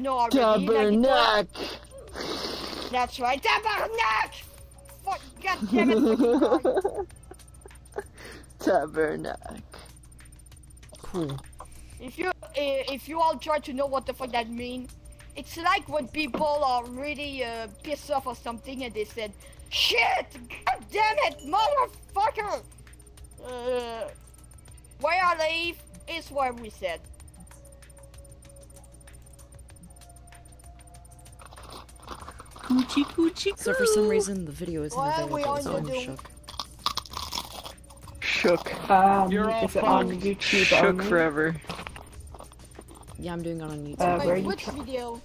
know already. Tabernacle! That's right, Tabernacle! Fuck, goddammit, Tabernacle. Cool. If you all try to know what the fuck that means, it's like when people are really pissed off or something and they said, "Shit! God damn it, motherfucker!" Where I live is what we said. Coochie coochie. So for some reason the video isn't available, so I'm shook. Shook. You're all is it on YouTube Shook only? Forever. Yeah, I'm doing it on YouTube. Wait, which video?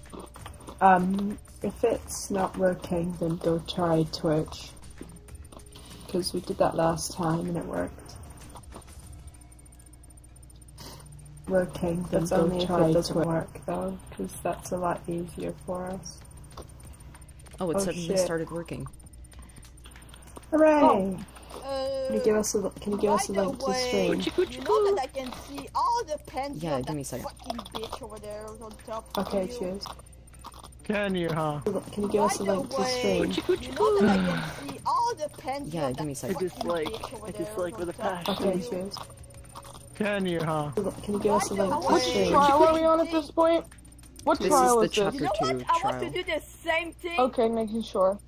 If it's not working, then go try Twitch. Because we did that last time and it worked. Working, then That's go only if try it doesn't work though, because that's a lot easier for us. Oh, it suddenly started working. Hooray! Oh. Can you give us a link to stream? You know that I can see all the pens Yeah, of give me a that second. fucking bitch over there on top. Okay, cheers. Can you, huh? Can you give us a link to stream? You know that I can see all the pens Yeah, of give me a that second. fucking bitch over there with a on top. Okay, cheers. Can you, huh? Can you give us a link to Which stream? trial are we on at this point? What This trial is the is this? You know chapter what? 2 I want to trial. do the same thing Okay, making sure.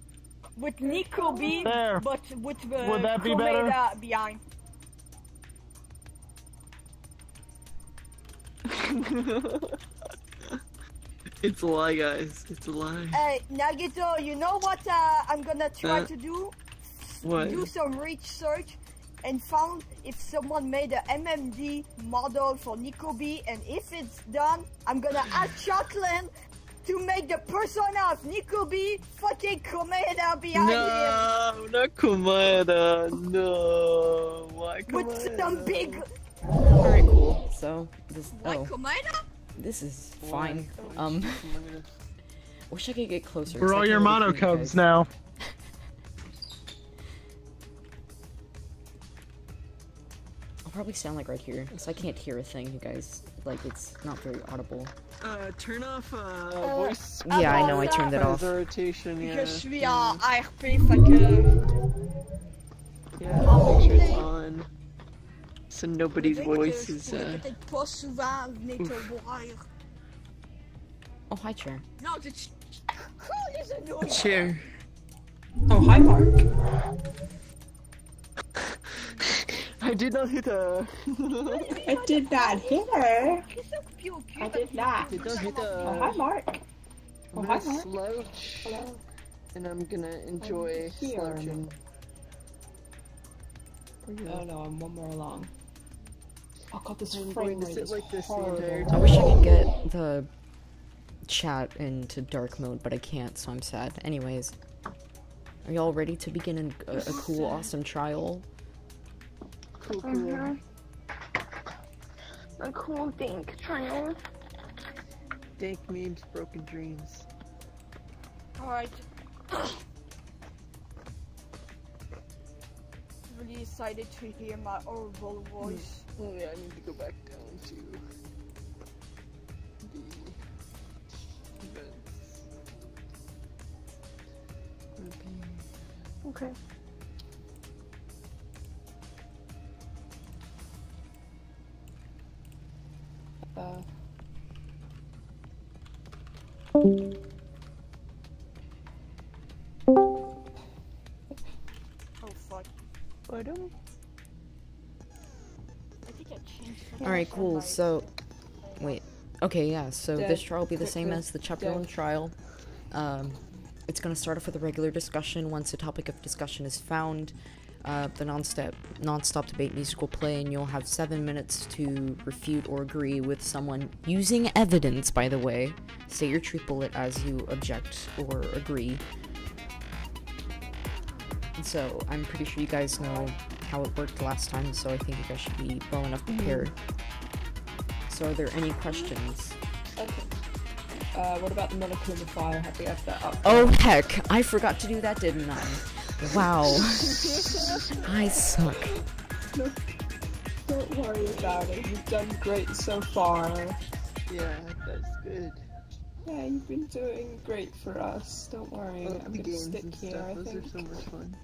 with Nico B, There. but with Would that be better? Komeda behind. It's a lie, guys. It's a lie. Hey, Nagito, you know what I'm gonna try to do? What? Do some research and found if someone made a MMD model for Nico B, and if it's done, I'm gonna ask Shotland to make the persona of Nico B fucking Komeda behind him. No, not Komeda. No. Why Komeda? With some big... Alright, cool. So, this. Like Oh, Komeda? this is fine. Wish I could get closer. We're 'cause I all your can't really mono hear you cubs guys. now. I'll probably sound like right here, so I can't hear a thing, you guys. Like, it's not very audible. Turn off voice. Yeah, I know, I turned it off. Rotation, yeah. Je suis en RP, fait que... Yeah, make sure it's on. So nobody's voice is, Peut-être pas souvent venir te voir. Oh, hi, chair. Non, tu... Les anneaux. Chair. Oh, hi Mark. I did not hit her. I did not hit her. I did not. Did not hit Oh, her. hi Mark. Oh, I'm hi gonna Mark. slouch. Hello. And I'm gonna enjoy here. slouching. Oh no, I'm one more along. Oh god, this I'm frame going to rate sit is like this the horrible. entire I time. wish I could get the chat into dark mode, but I can't, so I'm sad. Anyways, are y'all ready to begin a cool, awesome trial? Cool, cool. A cool dink trial. Dank memes, broken dreams. Alright. Really excited to hear my horrible voice. Oh yeah, I need to go back down to the events. Okay. Oh fuck. I don't. I think I changed. Alright, cool, so... Wait. Okay, yeah, so Dead. this trial will be the same Dead. as the Chapter Dead. 1 trial. It's gonna start off with a regular discussion. Once a topic of discussion is found, the non-stop debate music will play, and you'll have 7 minutes to refute or agree with someone using evidence, by the way. Say your truth bullet as you object or agree. And so, I'm pretty sure you guys know how it worked last time, so I think you guys should be well enough prepared. So are there any questions? Okay. What about the Monokuma file? Have we have that up? Oh heck, I forgot to do that, didn't I? Wow. I suck. Don't worry about it. You've done great so far. Yeah, that's good. Yeah, you've been doing great for us. Don't worry. Oh, I'm the gonna games stick and here, stuff, I those think. are so much fun.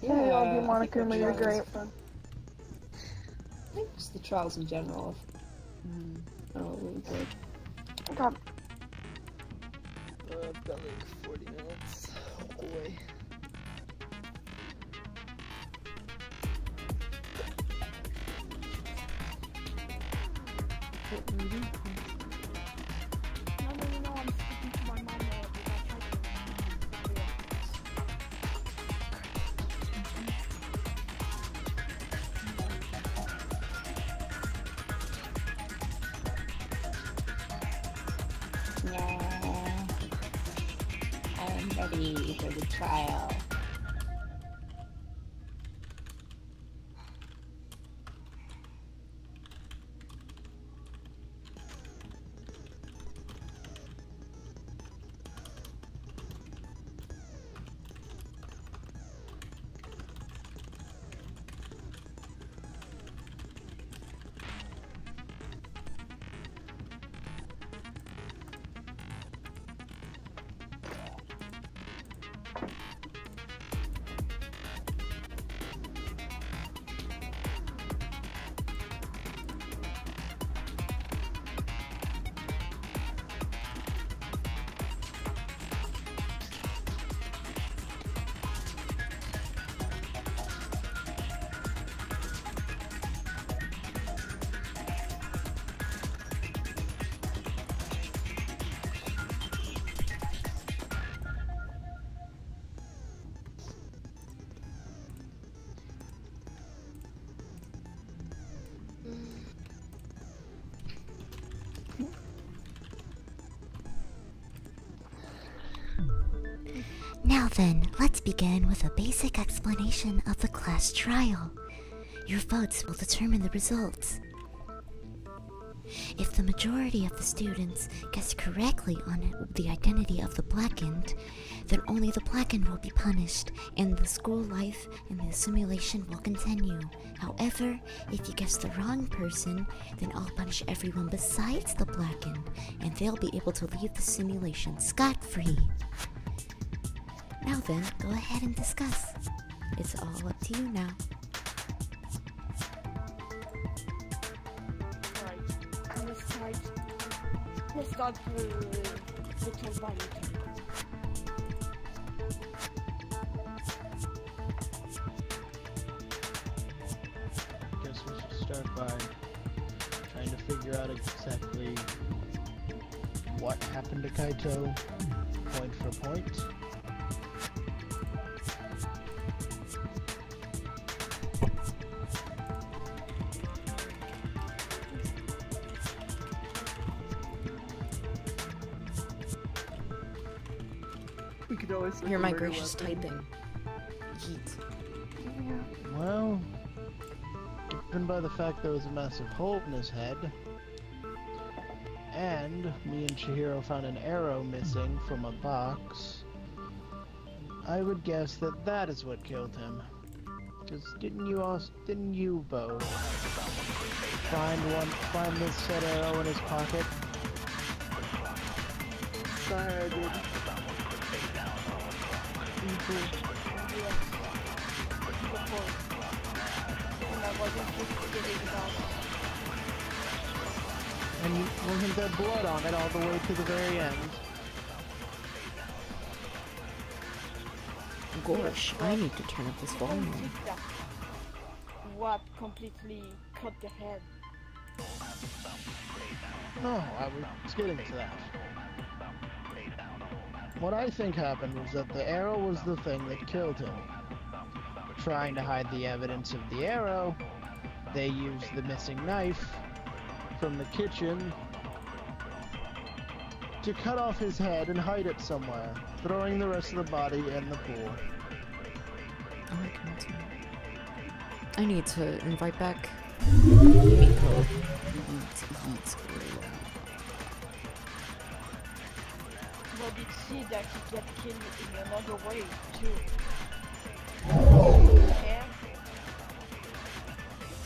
Yeah, we all do I think Monokuma, the you're trials great. are fun. I think just the trials in general are really good. Okay. I've got like 40 minutes away. What were you doing? No, I'm speaking to my mom. Yeah. I'm ready for the trial. Now then, let's begin with a basic explanation of the class trial. Your votes will determine the results. If the majority of the students guess correctly on the identity of the blackened, then only the blackened will be punished, and the school life in the simulation will continue. However, if you guess the wrong person, then I'll punish everyone besides the blackened, and they'll be able to leave the simulation scot-free. Now then, go ahead and discuss. It's all up to you now. Let's start little by little. Guess we should start by trying to figure out exactly what happened to Kaito, point for point. We could always look Hear at my murder gracious weapon. typing. Yeet. Well, driven by the fact there was a massive hole in his head, and me and Chihiro found an arrow missing from a box, I would guess that that is what killed him. Because didn't you both find this said arrow in his pocket? Sorry, I did. And wasn't there blood on it all the way to the very end? Gosh, I need to turn up this volume. What completely cut the head? No, I was getting to that. What I think happened was that the arrow was the thing that killed him. Trying to hide the evidence of the arrow, they used the missing knife from the kitchen to cut off his head and hide it somewhere, throwing the rest of the body in the pool. I need to invite back Yumiko. Yeet. But it see that he get killed in another way too. Yeah.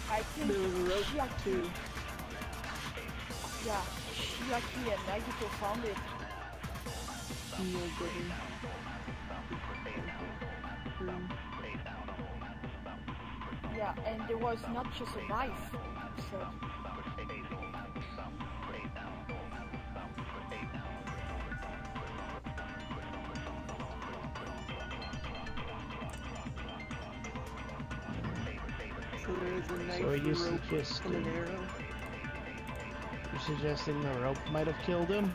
I think There was a rope Shiaki, too. yeah, Shiaki and Nagito found it. Yeah, and there was not just a knife. So. So there is a knife, So are you a rope, suggesting- and an arrow. You're suggesting the rope might have killed him?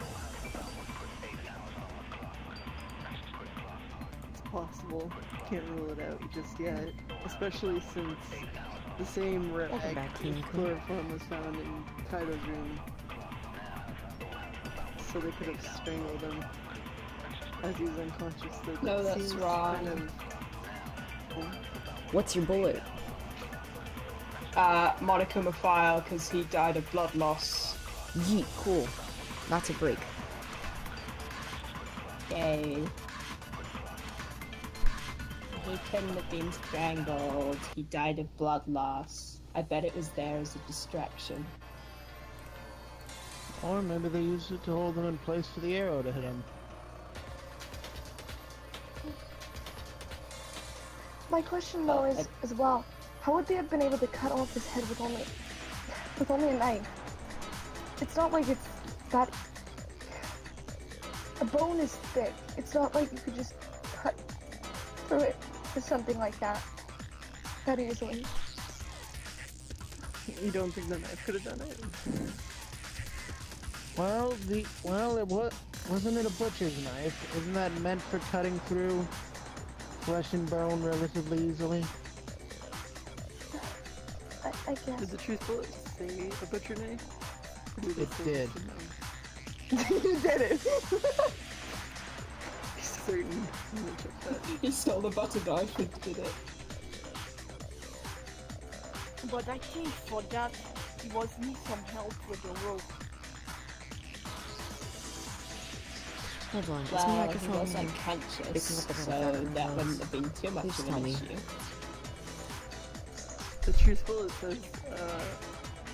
It's possible. Can't rule it out just yet. Especially since the same Welcome rag back, King. chloroform was found in Kaito's room. So they could have strangled him as he was unconscious. So No, that that's seems wrong. kind of- What's your bullet? Monica file because he died of blood loss. Yeet, cool. That's a break. Yay. He couldn't have been strangled. He died of blood loss. I bet it was there as a distraction. Or maybe they used it to hold him in place for the arrow to hit him. My question though is as well, how would they have been able to cut off his head with only a knife? It's not like it's that a bone is thick. It's not like you could just cut through it with something like that easily. You don't think the knife could have done it? Well, wasn't it a butcher's knife? Isn't that meant for cutting through flesh and bone relatively easily? I guess. Did the truth bullet say a butcher knife? It did. You did it. Certain. I'm gonna check that. He stole the butter knife and did it. But I think for that, he was need some help with the rope. Hold on, is my Well, he microphone was picking unconscious, up the so background that noise? wouldn't have been too much Please of tell an me. issue. The truth bullet says,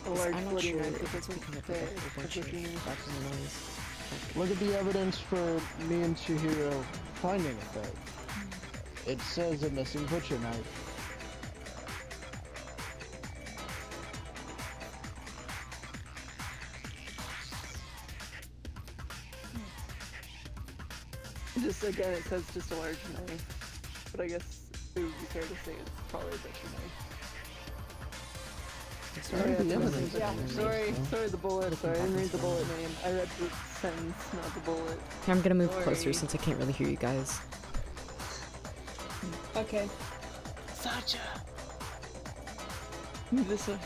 a large I'm not bloody sure knife if that it's doesn't picking up say a a bunch of butcher knife. background noise. Look at the evidence for me and Chihiro finding it though. It says a missing butcher knife. Just again, it says just a large knife, but I guess it would be fair to say it's probably a butcher knife. Sorry, the evidence. Sorry, the bullet. Sorry, I didn't read the bullet name. I read the sentence, not the bullet. Here, I'm gonna move Sorry. closer since I can't really hear you guys. Okay. Sacha! Move this way.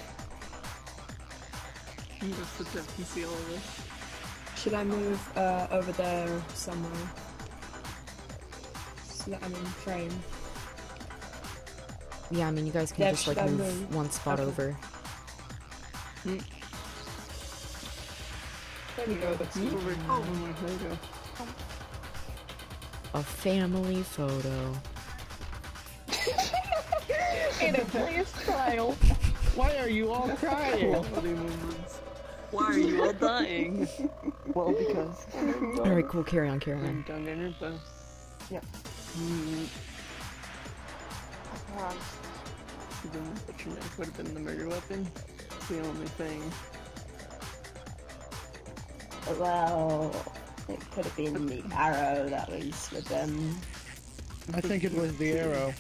I'm gonna sit down and see all of this. Should I move over there somewhere? So that I'm in frame. Yeah, I mean, you guys can Yeah, just like should I move move? one spot Okay. over. There we go, that's Move over. even. Oh, there we go. A family photo. In a joyous trial. Why are you all crying? Quality moments. Why are you all dying? Well, because. Alright, cool, carry on, carry on. Danganronpa. Yep. The butcher knife would have been the murder weapon. It's the only thing. Well, it could have been the arrow that was with them. I think it was the arrow.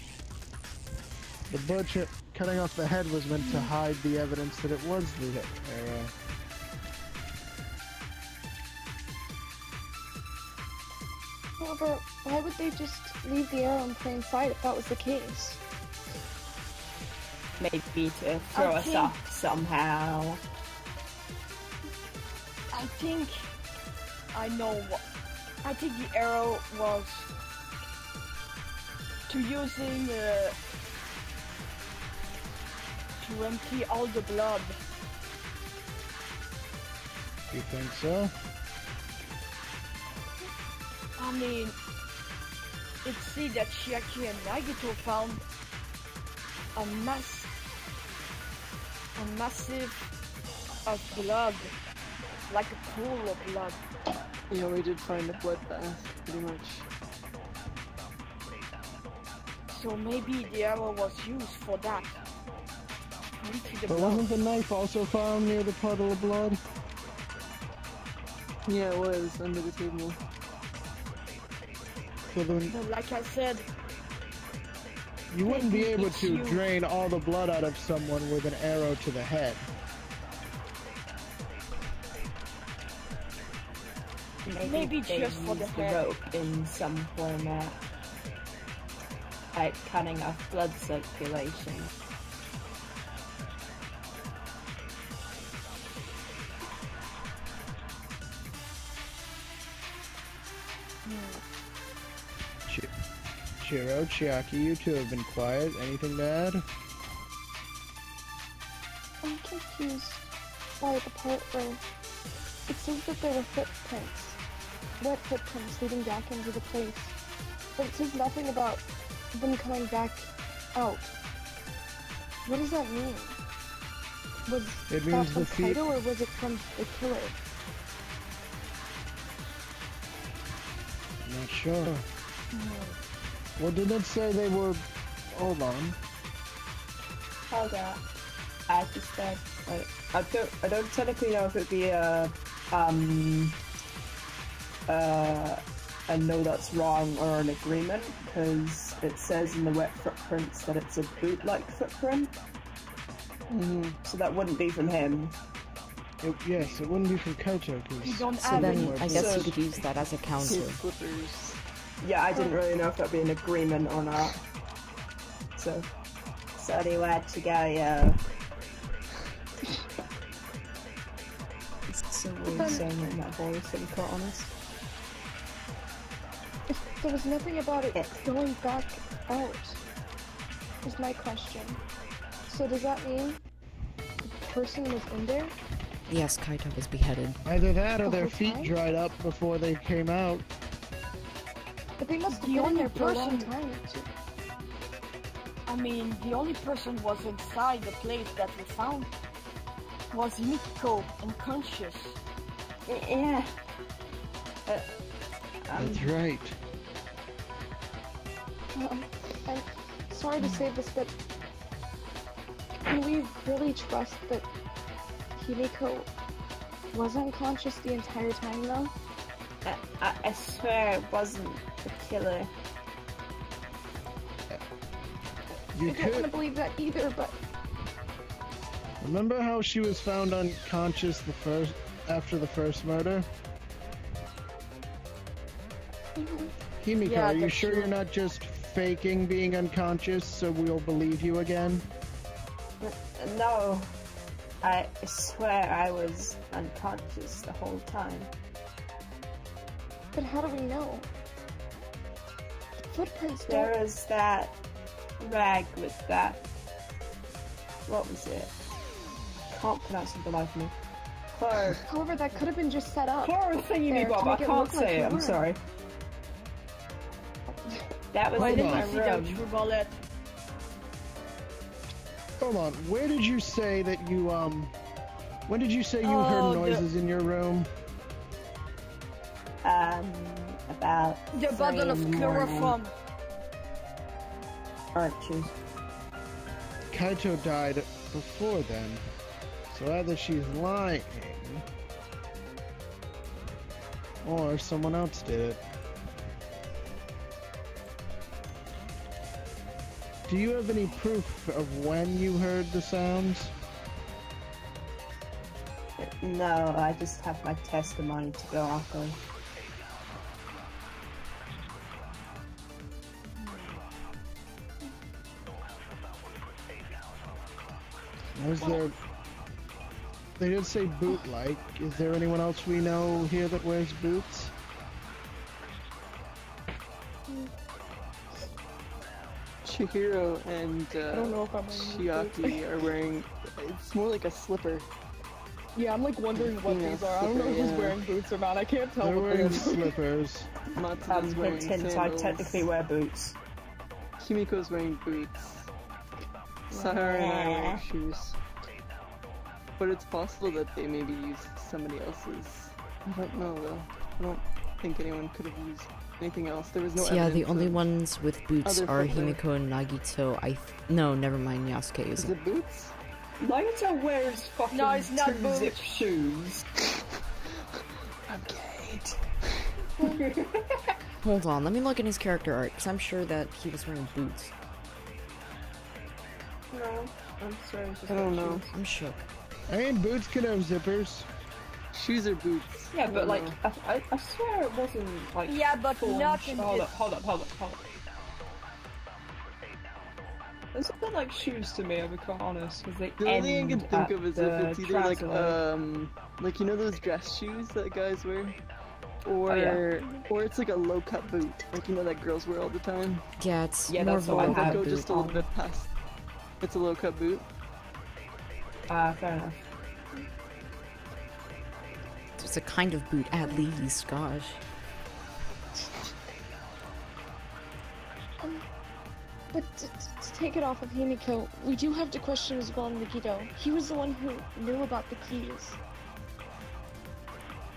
The butcher cutting off the head was meant to hide the evidence that it was the arrow. However, why would they just leave the arrow in plain sight if that was the case? Maybe to throw us think- off somehow. I think I know what. I think the arrow was to using to empty all the blood. You think so? I mean, it see that Chiaki and Nagito found a massive of blood, like a pool of blood. Yeah, we did find a bloodbath, pretty much. So maybe the arrow was used for that. Into the But blood. wasn't the knife also found near the puddle of blood? Yeah, it was under the table. So then But like I said, you wouldn't be able It's to you. drain all the blood out of someone with an arrow to the head. Maybe they just for the used head. rope in some format. Like cutting off blood circulation. Chiro, Chiaki, you two have been quiet. Anything to add? I'm confused by the part where it says that there were footprints, wet footprints leading back into the place, but it says nothing about them coming back out. What does that mean? Was It that means from the feet. Kaito or was it from the killer? Not sure. Well, did it say they were... Hold on. Hold on. I just said, I don't technically know if it'd be a no that's wrong or an agreement, because it says in the wet footprints that it's a boot-like footprint. So that wouldn't be from him. Yes, it wouldn't be from Kaito, you because... don't So have then any. I guess So- you could use that as a counter. His slippers. Yeah, I didn't really know if that'd be an agreement or not. So anyway, to go, yeah. It's so weird saying it in that voice, to be quite honest. If there was nothing about it going back out, is my question. So does that mean the person was in there? Yes, Kaito was beheaded. Either that or their whole feet time? dried up before they came out. But they must have The been in only there for a long person- time. I mean, the only person was inside the place that we found was Miko, unconscious. Yeah. That's right. I'm sorry to say this, but can we really trust that Himiko was unconscious the entire time, though? I swear it wasn't the killer. You I don't want to could... believe that either, but Remember how she was found unconscious after the first murder? Himiko, Yeah, are you that's sure true. you're not just faking being unconscious so we'll believe you again? No. I swear I was unconscious the whole time. but how do we know? The footprints There don't. was that rag with that. What was it? I can't pronounce it for the life of me. Chloro. However, that could have been just set up. Chloro thingy There, to bob. I make it can't look like say you it. I'm were. sorry. That was Why in didn't my you see that room. true bullet? Hold on, where did you say that you, when did you say you heard Oh, noises in your room? About The 3 bottle of in the morning. chloroform. Alright, choose. Kaito died before then, so either she's lying, or someone else did it. Do you have any proof of when you heard the sounds? No, I just have my testimony to go off of. Was there... They did say boot-like. Is there anyone else we know here that wears boots? Chihiro and don't know if I'm wearing these Chiaki are wearing. It's more like a slipper. Yeah, I'm like wondering what Yeah, these are. I don't know slipper, who's yeah. wearing boots or not. I can't tell They're what wearing they're doing. slippers. Matsuda's wearing Hint, I sandals. technically wear boots. Kimiko's wearing boots. Sahara and I are wearing shoes. But it's possible that they maybe used somebody else's. I don't know though. I don't think anyone could have used anything else. There was no So yeah, the evidence only of ones with boots other are footwear. Himiko and Nagito. No, never mind, Yasuke Is isn't. it boots? Nagito wears fucking No, it's not boots. two-zip shoes. I'm Kate. Hold on, let me look in his character art, because I'm sure that he was wearing boots. No, I'm sorry. I don't know. I'm shook. I mean, boots could have zippers. Shoes or boots? Yeah, I but don't like, know. I swear it wasn't like. Yeah, but full not in hold this. up, hold up, hold up, hold up. Those look like shoes to me, I'll be quite honest, because they The only thing I end can think at of is the if it's either like trouser like you know those dress shoes that guys wear, or Oh, yeah. or it's like a low cut boot, like you know that girls wear all the time. Yeah, it's Yeah, more that's of a what I low They have. go boot. just a little bit past. It's a low cut boot. Fair enough. It's a kind of boot, at least, gosh. But to take it off of Himiko, we do have to question as well Nagito. He was the one who knew about the keys.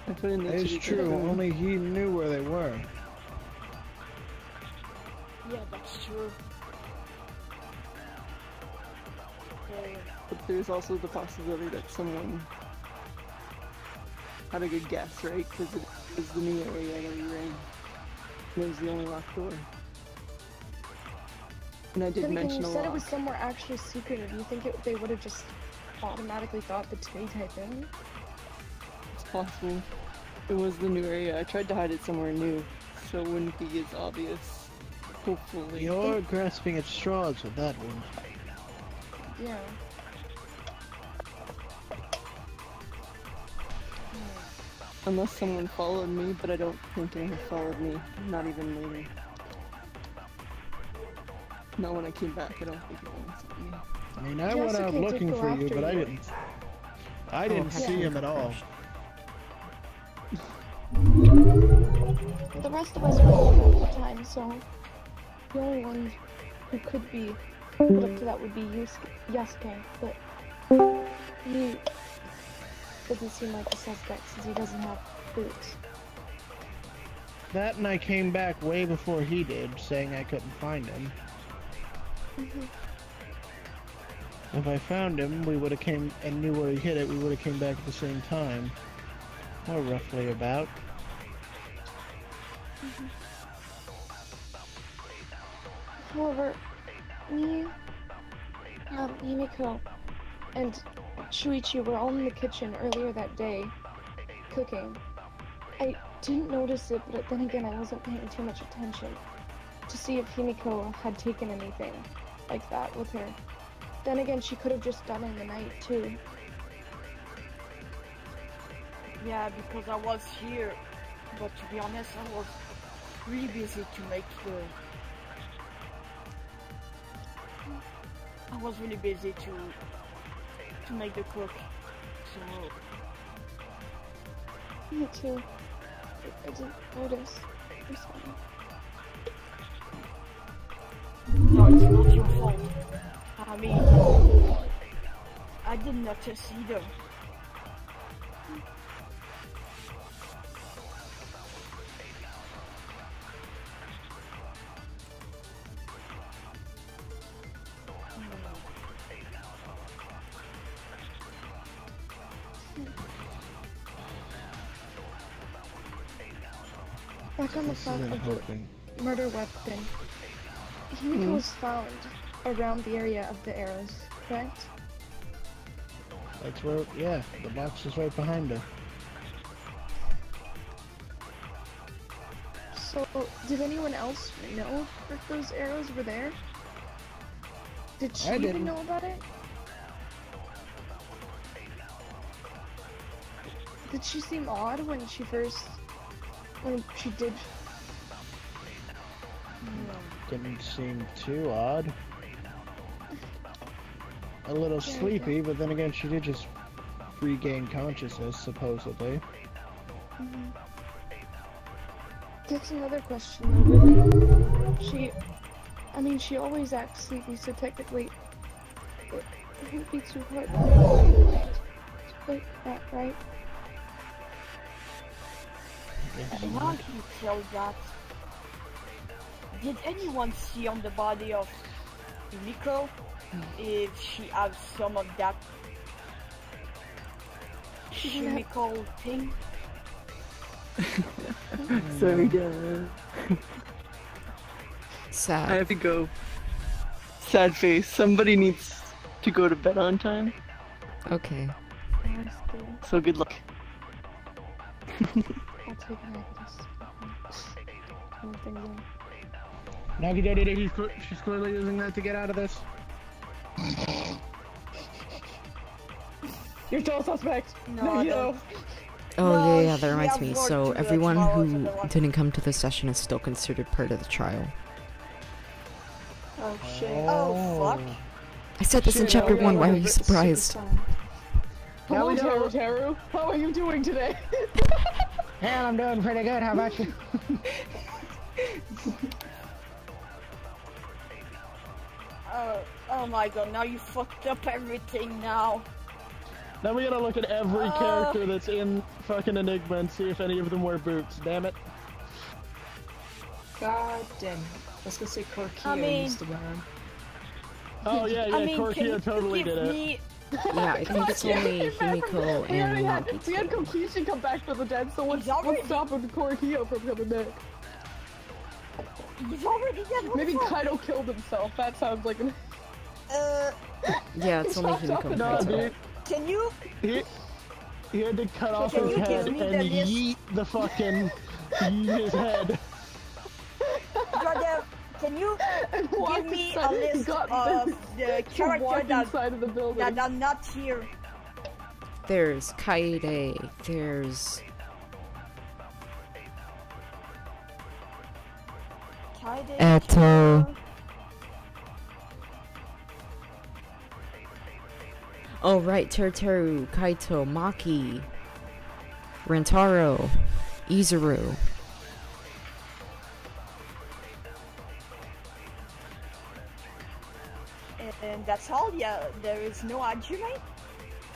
I put in the It's cheat true, code. only he knew where they were. Yeah, that's true. But there's also the possibility that someone had a good guess, right? Because it was the new area that we were in. And it was the only locked door. And I did Then again, mention you a said lot. it was somewhere actually secretive. You think they would have just automatically thought the T type in? It's possible. It was the new area. I tried to hide it somewhere new, so it wouldn't be as obvious. Hopefully. You're grasping at straws with that one. Yeah. Unless someone followed me, but I don't think anyone followed me. Not even later. Not when I came back, I don't think anyone saw me. I mean, I went out Jessica did looking go for you, after but I you. didn't. I didn't heck see yeah. him at all. The rest of us were home at the time, so the only one who could be put up to that would be Yasuke, but he doesn't seem like a suspect since he doesn't have boots. That and I came back way before he did, saying I couldn't find him. If I found him, we would have came and knew where he hid it, we would have came back at the same time. Or roughly about. However, me, Himiko, and Shuichi were all in the kitchen earlier that day, cooking. I didn't notice it, but then again, I wasn't paying too much attention to see if Himiko had taken anything like that with her. Then again, she could have just done it in the night, too. Yeah, because I was here, but to be honest, I was really busy to make the. I was really busy to make the cook, so Me too. I didn't notice. I'm sorry. no, it's not your fault. I mean, I didn't notice either. Back on the This fact isn't of helping. the murder weapon, Himiko was found around the area of the arrows, correct? That's where, yeah, the box is right behind her. So, did anyone else know that those arrows were there? Did she I even didn't. know about it? Did she seem odd when she did? Didn't seem too odd. A little sleepy, but then again, she did just regain consciousness, supposedly. That's another question though, really. She always acts sleepy, so technically, it wouldn't be too hard to wake that, right? Now you tell that. Did anyone see on the body of Yumiko if she has some of that chemical thing? Sorry, Dad. Sad. I have to go. Sad face. Somebody needs to go to bed on time. Okay. So good luck. I'll take negatives. Nagi Daddy, she's clearly using that to get out of this. You're still a suspect. No, you. Oh No, yeah, that she reminds has me. work So to do everyone tomorrow, who so don't want- didn't come to the session is still considered part of the trial. Oh shit. Oh fuck. I said this in Shit, chapter okay, 1, why are you super surprised? fun. Now Hello, we know. Teru. How are you doing today? Yeah, I'm doing pretty good. How about you? Oh my god, now you fucked up everything now. Now we gotta look at every character that's in fucking Enigma and see if any of them wear boots. Damn it. God damn it. Let's go see Korkio I mean- used to wear 'em. Oh yeah, I mean, can Korkio you totally give did it. me... Yeah, I think it's only Himiko We and already had Nagito. Kokishi come back from the dead, so He's already- what's stopping Korkio from coming back? He's already dead, what Maybe the fuck? Kaito killed himself. That sounds like an. Yeah, it's only Himiko and No, Kaito. dude. Can you... He had to cut off can his you give head me the and list? yeet the fucking... yeet his head. DRADev, can you walk give me a inside- he list got of this the to character walk that inside of the building. are not here? There's Kaide, there's... Kaide, Eto. Oh right, Teru, Kaito, Maki, Rentaro, Izuru. And that's all? Yeah, there is no Hajime?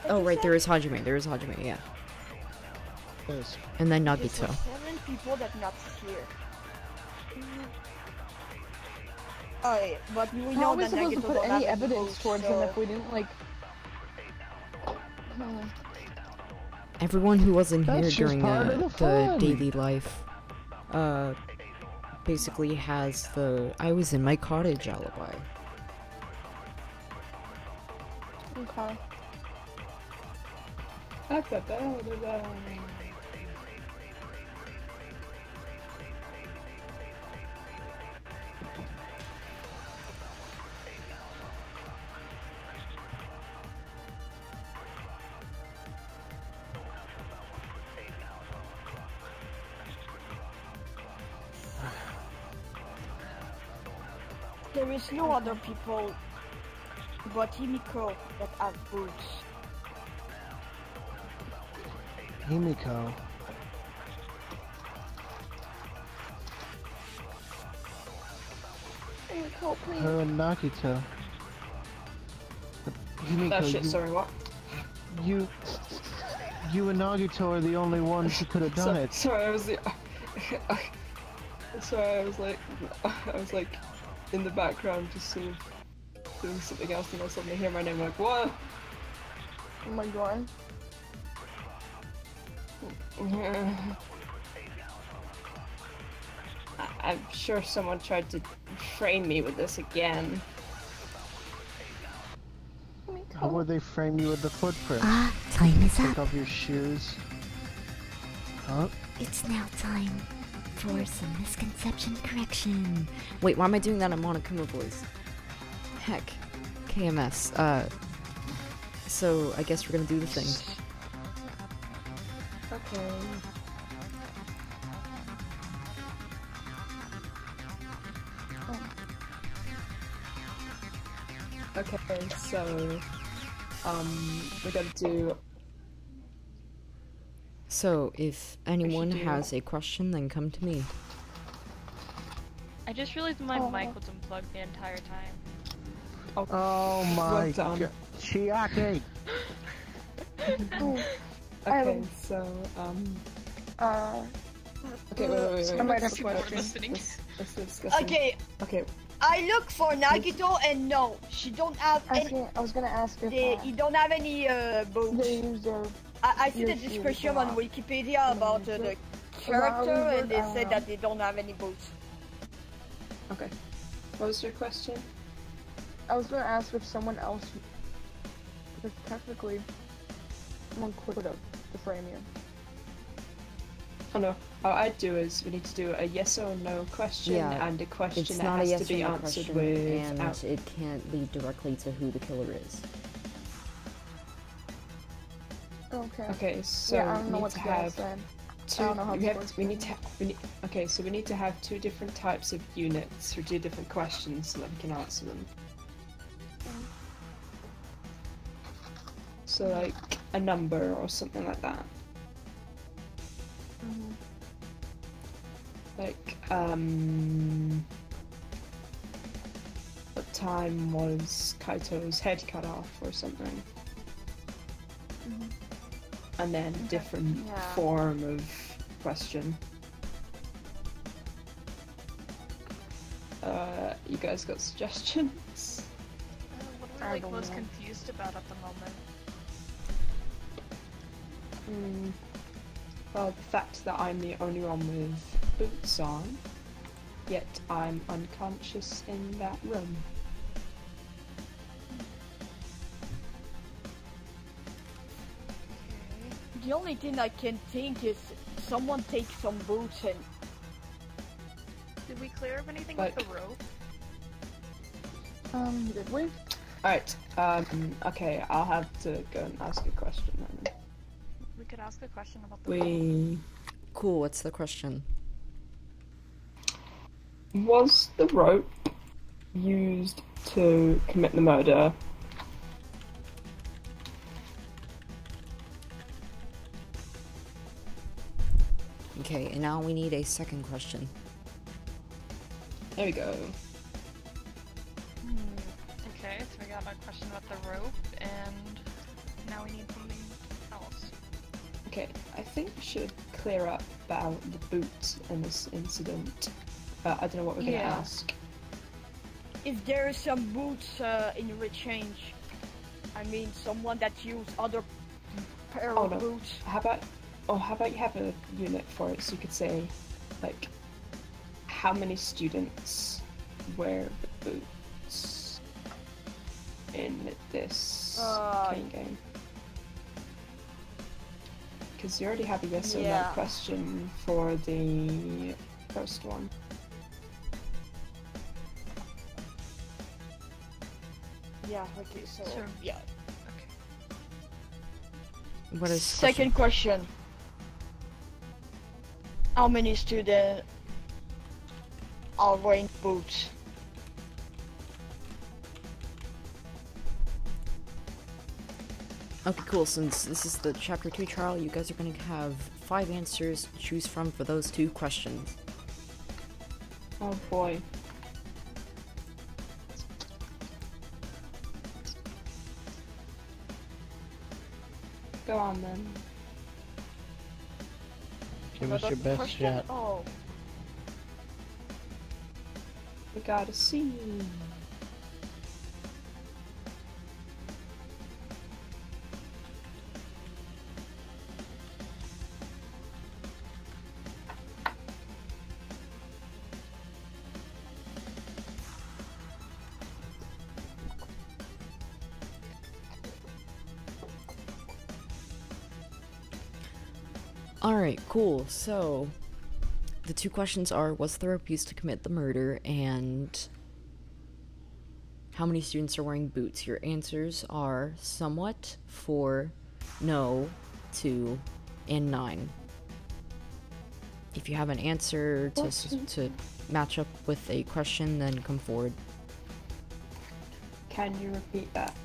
Oh right, there is Hajime, yeah. Yes. And then There's Nagito. 7 people that not here. Alright, but we How know are we that supposed to Nagito put don't any have the evidence boots, towards him so... if we didn't like? Everyone who wasn't here That's just during part of the the fun. daily life, basically has the I was in my cottage alibi. Okay. There is no other people but Himiko that have boots. Himiko. Her and Nagito. But Himiko, That shit. Sorry, what? you and Nagito are the only ones who could have done it. Sorry, I was the. Sorry, I was like in the background just sort of doing something else, and I suddenly hear my name like, what? Oh my god. I'm sure someone tried to frame me with this again. How would they frame you with the footprint? Ah, time is Take up. off your shoes. Huh? It's now time for some misconception correction. Wait, why am I doing that in Monokuma voice? Heck. KMS. So I guess we're gonna do the thing. Okay. Okay, so we gotta do. So if anyone do- has a question, then come to me. I just realized my mic was unplugged the entire time. Oh my Well done. god. Chiaki! Okay, so Okay, wait. I might have a Super question. listening. Let's discuss. Okay, Okay. I look for Nagito and no, she don't have any. I was gonna ask if You don't have any boots. they use their I see the Yes, description you on are. Wikipedia about the character, and they say know. that they don't have any boots. Okay. What was your question? I was gonna ask if someone else, if technically, someone could have to frame you. Oh no. What I'd do is we need to do a yes or no question Yeah, and a question It's that not a has yes to be or no answered question, with. and it can't lead directly to who the killer is. Okay. Okay, so yeah, I don't we know need what to to have say. two. I don't know how we this have. works We for need to. Okay, so we need to have two different types of units for two different questions so that we can answer them. So like a number or something like that. Like what time was Kaito's head cut off or something? And then different Yeah. form of question. You guys got suggestions? What I are we like don't most know. confused about at the moment? Well, the fact that I'm the only one with boots on, yet I'm unconscious in that room. The only thing I can think is someone take some boots and Did we clear up anything Like- with the rope? Did we? Alright, okay, I'll have to go and ask a question then. We could ask a question about the rope. Cool, what's the question? Was the rope used to commit the murder? Okay, and now we need a second question. There we go. Okay, so we got a question about the rope, and now we need something else. Okay, I think we should clear up about the boots in this incident. I don't know what we're gonna Yeah. ask. if there is some boots in rechange. I mean, someone that use other pair Oh, of no. boots. How about you have a unit for it, so you could say, like, how many students wear boots in this cane game? Because you already have a yes or no Yeah. question for the first one. Yeah, okay, so Sure. yeah. What is Second question. How many students are wearing boots? Okay, cool. Since this is the Chapter 2 trial, you guys are going to have 5 answers to choose from for those 2 questions. Oh boy. Go on then. Give us your best shot. Oh, We gotta see. Alright, cool. So, the 2 questions are, was the rope used to commit the murder, and how many students are wearing boots? Your answers are somewhat, 4, no, 2, and 9. If you have an answer to match up with a question, then come forward. Can you repeat that?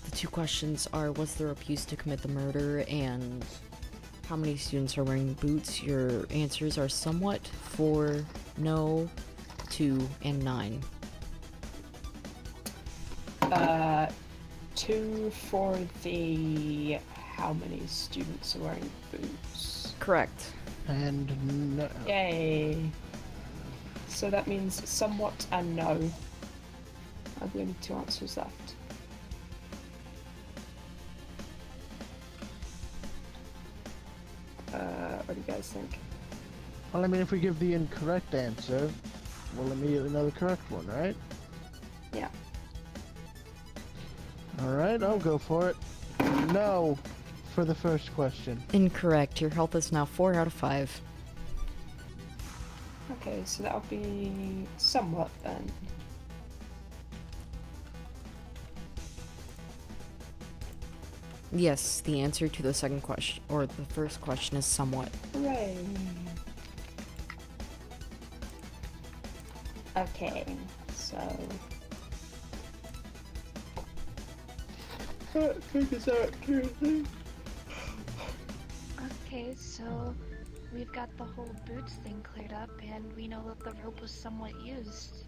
The 2 questions are, was the rope used to commit the murder, and how many students are wearing boots? Your answers are somewhat, 4, no, 2, and 9. 2 for the how many students are wearing boots. Correct. And no. Yay. So that means somewhat and no are the only two answers left. What do you guys think? Well, I mean, if we give the incorrect answer, we'll immediately know the correct one, right? Yeah. Alright, I'll go for it. No, for the first question. Incorrect. Your health is now 4 out of 5. Okay, so that'll be somewhat then. Yes, the answer to the second question, or the first question, is somewhat. Hooray! Okay, so... Okay, so we've got the whole boots thing cleared up, and we know that the rope was somewhat used.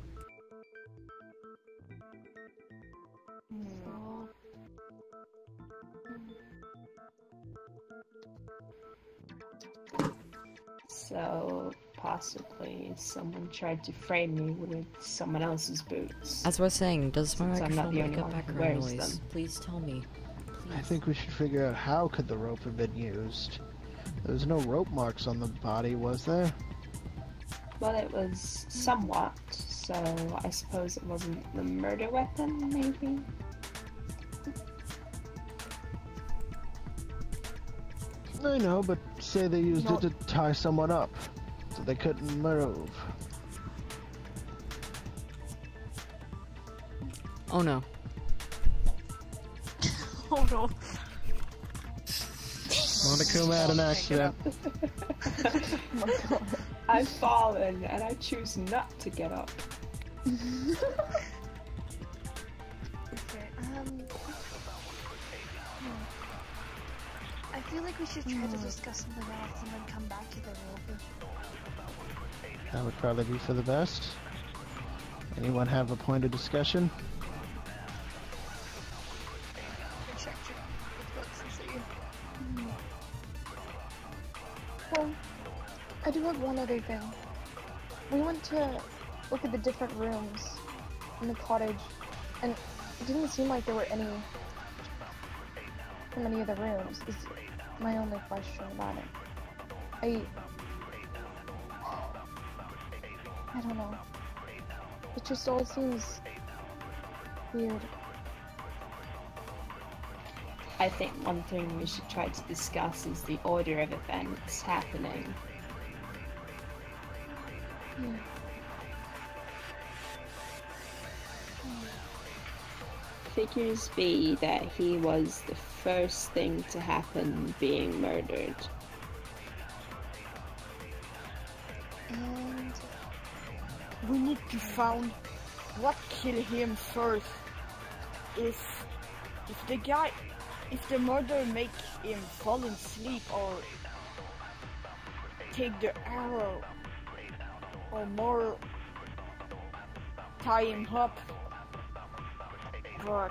So... So, possibly someone tried to frame me with someone else's boots. As I was saying, does my Since I'm not microphone the make only a one who background wears noise? them. Please tell me. I think we should figure out how could the rope have been used. There was no rope marks on the body, was there? Well, it was somewhat, so I suppose it wasn't the murder weapon, maybe? I know, but say they used it to tie someone up, so they couldn't move. Oh no. Oh no. Monokuma had an accident. I've fallen, and I choose not to get up. Okay, I feel like we should try to discuss something else and then come back to the rope. That would probably be for the best. Anyone have a point of discussion? Check with books and see. Well, I do have one other thing. We went to look at the different rooms in the cottage, and it didn't seem like there were any from any of the rooms. Is my only question about it. I don't know. It just all seems weird. I think one thing we should try to discuss is the order of events happening. Figures be that he was the first thing to happen being murdered. And we need to find what killed him first. If the murderer make him fall asleep or take the arrow, or more tie him up. But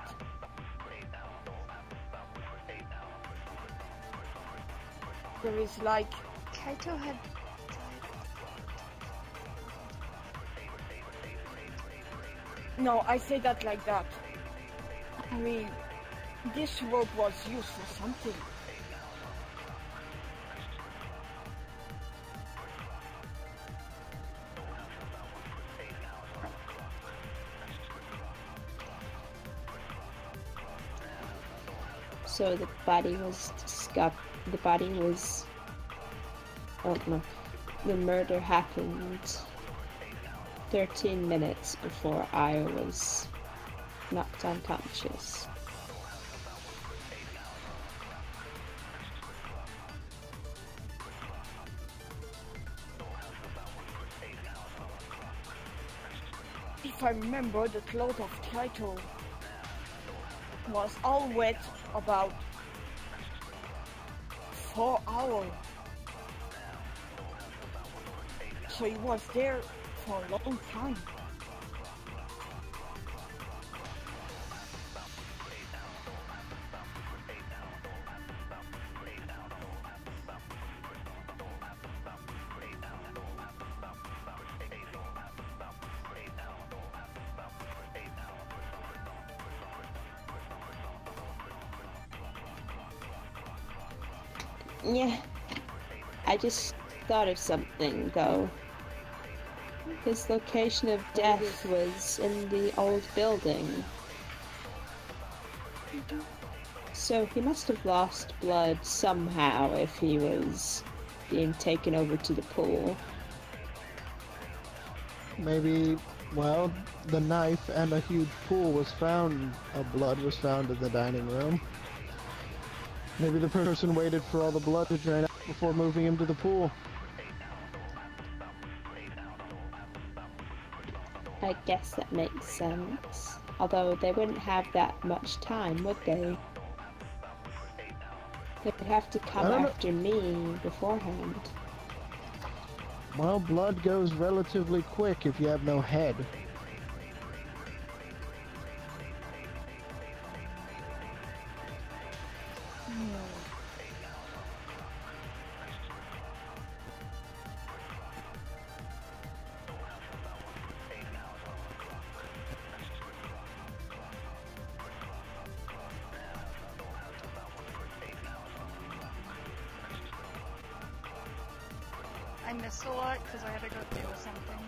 there is like Kaito had no, I say that like that. I mean, this rope was used for something. So the body was oh no, the murder happened 13 minutes before I was knocked unconscious. If I remember, the clothes of Kaito was all wet about 4 hours. So he was there for a long time. Yeah. I just thought of something, though. His location of death was in the old building. So he must have lost blood somehow if he was being taken over to the pool. Maybe, well, the knife and a huge pool was found, blood was found in the dining room. Maybe the person waited for all the blood to drain out before moving him to the pool. I guess that makes sense. Although they wouldn't have that much time, would they? They would have to come after me beforehand. Well, blood goes relatively quick if you have no head. I missed a lot because I had to go do something.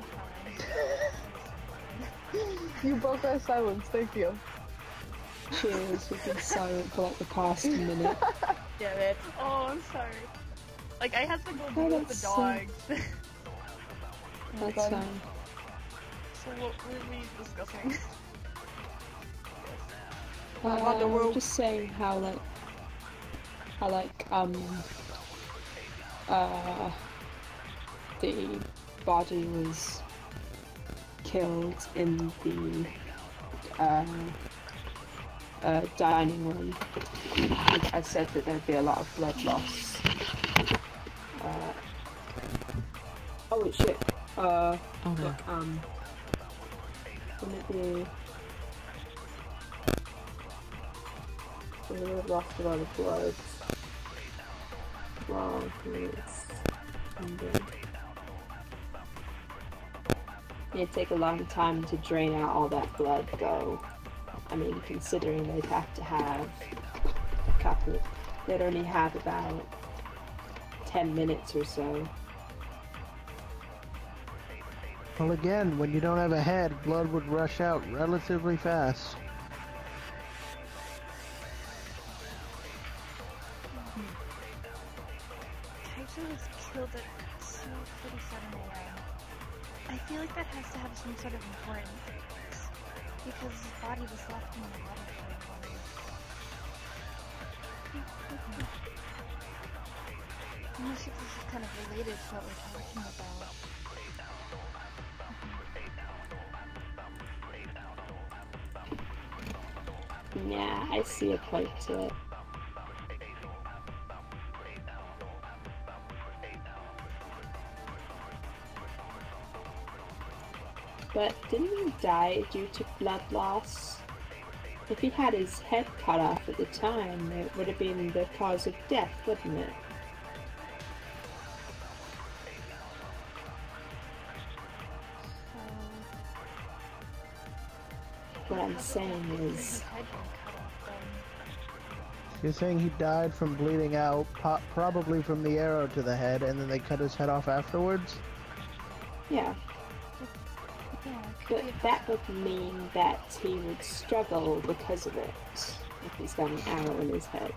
You broke our silence, thank you. Cheers, we've been silent for like the past minute. Damn it. Oh, I'm sorry. Like, I had to go Oh, deal with the that's dogs. That's fine. fine. So what were we discussing? About the world. Just saying how the body was killed in the dining room. I said that there'd be a lot of blood loss. Oh shit. Oh no. Wouldn't it be? We would have lost a lot of blood. Wow, it's ending. It'd take a long time to drain out all that blood, though. I mean, considering they'd have to have a couple. They'd only have about 10 minutes or so. Well, again, when you don't have a head, blood would rush out relatively fast. Kaito was killed at 2:47 a.m. I feel like that has to have some sort of importance because his body was left in the water for a while. I'm not sure if this is kind of related to what we're talking about. Yeah, I see a point to it. But didn't he die due to blood loss? If he had his head cut off at the time, it would have been the cause of death, wouldn't it? What I'm saying is... His head got cut off then. You're saying he died from bleeding out, probably from the arrow to the head, and then they cut his head off afterwards? Yeah. Yeah, it could But be a that would mean that he would struggle because of it, if he's got an arrow in his head.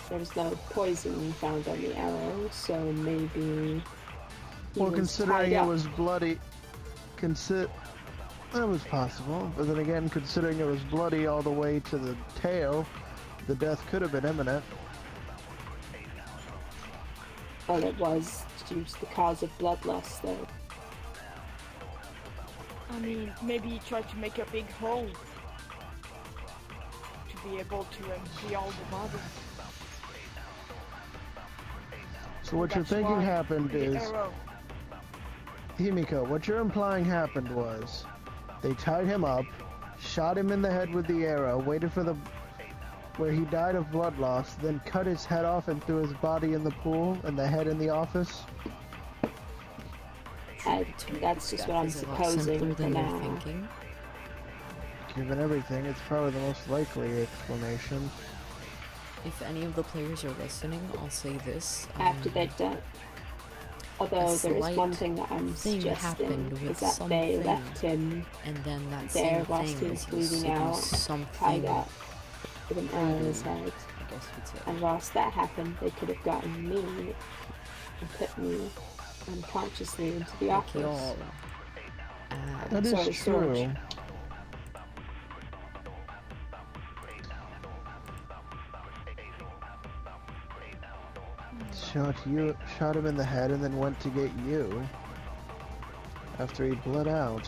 There was no poison found on the arrow, so maybe... Well, considering it was bloody... That was possible, but then again, considering it was bloody all the way to the tail, the death could have been imminent. Well, it was due to the cause of blood loss, though. I mean, maybe he tried to make a big hole to be able to empty all the body. So what you're That's thinking why happened the is... arrow. Himiko, what you're implying happened was... They tied him up, shot him in the head with the arrow, waited for where he died of blood loss, then cut his head off and threw his body in the pool and the head in the office? That's just what I'm Is a lot supposing simpler for than you're now. thinking. Given everything, it's probably the most likely explanation. If any of the players are listening, I'll say this. After they're done. Although there is one thing that I'm thing suggesting happened with is that they something, left him and then that there same whilst thing he was is bleeding out, something. tied up with an arrow in his head. I guess you'd say. And whilst that happened, they could have gotten me and put me unconsciously into the office. Y'all. That Sorry, is storage. true. Shot him in the head, and then went to get you after he bled out.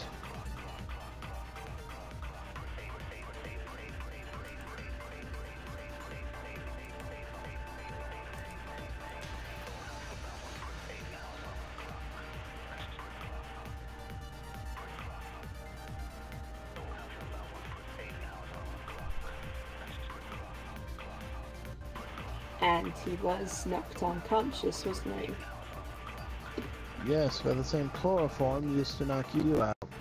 And he was knocked unconscious, wasn't he? Yes, but the same chloroform used to knock you out. Did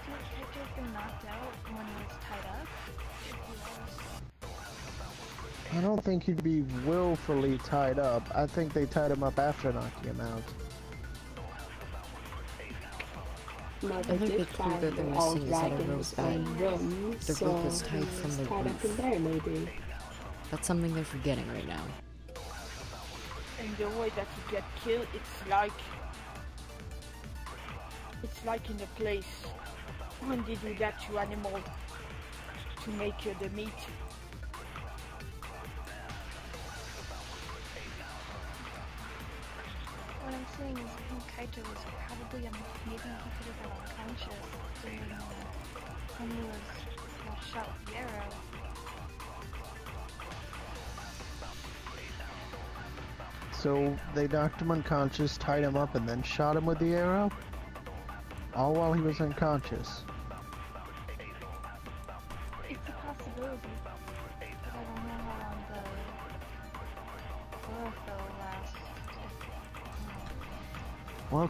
Kaito get knocked out when he was tied up? If he was. I don't think he'd be willfully tied up. I think they tied him up after knocking him out. No, I they think did the clue find that they're all missing is that a dragons rope in room, the so rope was tied he from was the tied up roof. in there, maybe. That's something they're forgetting right now. And the way that you get killed, it's like in the place when they do that to animal to make the meat. What I'm saying is, I think Kaito was probably maybe he could have been unconscious when he was shot with the arrow. So they knocked him unconscious, tied him up, and then shot him with the arrow? All while he was unconscious. It's a possibility, but I don't know how long the chlorophyll lasts. Well,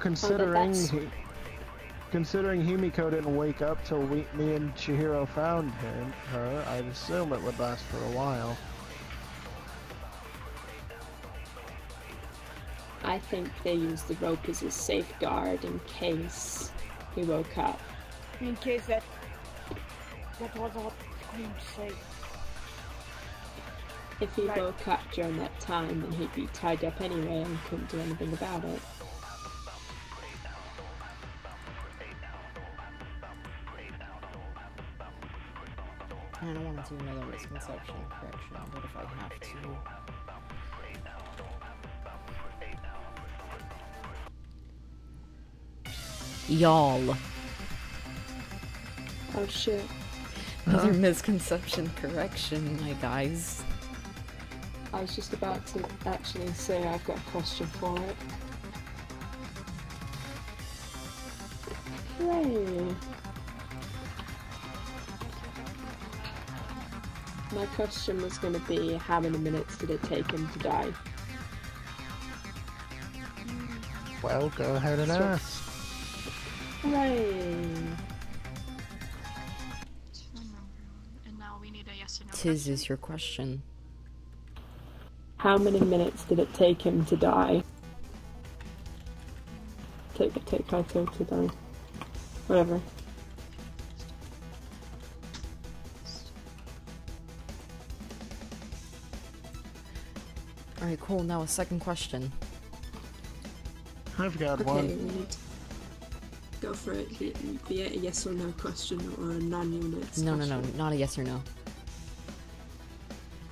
considering Himiko didn't wake up till me and Chihiro found her, I'd assume it would last for a while. I think they used the rope as a safeguard in case he woke up. In case that was what I was going to say. If he Right. woke up during that time, then he'd be tied up anyway and couldn't do anything about it. I don't want to do another misconception correction, but if I have to. Y'all. Oh shit. Another misconception correction, my guys. I was just about to actually say I've got a question for it. Hooray! My question was going to be, how many minutes did it take him to die? Well, go ahead and ask. Hooray! And now we need a yes or no. Tis is your question. How many minutes did it take him to die? Take Kaito to die. Whatever. Alright, cool. Now a second question. I've got Okay, one. we need to go for it. Be it a yes or no question or a non-unit. No, not a yes or no.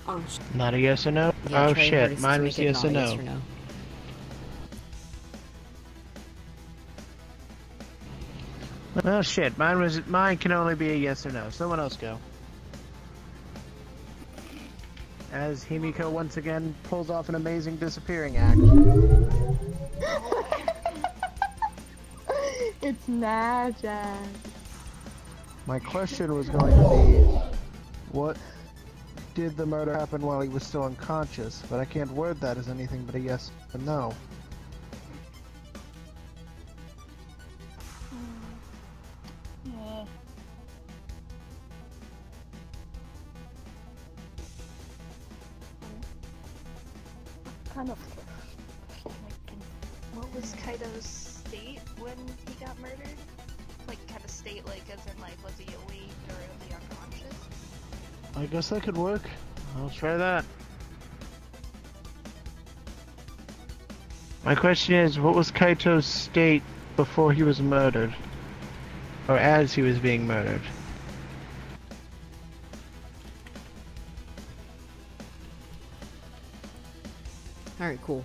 Oh shit. Not a yes or no? Yeah, Oh try your shit, hardest to mine make was it yes or not a no. yes or no. Oh shit, mine can only be a yes or no. Someone else go. As Himiko once again pulls off an amazing disappearing act. It's magic. My question was going to be, what did the murder happen while he was still unconscious? But I can't word that as anything but a yes or no. kind of What was Kaito's state when he got murdered? Like, kind of state, like, as in, like, was he awake or was he unconscious? I guess that could work. I'll try that. My question is, what was Kaito's state before he was murdered? Or as he was being murdered? Alright, cool.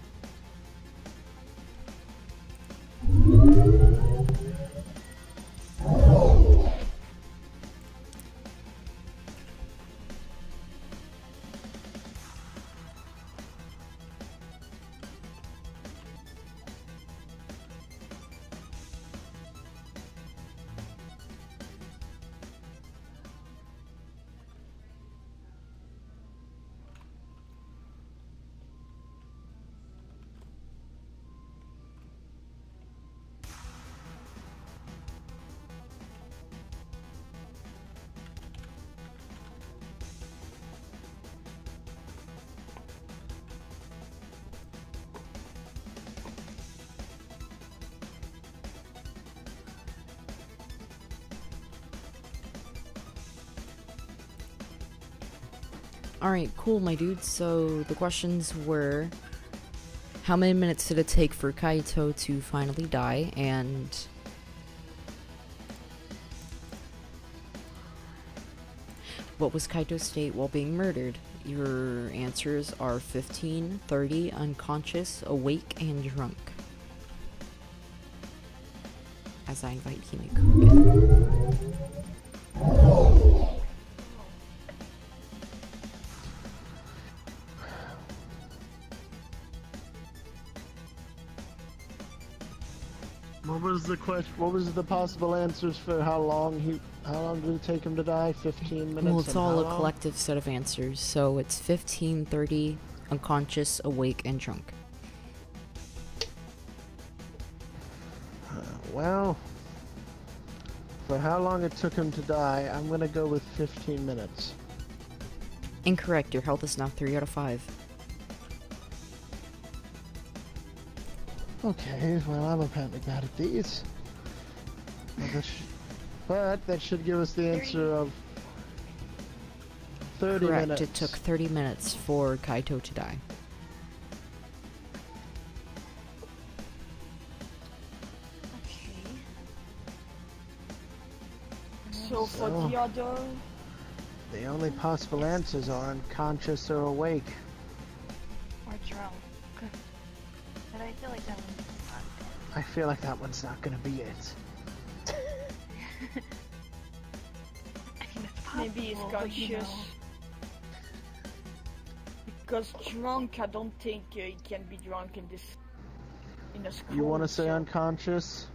Alright, cool, my dude. So the questions were, how many minutes did it take for Kaito to finally die, and what was Kaito's state while being murdered? Your answers are 15, 30, unconscious, awake, and drunk. As I invite Himiko. What was the question? What was the possible answers for how long did it take him to die? 15 minutes? Well, it's and all how a long? collective set of answers, so it's 15, 30, unconscious, awake, and drunk. Well, for how long it took him to die, I'm gonna go with 15 minutes. Incorrect, your health is now 3 out of 5. Okay, well, I'm apparently bad at these. But that should give us the answer of 30 Correct, minutes. it took 30 minutes for Kaito to die. Okay. So for So- the other, The only possible answers are unconscious or awake. Or drunk. But I feel like that one's not. I feel like that one's not gonna be it. I mean, it's possible, maybe he's but, you conscious. know. Because drunk, I don't think he can be drunk in a school. You want to say so- unconscious?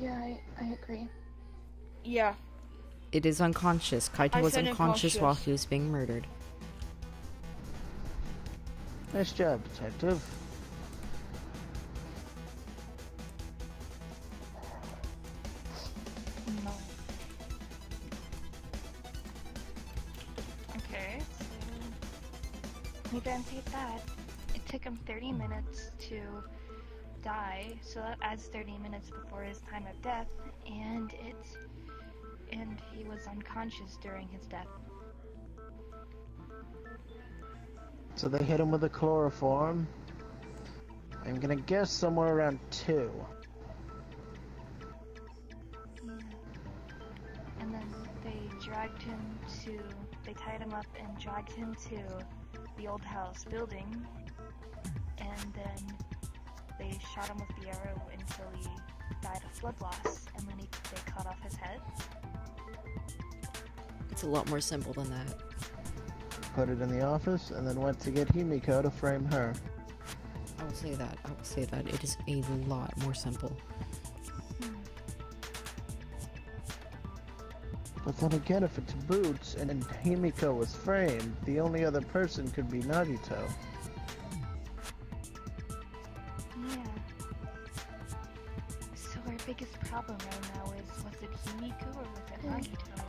Yeah, I agree. Yeah. It is unconscious. Kaito I was said unconscious while unconscious. he was being murdered. Nice job, detective. No. Okay, so we can take that. It took him 30 minutes to die, so that adds 30 minutes before his time of death, and he was unconscious during his death. So they hit him with a chloroform. I'm gonna guess somewhere around 2. Yeah. And then they tied him up and dragged him to the old house building, and then they shot him with the arrow until he died of blood loss, and then they cut off his head. It's a lot more simple than that. Put it in the office, and then went to get Himiko to frame her. I will say that. I will say that. It is a lot more simple. But then again, if it's Boots and Himiko was framed, the only other person could be Nagito. Yeah. So our biggest problem right now is, was it Himiko or was it Nagito?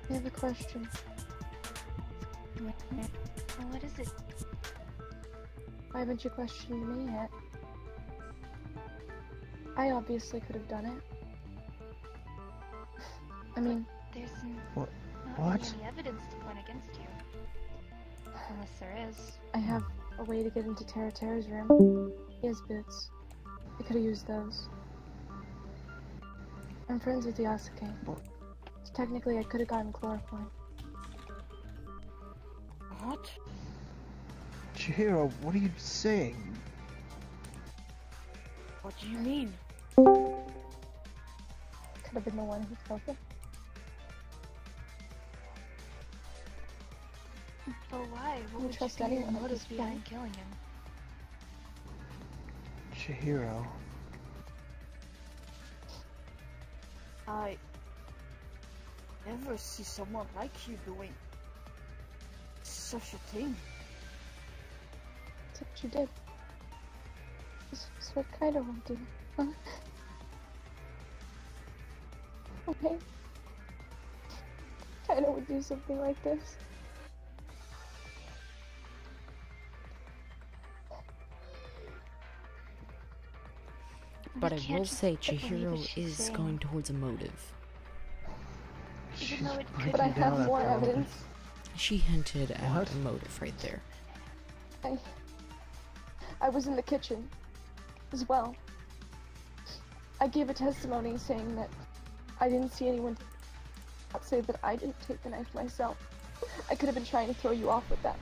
I have a question. Well, what is it? Why haven't you questioned me yet? I obviously could have done it. I mean, There's What? not What? really any evidence to point against you. Unless there is. I have a way to get into Terra's room. He has boots. I could have used those. I'm friends with Yasuke. What? So technically, I could have gotten chloroform. What? Chihiro, what are you saying? What do you mean? Could have been the one who killed him. But why? What You would trust you be your anyone at motive this behind point? killing him? Chihiro. I never see someone like you doing such a thing. That's what you did. This is what Kaito would do. Huh? Okay. Kaito would do something like this. But We I can't will just say believe what Chihiro she's is saying. going towards a motive. Even though it could breaking But I down have more after all evidence. this. She hinted at What? a motive right there. I was in the kitchen as well. I gave a testimony saying that I didn't see anyone say that I didn't take the knife myself. I could have been trying to throw you off with that.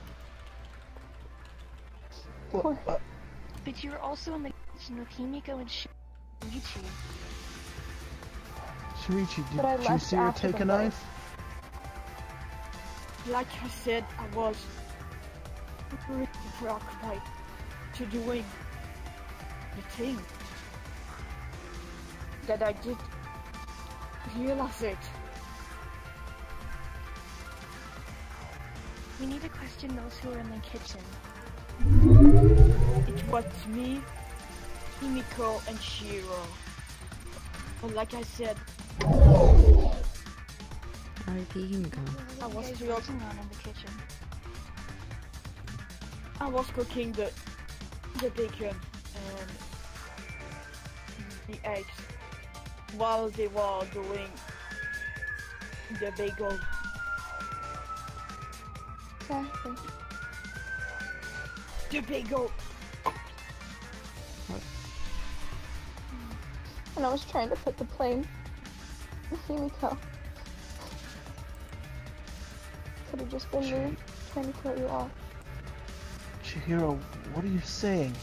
Well, But you were also in the kitchen with Himiko and Shuichi. Shuichi, But I did you left see her after take a them both. knife? Like I said, I was really preoccupied to doing the thing that I did realize it. We need to question those who were in the kitchen. It was me, Himiko, and Shiro. But like I said, R.I.P. Himiko. What I were was you guys thrilled. working on in the kitchen? I was cooking the bacon and the eggs while they were doing the bagel. Exactly. The bagel. And I was trying to put the blame on Himiko. Could have just been me trying to throw you off. Chihiro, what are you saying?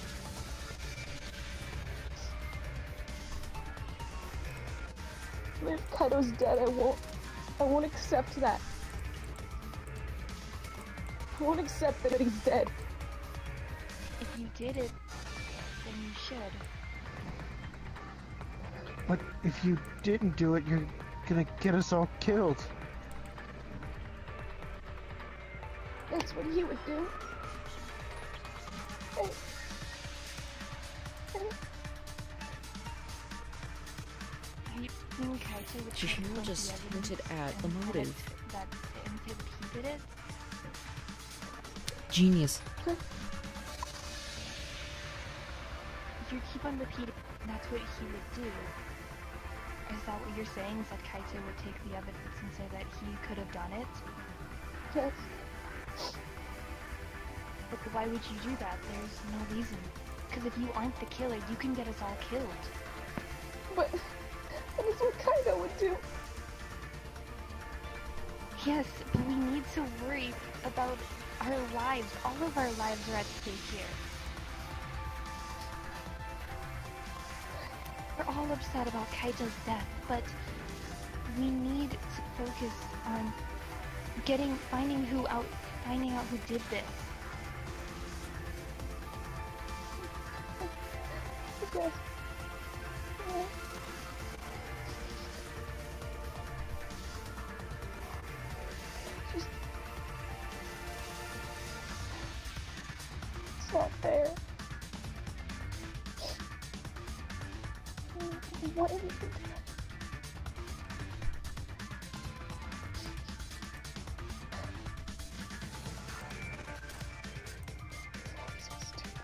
If Kaito's dead, I won't accept that. I won't accept that he's dead. If you did it, then you should. But if you didn't do it, you're gonna get us all killed. That's what he would do. Are you thinking Kaito would try to Chihiro put the just evidence hinted at the and motive. That he did it? Genius. If you keep on repeating, that's what he would do. Is that what you're saying? Is that Kaito would take the evidence and say that he could have done it? Yes. But why would you do that? There's no reason. Because if you aren't the killer, you can get us all killed. But that is what Kaito would do. Yes, but we need to worry about our lives. All of our lives are at stake here. We're all upset about Kaito's death, but we need to focus on finding out who did this. Yes. Just... It's not fair. What did you do? So stupid.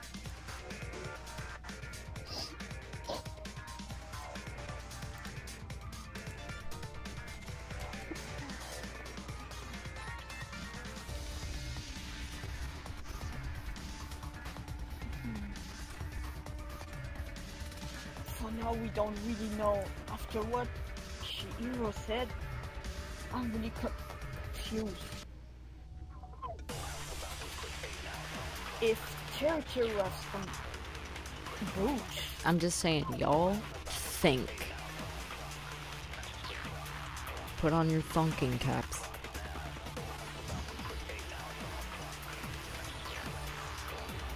now we don't really know. After what Shihiro said, I'm really confused. If territory was some boots. I'm just saying, y'all think. Put on your thinking caps.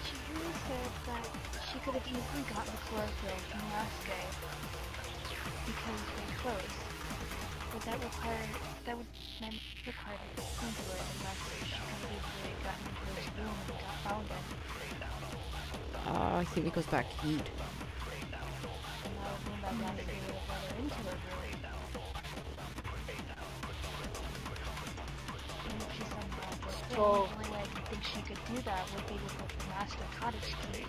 Shihiro said that she could have easily gotten the chlorophyll from the last day because they closed. But that would mean require a singular unless she could have easily gotten into his room and got found in. I think it goes back to heat. And that would mean that they would have let her into her room. And if she somehow broke in, the only way I could think she could do that would be with the master cottage key.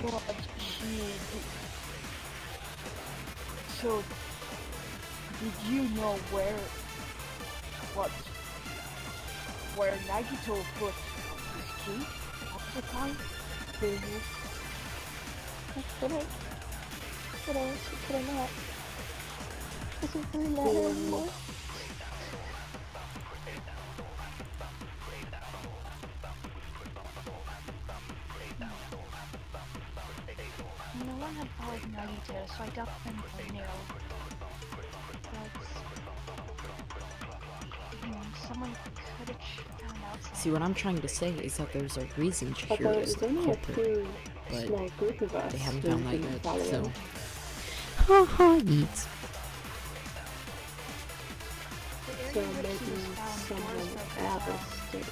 But she did. So, did you know where Nagito put his key at the time? Could I not? Does it really matter anymore? No one had followed Nagito, so I doubt them knew. But someone could have found out something. See, what I'm trying to say is that there's a reason Although Chihiro it is was the only a culprit, pretty but small group of us they haven't who found that didn't yet, follow so... him. Ha ha, yeets. So maybe someone else did.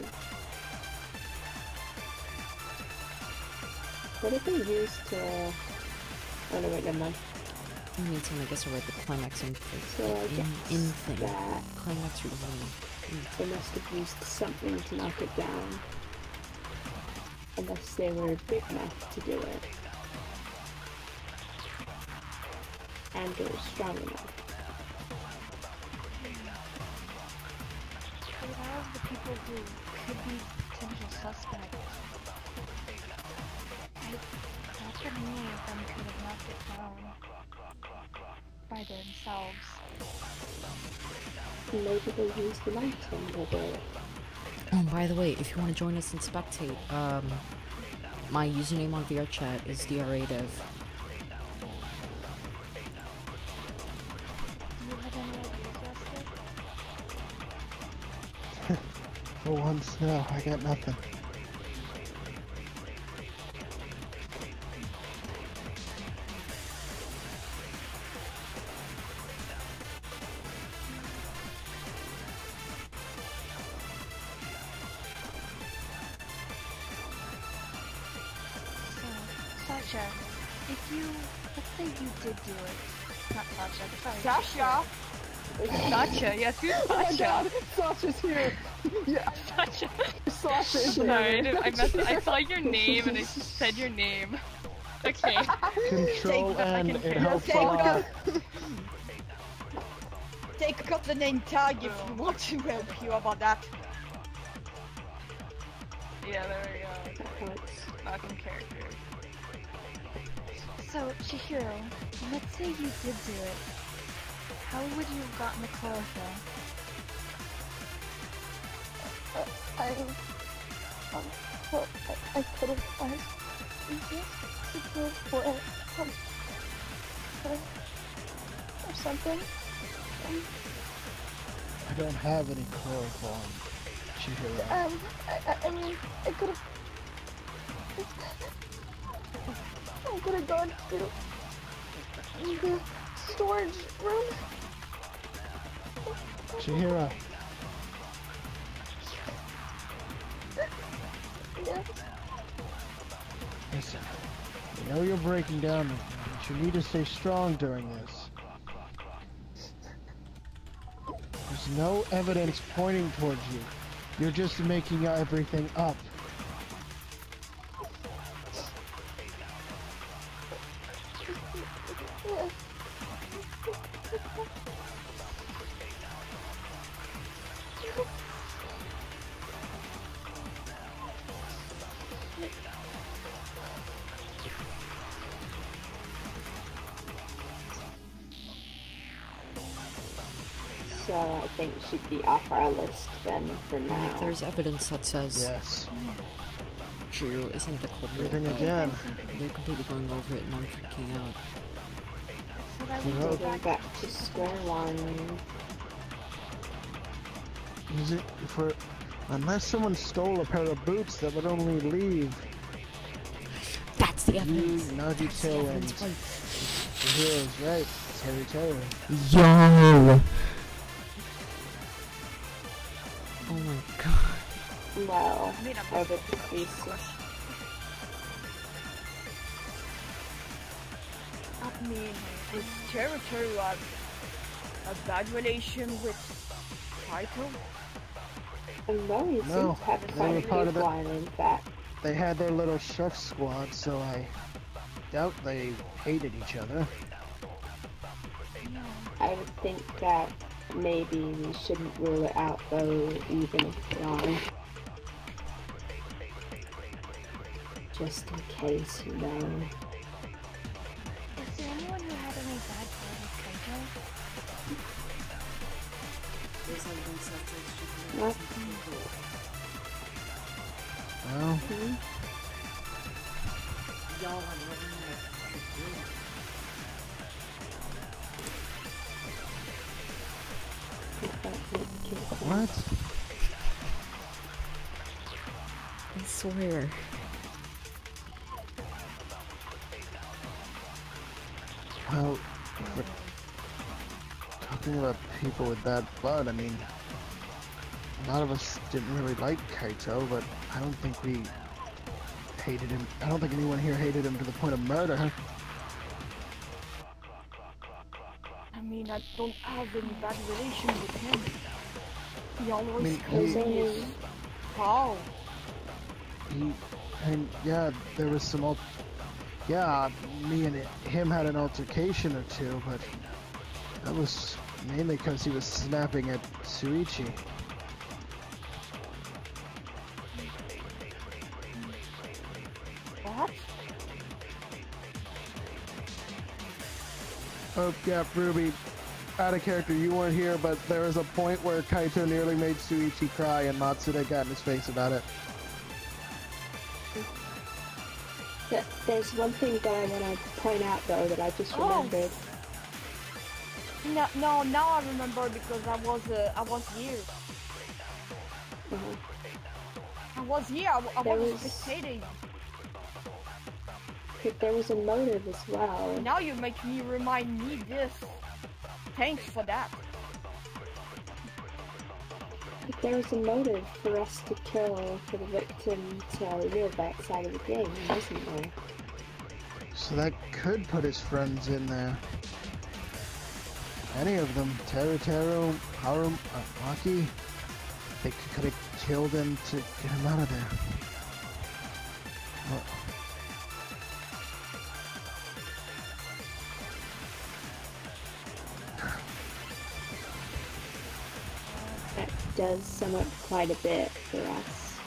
What if they used to... Oh no, wait, never mind. I mean, I guess I read the climax in So I guess in thing. that Climax or they must have used something to knock it down. Unless they were big enough to do it. And or strong enough. But all of the people who could be potential suspects, I doubt that many of them could have knocked it down by themselves. Maybe they used the lantern or the... Oh, by the way, if you want to join us in spectate, my username on VRChat is DRADev. Do you have any ideas, Esther? For once, no, I got nothing. Sasha, if you, let's say you did do it. Not Sasha, sorry. Sasha! Sasha, yes, who's Sasha? Sasha's here! Yeah, Sasha. Sasha is Sorry, here! I saw your name and I said your name. Okay. Control Take N, back it and helps a take lot. Take up the name tag if you want to help you about that. Yeah, there we go. That helps. Knocking character. So, Chihiro, let's say you did do it. How would you have gotten the chlorophyll? I could have asked for or something. I don't have any chloroform, Chihiro. I mean, I could have gone to the storage room. Chihiro, Yeah. listen. I know you're breaking down with me, but you need to stay strong during this. There's no evidence pointing towards you. You're just making everything up. I think should be off our list then for now. If there's evidence that says Yes. Shiro isn't the culprit, Breathing again. they're completely going over it and I'm freaking out. So that we Well, go Going back to square one. Is it for... Unless someone stole a pair of boots that would only leave That's the you, evidence! Nagito, and That's the heroes, right? Terry. Yo! Oh my god. Well, I mean, I'm over the creases. I mean, is Territory a bad relation with Kaito? No, he No, seems to have a they were fight part with of it. one, in fact. They had their little chef squad, so I doubt they hated each other. I would think that maybe we shouldn't rule it out though, even if they are. Just in case, you know. Is there anyone who had any bad blood with Kaito? What? Well, what? I swear. Well, we're talking about people with bad blood, I mean, a lot of us didn't really like Kaito, but I don't think we hated him. I don't think anyone here hated him to the point of murder. I mean, I don't have any bad relation with him. He always I mean, calls me his pal. And yeah, there was some yeah, me and him had an altercation or two, but that was mainly because he was snapping at Suichi. What? Oh yeah, Ruby, out of character, you weren't here, but there was a point where Kaito nearly made Suichi cry and Matsuda got in his face about it. There's one thing that I want to point out though that I just remembered. No, now I remember because I was here. I was here. I was spectating. There was a motive as well. Now you make me remind me this. Thanks for that. There was a motive for us to kill, for the victim to reveal that side of the game, wasn't there? So that could put his friends in there. Any of them, Teru, Maki, they could have killed him to get him out of there. Well, That does sum up quite a bit for us.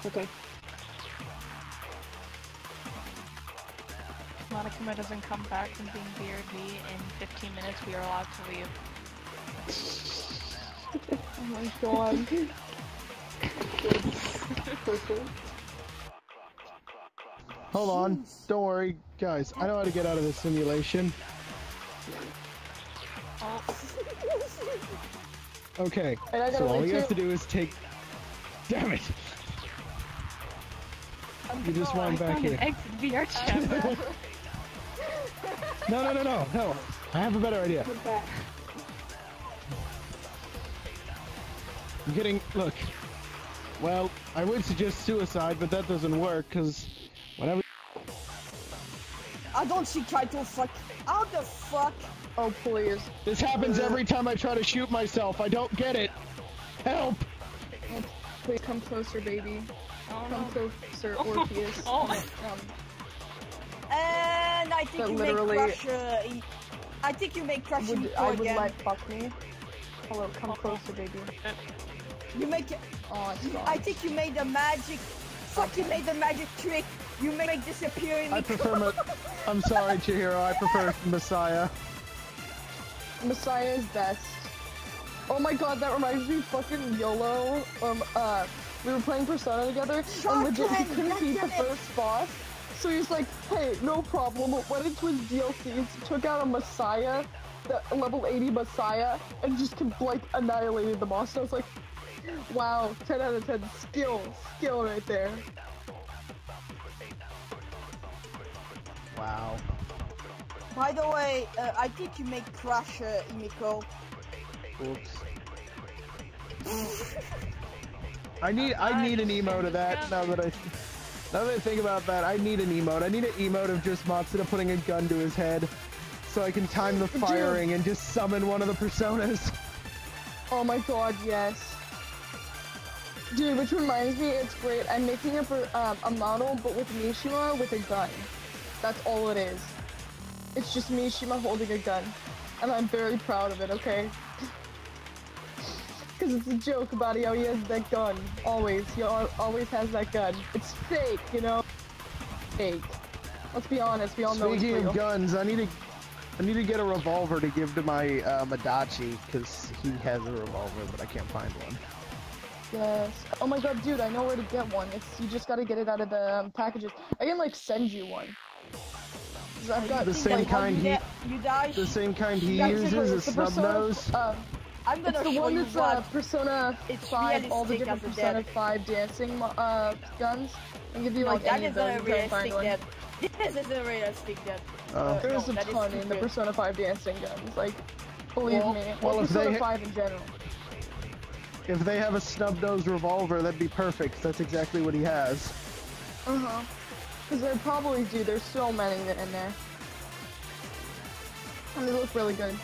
Okay. If Monokuma doesn't come back from being BRB in 15 minutes, we are allowed to leave. Oh my god. Perfect. hold on, don't worry, guys. I know how to get out of this simulation. Okay, so all you have to do is take. Damn it! You just want back here. Exit VRChat. No. I have a better idea. Come back. I'm getting. Look. Well, I would suggest suicide, but that doesn't work, because whenever. I don't see Kaito fuck. How the fuck? Oh, please. This happens every time I try to shoot myself. I don't get it. Help! Please come closer, baby. Come closer, Orpheus. And I think But you literally- may crush. I think you may crush him I would again. like fuck me. Hello, come closer, baby. You make. Oh, it's gone. I think you made the magic. Fuck! You made the magic trick. You make disappear in I me. prefer I'm sorry, Chihiro. I prefer Messiah. Messiah is best. Oh my god, that reminds me of fucking YOLO. We were playing Persona together, and legit he couldn't beat the first boss. So he's like, hey, no problem. Went into his DLCs, took out a Messiah, the level 80 Messiah, and just like annihilated the boss. So I was like, wow, 10 out of 10 skill right there. Wow. By the way, I think you make Crash, Imiko. Oops. I need an emote of that. Now that I think about that, I need an emote. I need an emote of just Matsuda putting a gun to his head, so I can time the firing and just summon one of the personas. Oh my god, yes. Dude, which reminds me, it's great. I'm making a model, but with Mishima with a gun. That's all it is. It's just Mishima holding a gun. And I'm very proud of it, okay? Because it's a joke about how he has that gun. Always. He always has that gun. It's fake, you know? Fake. Let's be honest, we all know it's real. Speaking of guns, I need to get a revolver to give to my Madachi, because he has a revolver, but I can't find one. Yes. Oh my god, dude, I know where to get one. You just gotta get it out of the packages. I can, like, send you one. I've got the same kind he uses, a snub nose. I'm gonna it's the show one you that's what. Persona 5, all the different Persona 5 dancing guns. And give you like any of those. You can find one. This is a realistic dead. There's a ton in the Persona 5 dancing guns. Like, believe me. Well, Persona 5 in general. If they have a snub-nosed revolver, that'd be perfect. That's exactly what he has. Uh-huh. Because they probably do. There's so many in there. And they look really good.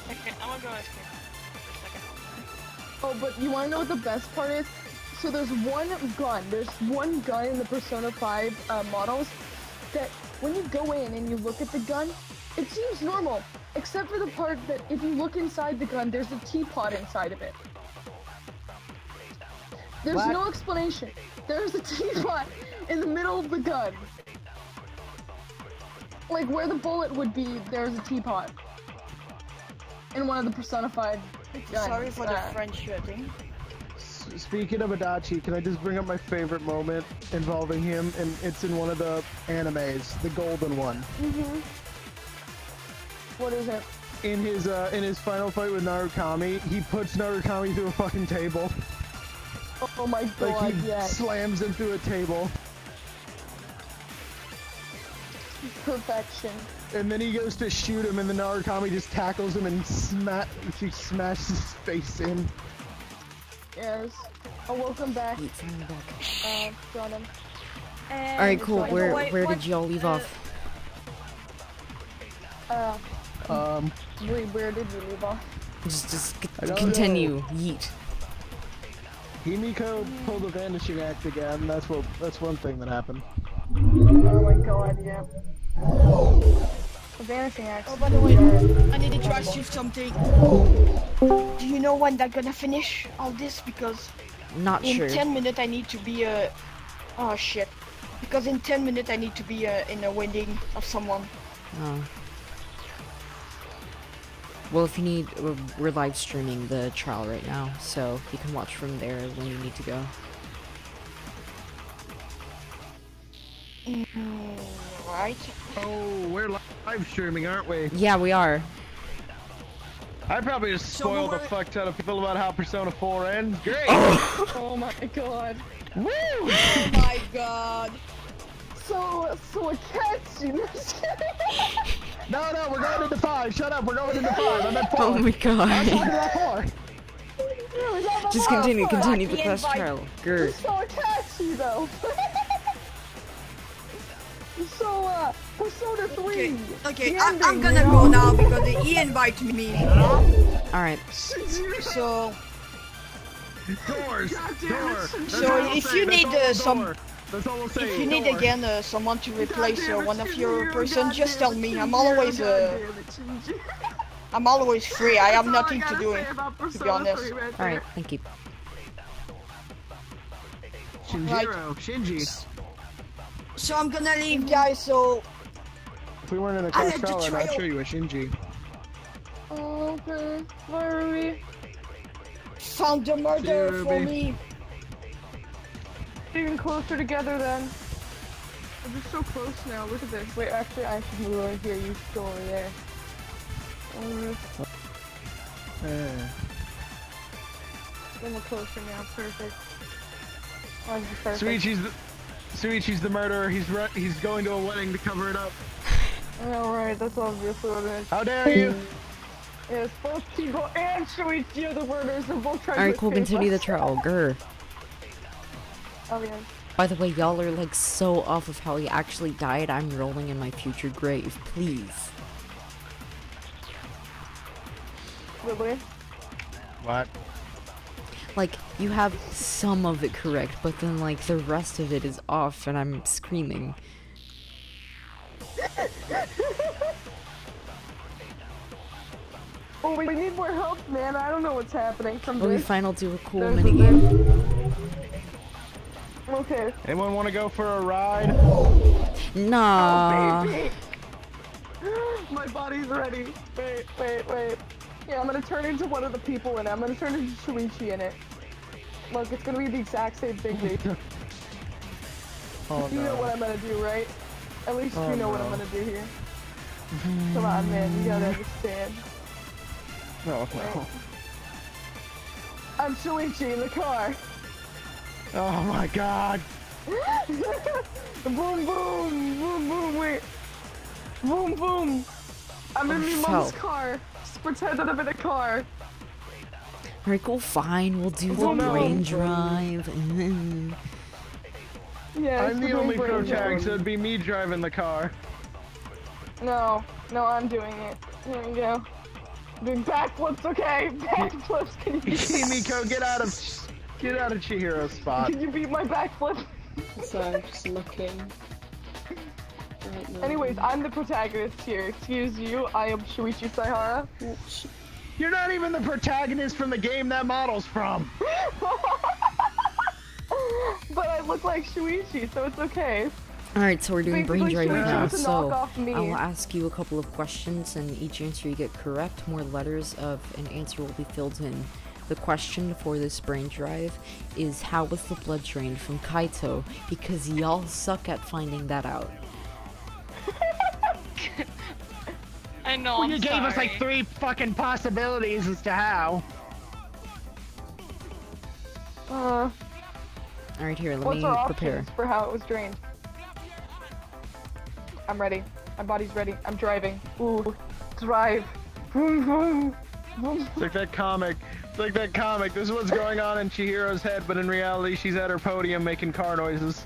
Okay, I'm gonna go ice cream for a second. Oh, but you wanna know what the best part is? So there's one gun in the Persona 5 models that when you go in and you look at the gun, it seems normal. Except for the part that if you look inside the gun, there's a teapot inside of it. There's no explanation. There's a teapot in the middle of the gun. Like where the bullet would be, there's a teapot. In one of the Persona 5 guns. Sorry for the French thing. Speaking of Adachi, can I just bring up my favorite moment involving him? And it's in one of the animes, the golden one. Mm-hmm. What is it? In his final fight with Narukami, he puts Narukami through a fucking table. Oh my god, like he yes. slams him through a table. Perfection. And then he goes to shoot him, and the Narukami just tackles him and she smashes his face in. Yes. Oh, welcome back. Jordan. Alright, cool. Where did y'all leave off? Where did you leave off? Just continue. Yeet. Himiko pulled a vanishing act again. That's one thing that happened. Oh my god, yeah. The vanishing act. Oh, by the way, I need to ask you something. Do you know when they're gonna finish all this? Because Not sure. In 10 minutes I need to be oh shit. Because in 10 minutes I need to be in a wedding of someone. Oh. Well, if you need, we're live streaming the trial right now, so you can watch from there when you need to go. Right. Oh, we're live streaming, aren't we? Yeah, we are. I probably just spoiled a fuck ton of people about how Persona 4 ends. Great! Oh my god. Woo! Oh my god. So a Katsu. No, we're going into 5. Shut up, we're going into 5. I'm at 4. Oh my god. I'm talking about 4. Just continue the quest trial. Grr. So a Katsu though. So, Persona 3. Okay, I'm gonna go now because he invited me. Alright. So... Doors! So if you need some... That's all we'll say. If you need again someone to replace one of your person, just tell me. I'm always free. I have nothing to do, to be honest. Alright, thank you. Shinjiro, Shinji. So I'm gonna leave, guys. So If we weren't in a I had cartel, I'd not betrayal. show you a Shinji. Okay, where are we? Found the murderer See you, for Ruby. me. Even closer together then. We're just so close now, look at this. Wait, actually I should move over here, you still over there. Then we're closer now, perfect. Oh, this is perfect. Suichi's the murderer. He's going to a wedding to cover it up. Alright, that's obviously what it is. How dare you? Yes, both Kigo and Shuichi are the murderers. They're both trying Alright, to cool, escape continue the us. trial. Grr. Oh yeah. By the way, y'all are like so off of how he actually died. I'm rolling in my future grave. Please. Really? What? Like, you have some of it correct, but then like the rest of it is off and I'm screaming. Oh, we need more help, man. I don't know what's happening from Let me this. final do a cool There's minigame. Okay. Anyone want to go for a ride? Nah. Oh, baby. My body's ready. Wait. Yeah, I'm gonna turn into one of the people in it. I'm gonna turn into Shuichi in it. Look, it's gonna be the exact same thing, dude. Oh You know what no. I'm gonna do, right? At least Oh, you know what I'm no. gonna do here. Come on, man. You gotta understand. No, no. I'm Shuichi in the car. Oh my god. Boom, boom, boom, boom, wait. Boom, boom. I'm in my mom's car. Just pretend that I'm in a car. Alright, cool, fine. We'll do the Well, no. brain drive. Yeah, I'm the it's only brain pro tag, drive. so it'd be me driving the car. No, I'm doing it. Here we go. Doing backflips, okay? Backflips, can you Kimiko, get out of Chihiro's spot. Can you beat my backflip? So I'm just looking. Right now. Anyways, I'm the protagonist here. Excuse you, I am Shuichi Saihara. You're not even the protagonist from the game that model's from. But I look like Shuichi, so it's okay. Alright, so we're doing brain Basically, drive Shuichi now. was a So knockoff me. I'll ask you a couple of questions, and each answer you get correct, more letters of an answer will be filled in. The question for this brain drive is, how was the blood drained from Kaito? Because y'all suck at finding that out. I know. Well, I'm you gave us like sorry. 3 fucking possibilities as to how. Alright, here, let What's me our prepare. options for how it was drained? I'm ready. My body's ready. I'm driving. Ooh, drive. Vroom, vroom, vroom. It's like that comic. This is what's going on in Chihiro's head, but in reality, she's at her podium making car noises.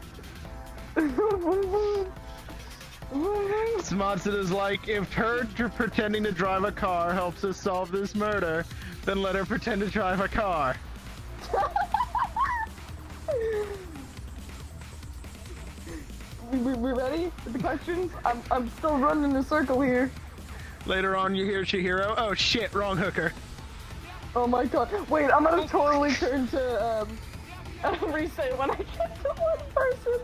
Matsuda's like, if her pretending to drive a car helps us solve this murder, then let her pretend to drive a car. We ready with the questions? I'm still running in a circle here. Later on, you hear Chihiro. Oh shit, wrong hooker. Oh my god. Wait, I'm gonna totally turn to, reset when I get to one person.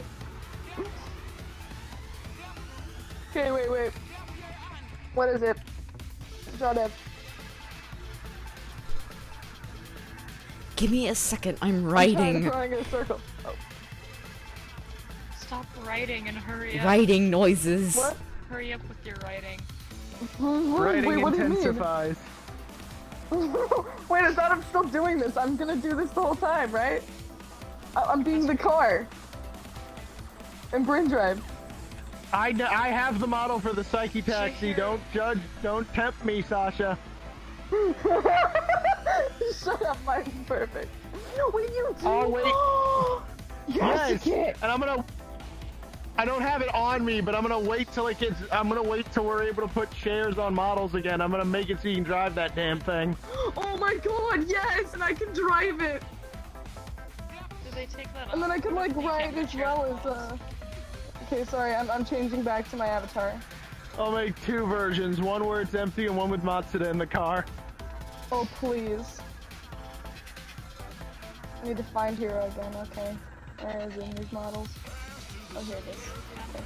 Okay, wait. What is it? DRADev. Give me a second, I'm I'm writing. trying in a circle. Oh. Stop writing and hurry up. Writing noises. What? Hurry up with your writing. Writing Wait, what do you mean? intensifies. Wait, I thought I'm still doing this. I'm gonna do this the whole time, right? I'm being the car. And brain drive. I have the model for the Psyche Taxi. Don't judge. Don't tempt me, Sasha. Shut up, mine's perfect. What are you doing? Oh, wait. Yes, Yes, and I don't have it on me, but I'm gonna wait till it gets. I'm gonna wait till we're able to put shares on models again. I'm gonna make it so you can drive that damn thing. Oh my god, yes, and I can drive it. Did they take that And then off? I can like You ride can't as share well the as Okay, sorry, I'm changing back to my avatar. I'll make 2 versions. One where it's empty and one with Matsuda in the car. Oh please. I need to find Hero again, okay. Where is it in these models? Oh, here it is. Okay.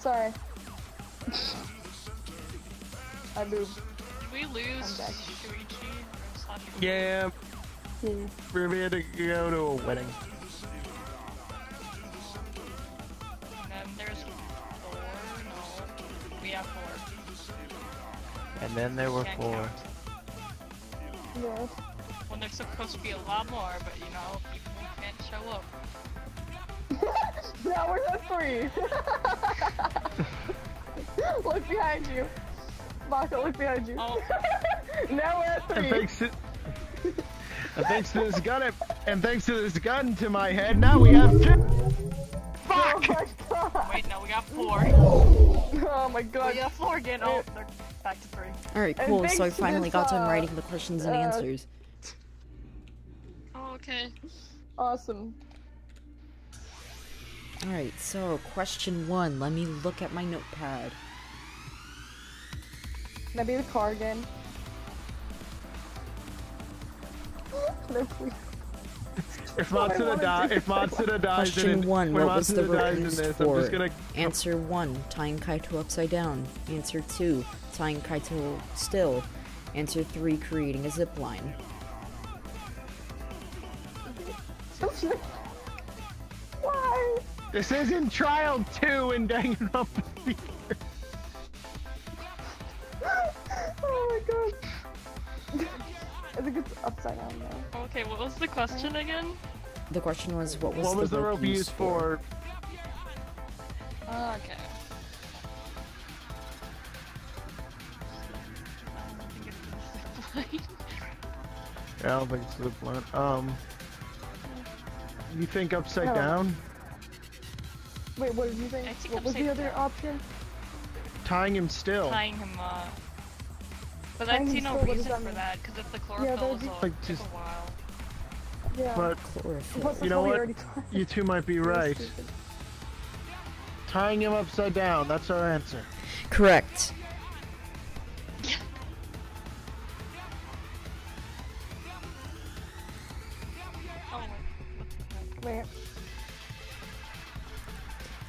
sorry. I moved. Did we lose I'm back. Shuichi? Yeah, Yeah. we're going to go to a wedding. And then there's 4. No. We have 4. And then there were Can't 4. count. Yes. Well, there's supposed to be a lot more, but you know, people can't show up. Now we're at 3. Look behind you. Baka, look behind you. Oh. Now we're at 3. And thanks to this gun to my head, now we have 2. Oh Fuck! my god. Wait, no, we got 4. Oh my god. We got 4 again. Oh, they're back to 3. Alright, And cool. thanks So I to finally this, got done writing the questions and uh, answers. Oh, okay. Awesome. Alright, so question 1. Let me look at my notepad. Can I be the car again? No, please. If Matsuda dies Question 1. What was the rope used I'm for? just gonna... Answer 1. Tying Kaito upside down. Answer 2. Tying Kaito still. Answer 3. Creating a zip line. Why? This isn't trial 2 in Danganronpa. Oh my god. I think it's upside down now. Okay, what was the question again? The question was, what What was the rope used for? Oh, okay. I don't think it's the zip line. I don't think it's the line. You think upside No. down? Wait, what did you think? I think What was the upside other down. option? Tying him still. Tying him up. But Tying I see him no still, what does reason that for mean? that, because if the Yeah, chlorophyll that'd is be- all Like, take a just- while. Yeah. But Chlorophyll. Plus, you know we what? already tried. you two might be right. Stupid. Tying him upside down, that's our answer. Correct. Oh, what the heck? Wait.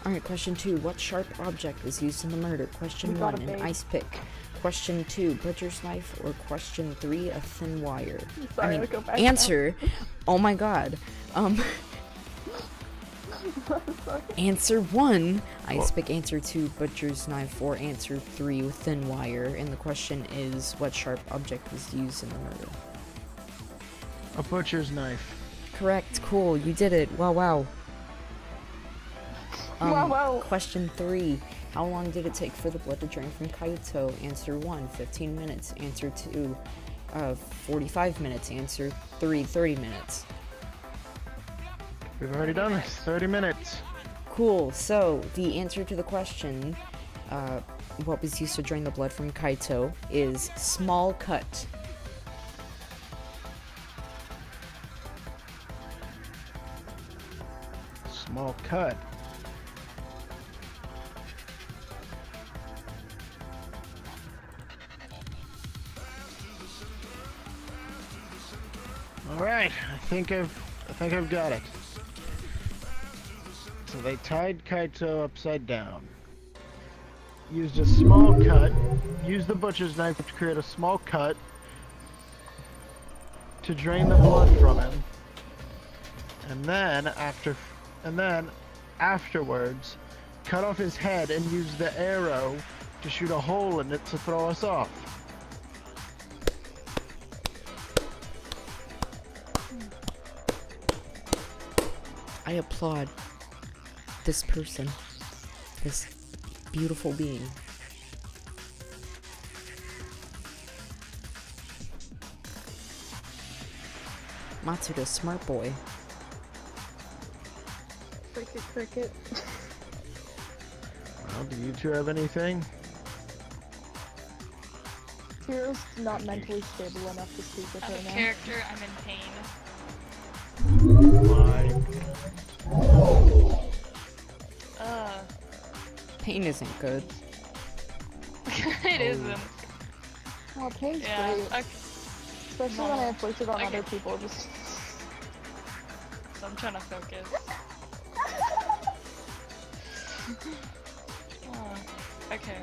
Alright, question 2. What sharp object was used in the murder? Question We got 1. a An bait. ice pick. Question 2. Butcher's knife. Or question 3. A thin wire. Sorry, I mean, I'll go back answer. Oh my god. Answer 1. Ice pick. Answer 2. Butcher's knife. Or answer 3. With thin wire. And the question is, what sharp object was used in the murder? A butcher's knife. Correct. Cool. You did it. Wow, wow. Wow. Question 3. How long did it take for the blood to drain from Kaito? Answer 1, 15 minutes. Answer 2, 45 minutes. Answer 3, 30 minutes. We've already done this. 30 minutes. Cool. So, the answer to the question, what was used to drain the blood from Kaito, is small cut. Small cut. Alright, I think I've got it. So they tied Kaito upside down. Used a small cut. Used the butcher's knife to create a small cut to drain the blood from him. And then afterwards cut off his head and used the arrow to shoot a hole in it to throw us off. I applaud this person, this beautiful being. Matsuda, smart boy. Cricket. Well, do you two have anything? Hero's not mentally stable enough to speak with As her a now. character, I'm in pain. Why? Pain isn't good. It isn't. Oh, pain's Yeah. great. Okay. Especially when I inflict it on Okay. other people. Just So I'm trying to focus. Okay.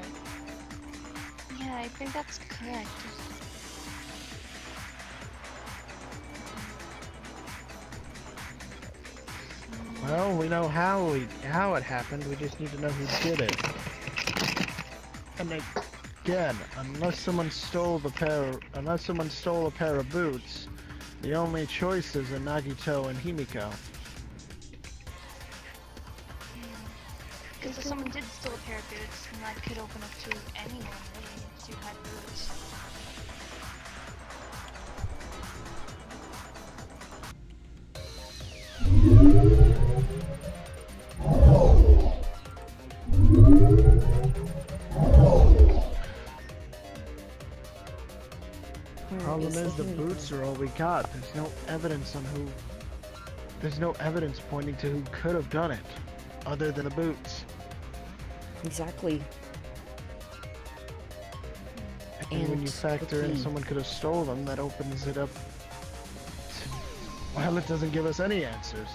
Yeah, I think that's correct. Well, we know how it happened. We just need to know who did it. And again, unless someone stole a pair of boots, the only choices are Nagito and Himiko. Because if someone did steal a pair of boots, then that could open up to anyone, really, if you had boots. Problem is, the boots are all we got. There's no evidence on who. There's no evidence pointing to who could have done it, other than the boots. Exactly. And when you factor in the key. someone could have stole them, that opens it up to, well, it doesn't give us any answers.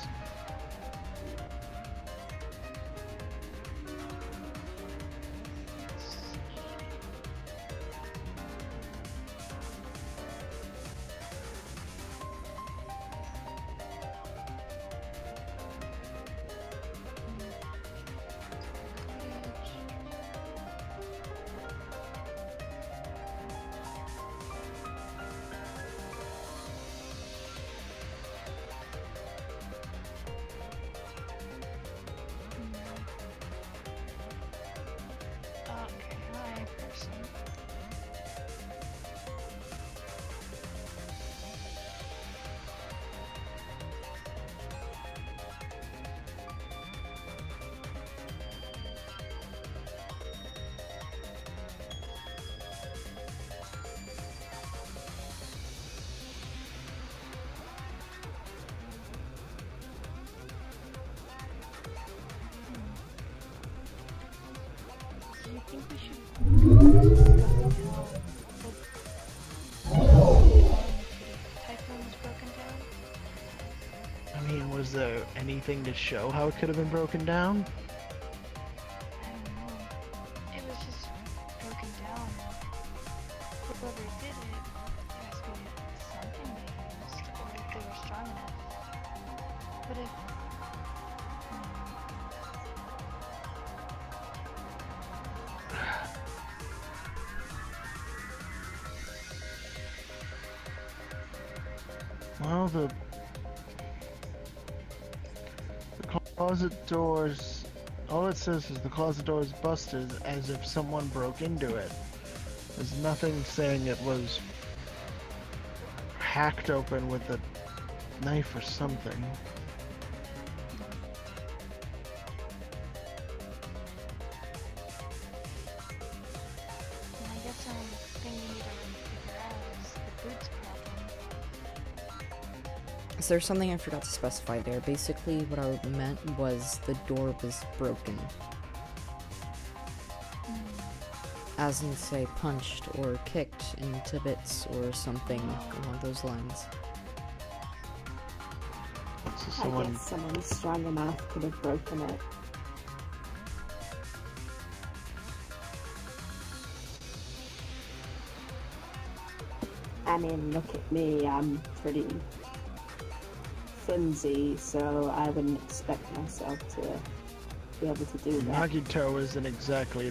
Okay, hi, person. Do you think we should typhoon was broken down? I mean, was there anything to show how it could have been broken down? I don't know. It was just broken down. Whoever did it, there has to be something they used, or if they were strong enough. But if... Well, the closet doors, all it says is the closet door is busted as if someone broke into it. There's nothing saying it was hacked open with a knife or something. I guess the only thing we need to figure out is the boots problem. So there's something I forgot to specify there. Basically, what I meant was the door was broken. As in, say, punched or kicked into bits or something along those lines. So I guess someone strong enough could have broken it. I mean, look at me, I'm pretty flimsy, so I wouldn't expect myself to be able to do that. Nagito isn't exactly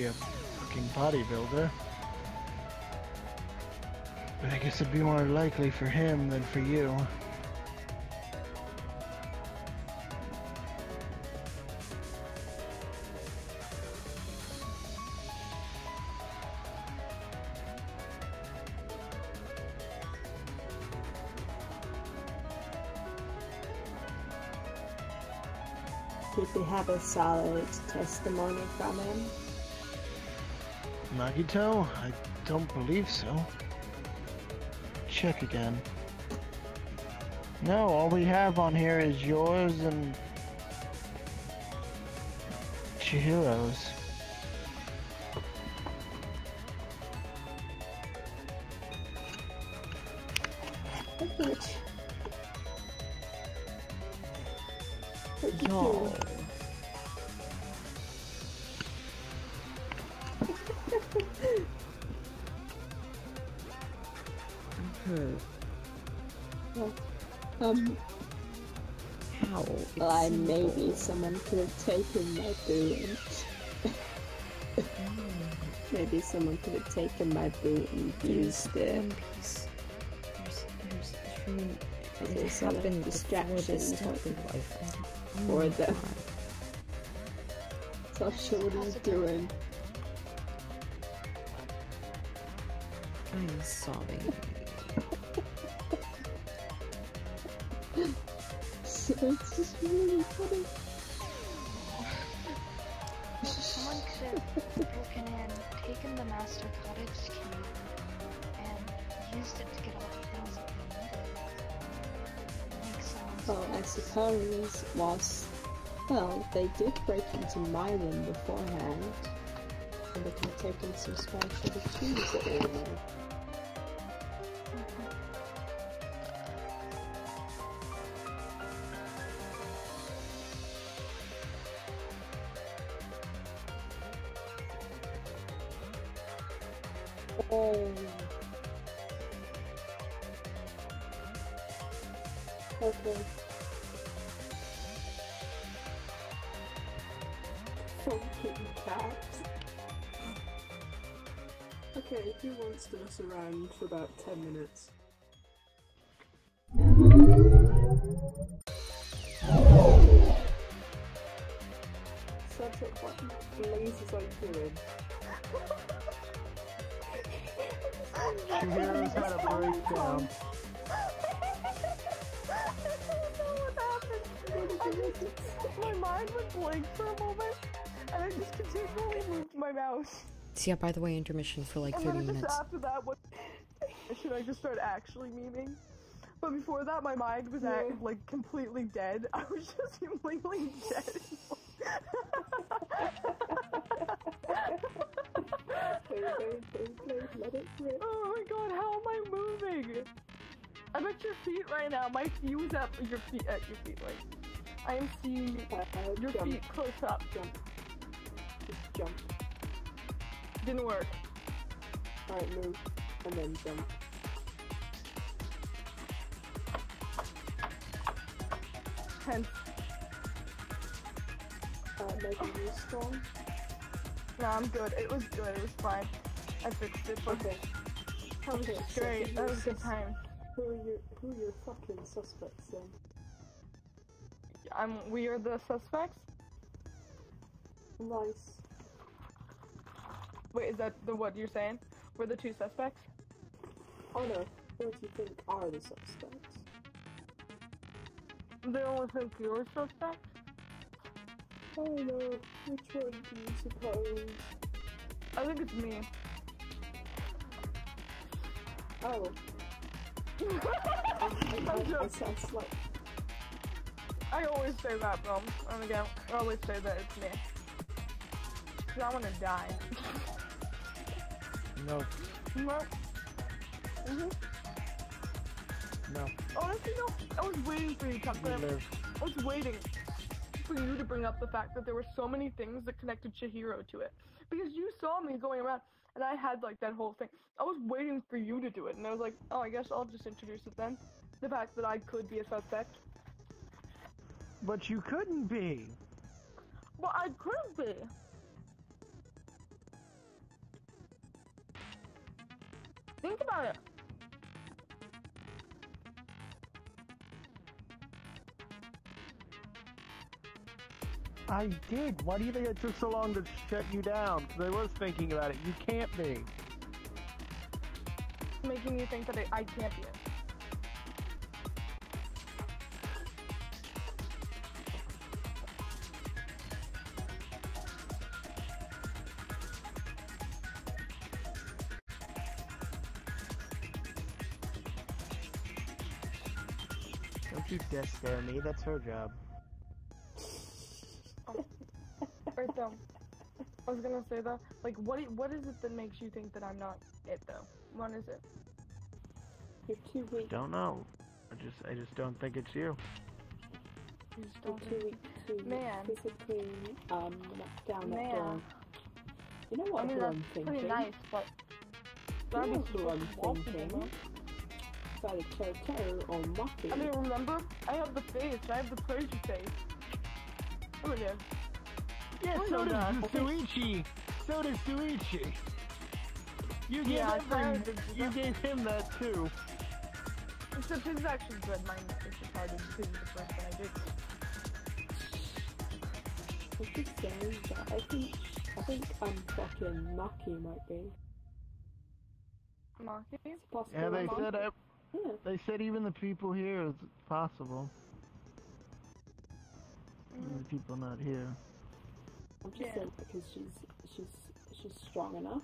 a fucking bodybuilder. But I guess it'd be more likely for him than for you. Did we have a solid testimony from him? Nagito? I don't believe so. Check again. No, all we have on here is yours and Chihiro's. Which? Y'all. How? Well, maybe someone could have taken my boot. Maybe someone could have taken my boot and used it. One piece. There's As a it sort of happened distraction before this life. for them. Sasha, what are you doing? I'm sobbing. It's just really funny. Someone could have broken in, taken the master cottage key, and used it to get all the things that they needed. Makes sense. Well, I suppose well, they did break into my room beforehand, and they could have taken some special keys that they wanted. Oh. Okay. Fucking cat. Okay, who wants to mess around for about 10 minutes? Sasha, what the blazes are you doing? Shihiro's had a breakdown. My mind went blank for a moment, and I just continually moved my mouse. So yeah, by the way, intermission for like 30 And then minutes. just after that, what should I just start actually memeing? But before that, my mind was like completely dead. I was just completely dead. Oh my god, how am I moving? I'm at your feet right now. My view is at your feet, right? I am seeing your jump. feet close up. Jump. Just jump. Didn't work. Alright, move. And then jump. Tense. Making you strong. No, I'm good. It was good. It was fine. I fixed it. But Okay. that was Okay, so great. That was a good time. Who are your fucking suspects then? We are the suspects? Nice. Wait, is that what you're saying? We're the two suspects? Oh no, what do you think are the suspects? They only think you're suspect? Oh no, which one do you suppose? I think it's me. Oh. I sound like... I always say that, bro. And again, I always say that it's me. Cause I wanna die. No. No. No. Honestly, no. I was waiting for you, You Tucker. live. I was waiting for you to bring up the fact that there were so many things that connected Chihiro to it. Because you saw me going around, and I had, like, that whole thing. I was waiting for you to do it, and I was like, oh, I guess I'll just introduce it then. The fact that I could be a suspect. But you couldn't be. Well, I could be. Think about it. I did. Why do you think it took so long to shut you down? Because I was thinking about it. You can't be. Making you think that I can't be it. Don't you dare stare me. That's her job. Right though. I was gonna say that. Like, what is it that makes you think that I'm not it though? What is it? You're too weak. Don't know. I just don't think it's you. You just You're don't too weak to Man. physically knock down that Man. door. You know what I mean, I'm that's thinking? pretty nice, but You know that'd be who I'm walking, thinking? it's either Toto or Maki. I mean, remember? I have the face. I have the crazy face. Oh, yeah. Yeah, Oh, so no, does no. Suichi. So does Suichi. You gave Yeah, you gave him that too. Except his is actually good. Mine is retarded because it's the first one I did. I should say that I think fucking Maki might be. Maki? It's possible. Yeah, they Maki. said Yeah. they said even the people here is possible. Even the people not here. I'm just saying because she's strong enough,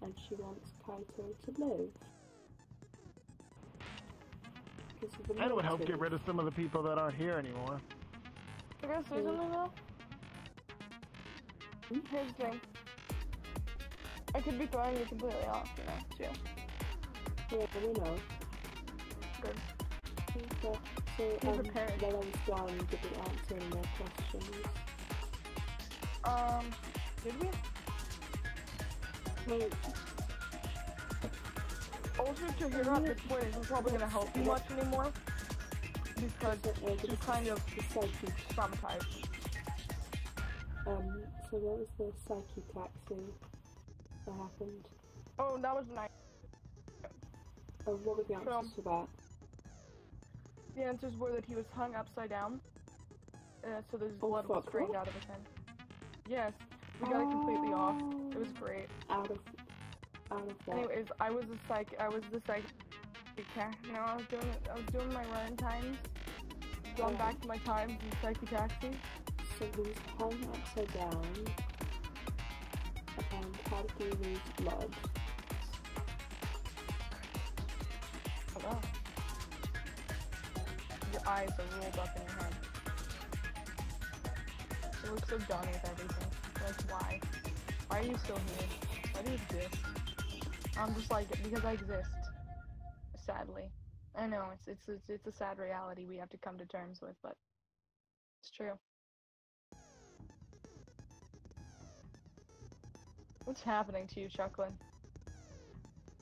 and she wants Kaito to live. That would help get rid of some of the people that aren't here anymore. I guess say something though? Here's the thing. I could be throwing you completely off, you know, too. Yeah, we know. Good. So, He's a parent. then I was gone, didn't answer any more questions. Did we? Wait, Also, to hear at this point isn't probably gonna help you much anymore. Because she's kind of traumatized. so what was the psyche taxi that happened? Oh, that was nice. Oh, what were the answers for that? The answers were that he was hung upside down. So there's blood was drained out of his hand. Yes, we got it completely off. It was great. Out of what? Anyways, I was the psych. You know, I was doing my run times. Going back to my times in psyche taxi. So he was hung upside down. And how did he lose blood? Oh wow. Your eyes are rolled up in your head. You look so done with everything. Like, why? Why are you still here? Why do you exist? I'm just like, because I exist. Sadly. I know, it's a sad reality we have to come to terms with, but it's true. What's happening to you, Chucklin?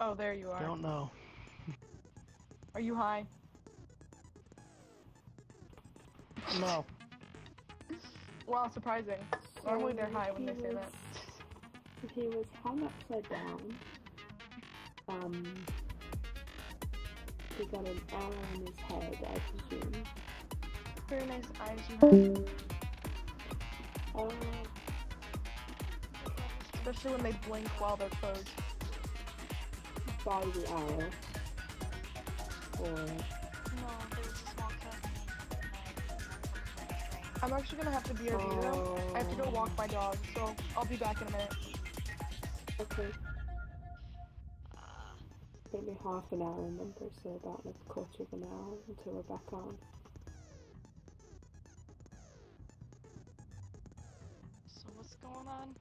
Oh, there you are. Don't know. Are you high? No. Well, surprising. Normally they're high when they say that. He was hung upside down. He got an arrow in his head, I presume. Very nice eyes you have. Especially when they blink while they're closed. By the arrow. Or... No, there's a small cut. I'm actually gonna have to BRB though. I have to go walk my dog, so I'll be back in a minute. Okay. Maybe half an hour, remember, so about like a quarter of an hour until we're back on. So what's going on?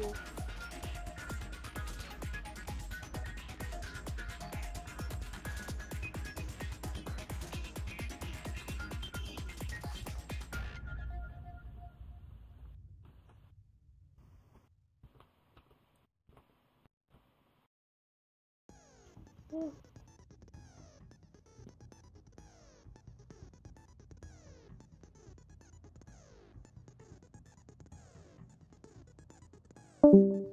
Cool. Oh.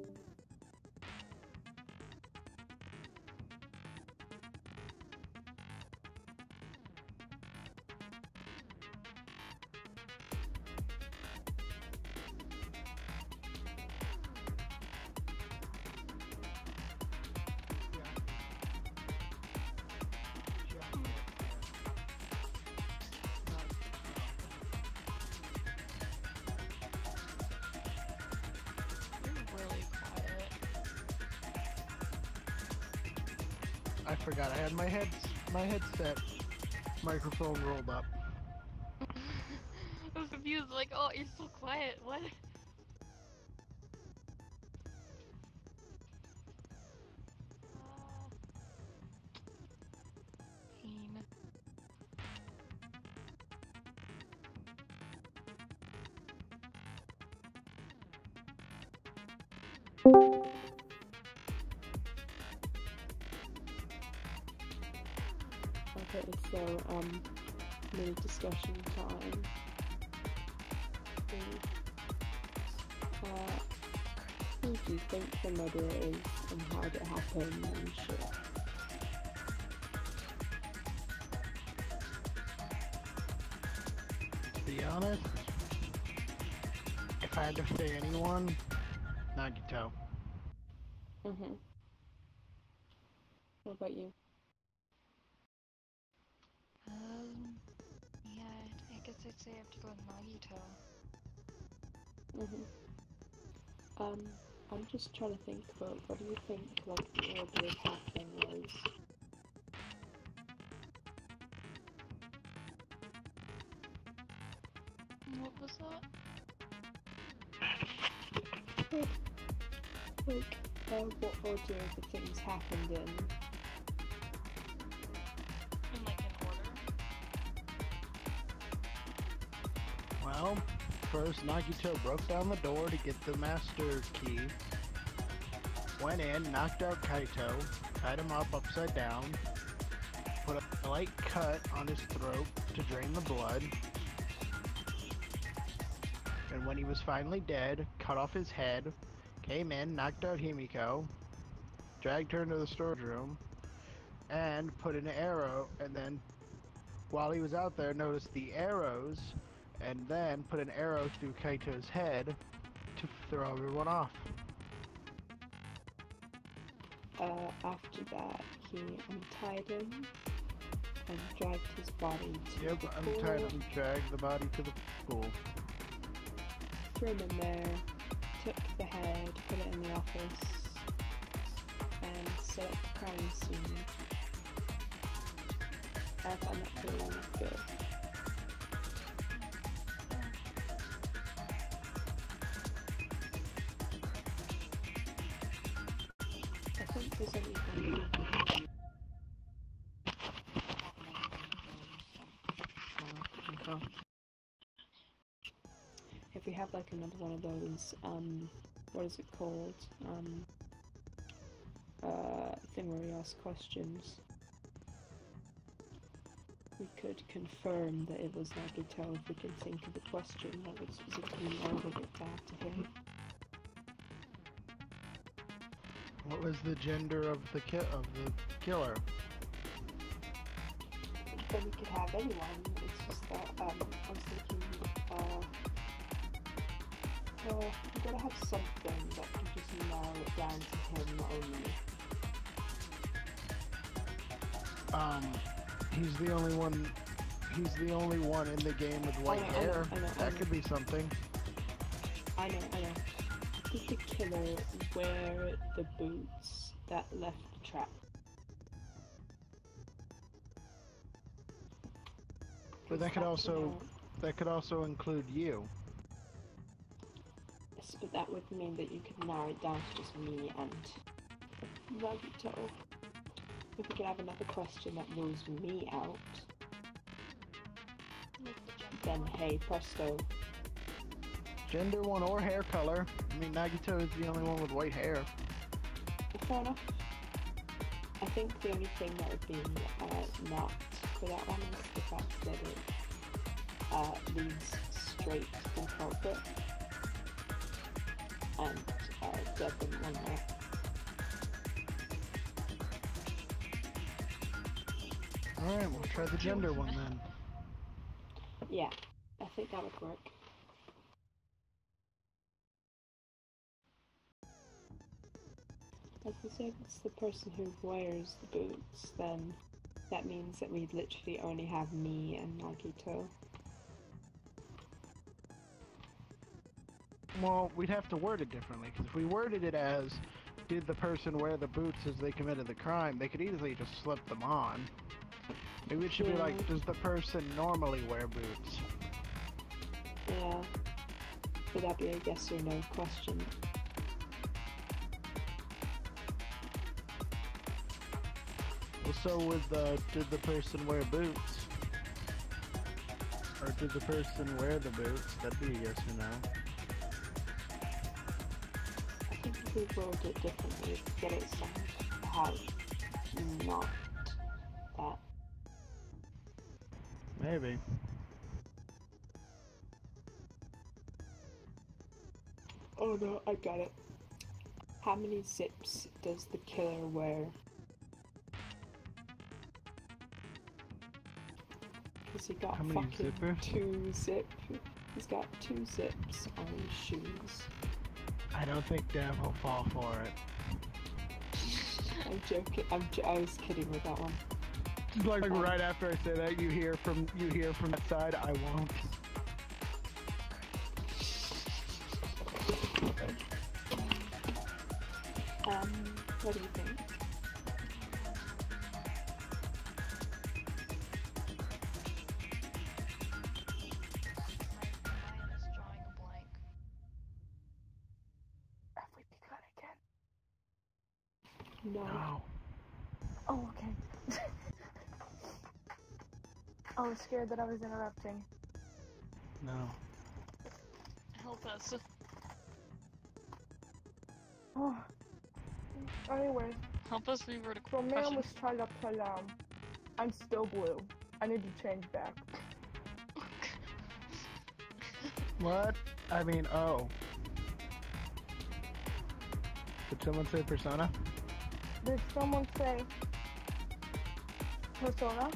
Really quiet. I forgot I had my headset microphone rolled up. I was confused, like, oh, you're so quiet, what? Pain. Okay, so, mini discussion time. Who do you think the murderer is and how did it happen and shit? To be honest, if I had to say anyone, Nagito. Mm-hmm. What about you? Yeah, I guess I'd say I have to go with Nagito. Mm-hmm. I'm just trying to think about what do you think, like, the order of happening was? What was that? Like, what order the things happened in? In, like, an order? Well, first Nagito broke down the door to get the master key. Went in, knocked out Kaito, tied him up upside down, put a light cut on his throat to drain the blood. And when he was finally dead, cut off his head, came in, knocked out Himiko, dragged her into the storage room, and put an arrow, and then while he was out there noticed the arrows, and then put an arrow through Kaito's head to throw everyone off. After that, he untied him and dragged his body to Yep, the untied pool, him, dragged the body to the pool. threw him in there, took the head, put it in the office, and set up the crime scene. I found that pretty good. I think there's only one. Okay. If we have like another one of those, what is it called? Thing where we ask questions. We could confirm that it was Nagito if we can think of the question that would specifically relate it back to him. What was the gender of the killer? Then we could have anyone. It's just that I was thinking, we gotta have something that can just narrow it down to him only. He's the only one. He's the only one in the game with white hair. I know. That could be something. I know. Did the killer wear the boots that left the trap? But that could also include you. Yes, but that would mean that you could narrow it down to just me and Nagito. If we could have another question that rules me out, then hey, presto. Gender one or hair color. I mean, Nagito is the only one with white hair. Fair enough. I think the only thing that would be not for that one is the fact that it leads straight from culprit. And Dev didn't want that. Alright, we'll try the gender one then. Yeah, I think that would work. As I said, it's the person who wears the boots, then that means that we'd literally only have me and Nagito. Well, we'd have to word it differently, because if we worded it as, did the person wear the boots as they committed the crime, they could easily just slip them on. Maybe it should be like, does the person normally wear boots? Yeah. Would that be a yes or no question? Well, so with did the person wear boots? Or did the person wear the boots? That'd be a yes or no. I think if we wrote it differently, we could get it somehow not that. Maybe. Oh no, I got it. How many zips does the killer wear? Because he got fucking two zip. He's got 2 zips on his shoes. I don't think Dev will fall for it. I'm joking. I was kidding with that one. Like right after I say that, you hear from that side, I won't. What do you think? Have we begun again? No. Oh, okay. I was scared that I was interrupting. No. Help us. Oh. Anyways, Help us reword a so man question. was Chala. I'm still blue. I need to change back. What? I mean, oh. Did someone say persona? Did someone say persona?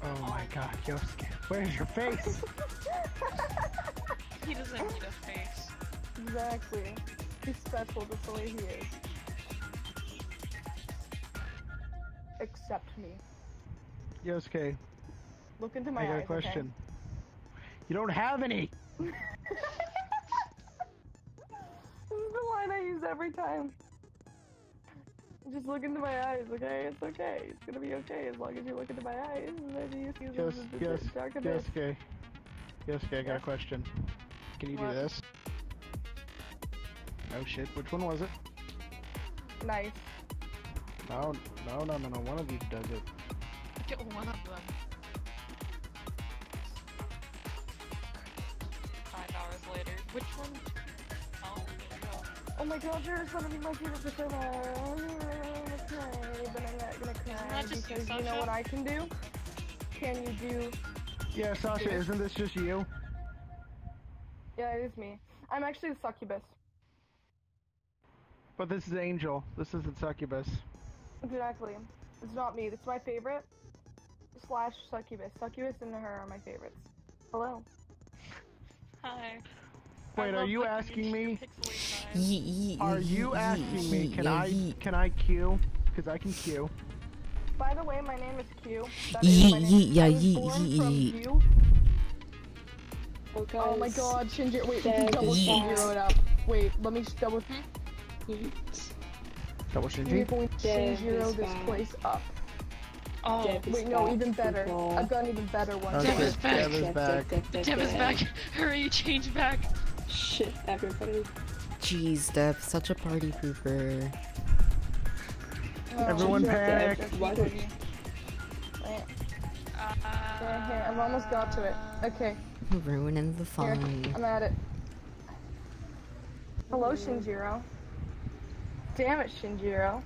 Oh my god, Yosuke, where's your face? He doesn't need a face. Exactly. He's special just the way he is. Accept me. Yosuke, Look into my I got eyes, a question. Okay? You don't have any! This is the line I use every time. Just look into my eyes, okay? It's okay. It's gonna be okay as long as you look into my eyes. And then you see Yosuke, I got a question. Can you do What? this? Oh shit, which one was it? Nice. No, one of these does it. Get one of them. 5 hours later. Which one? Oh, there we go. Oh my god, you're gonna be my favorite persona. I'm gonna cry, but I'm not gonna cry that just you, because you know Sasha? what I can do? Can you do? Yeah, Sasha, isn't this just you? Yeah, it is me. I'm actually the succubus. But this is Angel. This isn't Succubus. Exactly. It's not me. It's my favorite. / succubus. Succubus and her are my favorites. Hello. Hi. Wait, are you asking me? Are Are you asking me? Can I queue? Because I can queue. By the way, my name is Q. That is my name. I was born from Q. Oh my god, Shinjiro. Wait, we can double Shinjiro it up. Wait, let me just double. Double Shinjiro this place up. Oh, Dev is Wait, no, back, even better. people. I've got an even better one. Okay, Dev is back. Dev is back. Dev is back. Hurry, change back. Shit, everybody. Jeez, Dev, such a party pooper. Oh, Everyone shit. panic. Why don't Wait. Here, I've almost got to it. Okay, Ruining the here, fun. I'm at it. Hello, Shinjiro. Damn it, Shinjiro.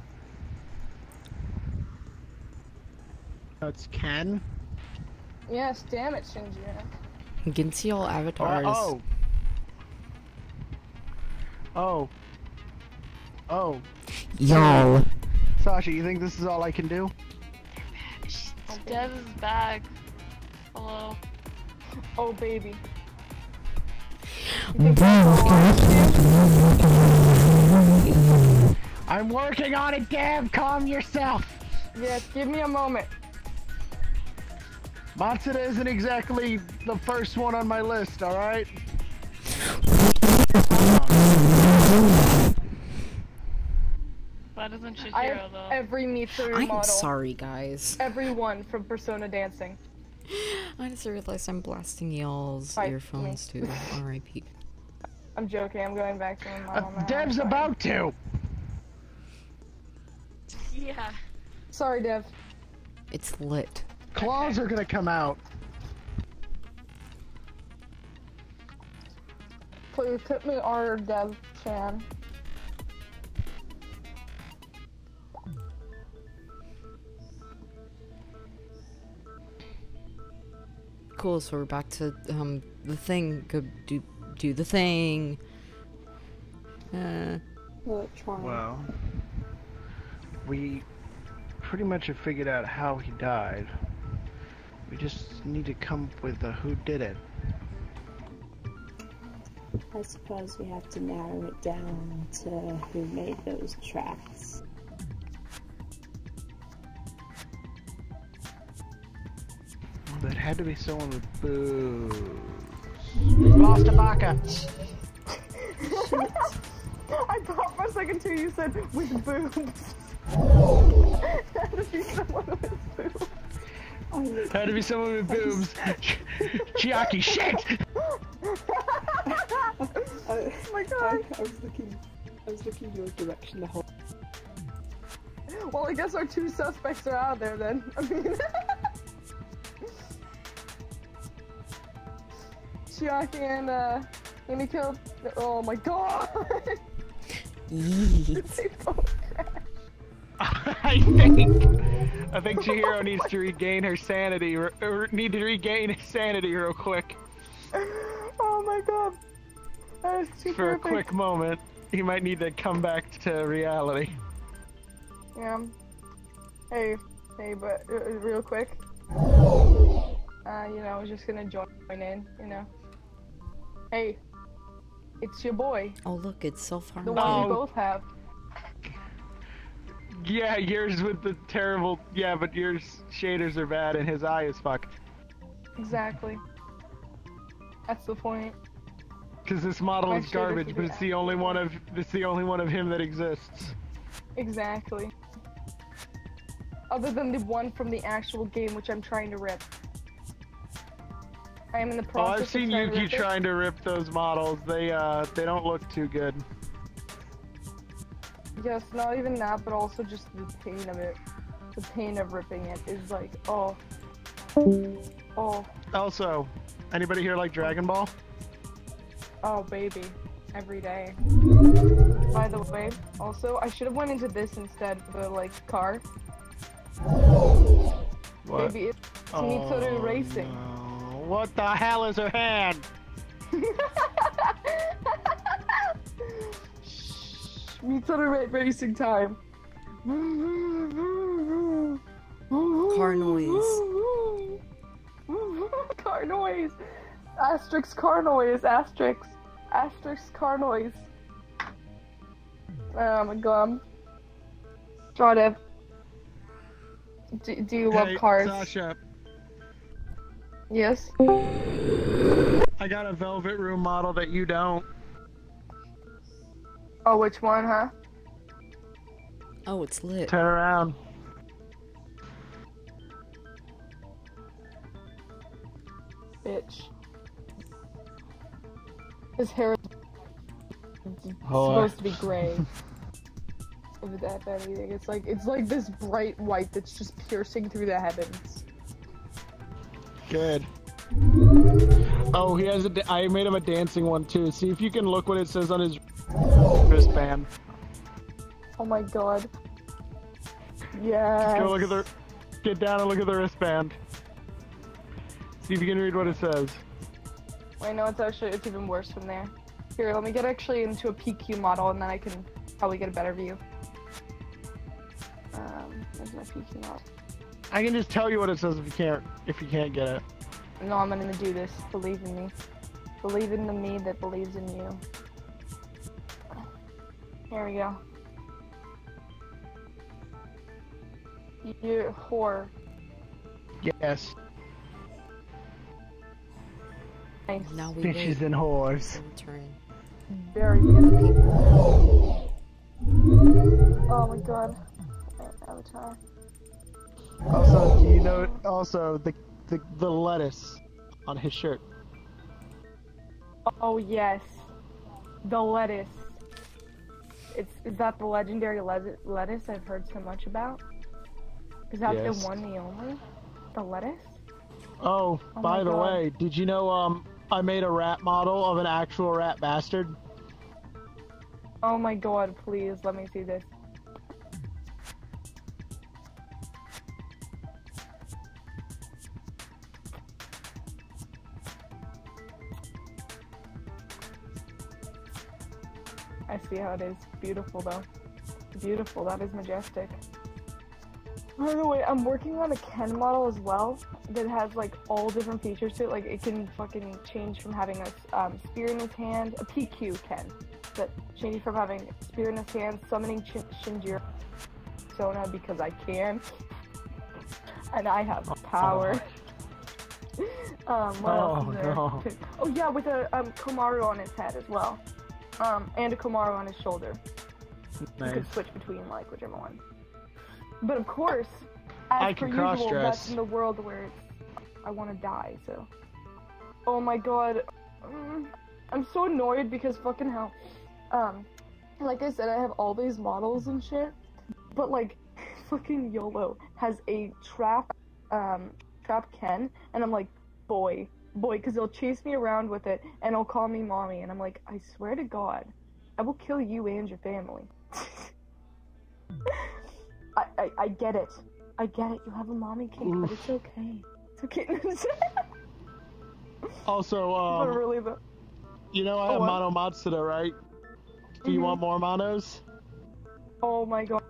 That's Ken. Yes, damn it, Shinjiro. You can see all avatars. Oh. Oh. Oh. Yo. Sasha, you think this is all I can do? Dev is back. Hello. Oh, baby. I'm working on it, Dev! Calm yourself! Yes, give me a moment. Matsuda isn't exactly the first one on my list, alright? That isn't I Shihiro have though. every Mitsuru I'm model. sorry, guys. Everyone from Persona Dancing. I just realized I'm blasting y'all's Fight earphones me. too. R.I.P. I'm joking, I'm going back to my model now. Dev's I'm sorry. about to! Yeah. Sorry, Dev. It's lit. Claws are gonna come out. Please put me on Dev Chan. Cool, so we're back to the thing. Go do the thing. Well, try. Well, we pretty much have figured out how he died. We just need to come up with a who did it. I suppose we have to narrow it down to who made those tracks. There had to be someone with booze. We've lost a baka. I thought for a second too you said with boobs. That would be someone with boobs. Had to be someone with boobs. Chiaki, shit! Oh my god. I was looking your direction the whole. Well, I guess our two suspects are out there then. I mean, Chiaki and Amy killed. Oh my god. Yeet. They both crashed. I think Chihiro needs to regain her sanity, or need to regain his sanity real quick. Oh my god. That is too For a perfect. quick moment, he might need to come back to reality. Yeah. Hey, but real quick. You know, I was just gonna join in, you know. Hey, it's your boy, Oh look, it's the self-harm. one we Oh. both have. Yeah, yours with the terrible. Yeah, but yours shaders are bad and his eye is fucked. Exactly. That's the point. Because this model My is shaders garbage, would but be it's the only one of him that exists. Exactly. Other than the one from the actual game, which I'm trying to rip. I am in the Oh, process I've seen of trying to Yuki rip it. trying to rip those models. They don't look too good. Yes, not even that, but also just the pain of it. The pain of ripping it is like, oh. Oh. Also, anybody here like Dragon Ball? Oh, baby. Every day. By the way, also, I should have went into this instead for the, like, car. What? Maybe it's Mitsuru Racing. No. What the hell is her hand? Mitsuru Racing time. Car noise. Car noise. Asterisk car noise. Asterisk. Asterisk car noise. Oh my god. DRADev. Do you love Hey, cars? Sasha, Yes. I got a Velvet Room model that you don't. Oh, which one, huh? Oh, it's lit. Turn around. bitch. His hair is supposed to be gray. If anything, it's like this bright white that's just piercing through the heavens. Good. Oh, he has I made him a dancing one too. See if you can look what it says on his wristband. Oh my god. Yeah. Go look at the. Get down and look at the wristband. See if you can read what it says. Wait, no, it's even worse from there. Here, let me get actually into a PQ model, and then I can probably get a better view. There's my PQ model. I can just tell you what it says if you can't get it. No, I'm gonna do this. Believe in me. Believe in the me that believes in you. Here we go. You whore. Yes. Nice. Now we Bitches wait. and whores. Turn. Very good. Oh my god. Avatar. Also, do you know also the lettuce on his shirt? Oh yes. The lettuce. Is that the legendary lettuce I've heard so much about? Is that Yes. the one, the only? The lettuce? Oh, Oh by my the God. way, did you know I made a rat model of an actual rat bastard? Oh my god, please, let me see this. I see how it is. Beautiful though. Beautiful, that is majestic. By the way, I'm working on a Ken model as well that has like all different features to it. Like it can fucking change from having a spear in his hand, a PQ Ken, but changing from having a spear in his hand, summoning Shinjiro Sona because I can, and I have power. What else is there? no. Oh yeah, with a Komaru on his head as well, and a Komaru on his shoulder. You Nice. could switch between like whichever one. But of course, I as per can usual, cross-dress. that's in the world where it's I want to die. So, oh my god, I'm so annoyed because fucking hell, like I said, I have all these models and shit, but like, fucking YOLO has a trap Ken, and I'm like, boy, because he'll chase me around with it, and he'll call me mommy, and I'm like, I swear to God, I will kill you and your family. I get it. I get it. You have a mommy kink, but it's okay. It's okay. Also, But really though. you know I have what? Mono Matsuda, right? Do you want more monos? Oh my god.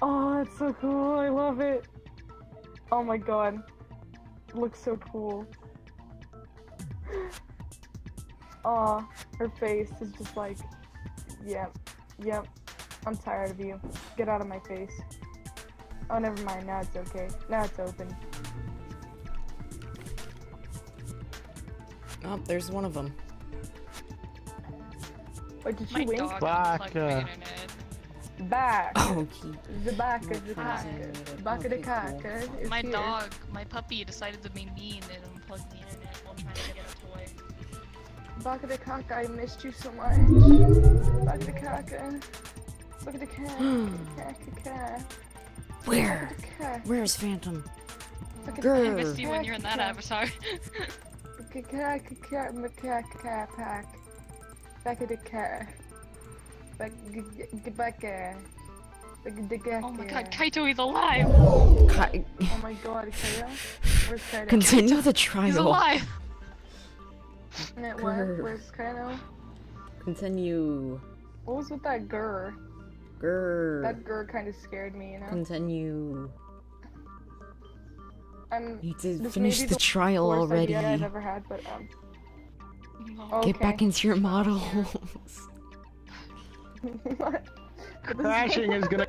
Oh, that's so cool. I love it. Oh my god. It looks so cool. Aw, her face is just like, yep, I'm tired of you. Get out of my face. Oh, never mind, now it's okay. Now it's open. Oh, there's one of them. Wait, did she My win? dog Back, unplugged my internet. Back! Oh, The back of the Not cock. present. Back of the Okay, cock cool. is My here. dog, my puppy, decided to be mean and unplug the internet while trying to get a toy. Back of the cock, I missed you so much. Back of the cock. Look at the cat. Where? Look at the cat. Where's Phantom? Look at Grr. I missed you when you're in that avatar. the cat. Pack. Back of the cat. Back. Oh my god, Kaito, he's alive! Oh my god, Kaito? Where's Kaito? Continue the He's trial. alive! What? Grr. Where's Kaito? Continue. What was with that grr? Grr. That grr kind of scared me, you know? Continue. I'm. You did This finish may be the trial worst already. idea I've ever had, but Get okay. back into your models. What? Crashing is gonna.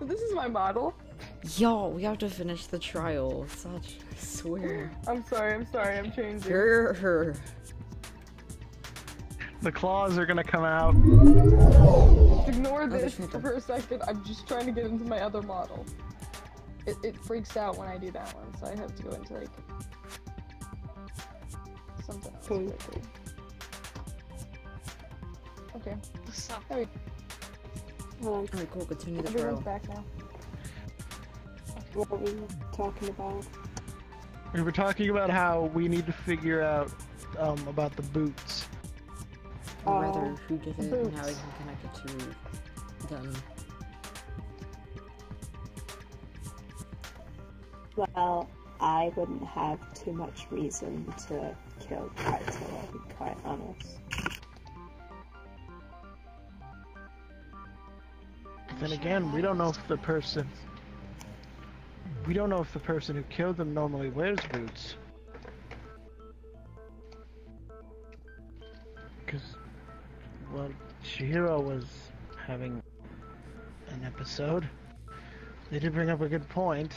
This is my model. Yo, we have to finish the trial. Such, I swear. I'm sorry, I'm changing. Grr. The claws are gonna come out. Ignore this there's for a second. I'm just trying to get into my other model. It freaks out when I do that one, so I have to go into like something else quickly. Okay. So, There we Alright, cool, continue the Everyone's trial. back now. What were we talking about? We were talking about how we need to figure out about the boots. Or rather, who did it and how we boots. can connect it to them. Well, I wouldn't have too much reason to kill Kaito, I'll be quite honest. Then again, we don't know if the person who killed them normally wears boots. Because, well, Chihiro was having an episode. They did bring up a good point.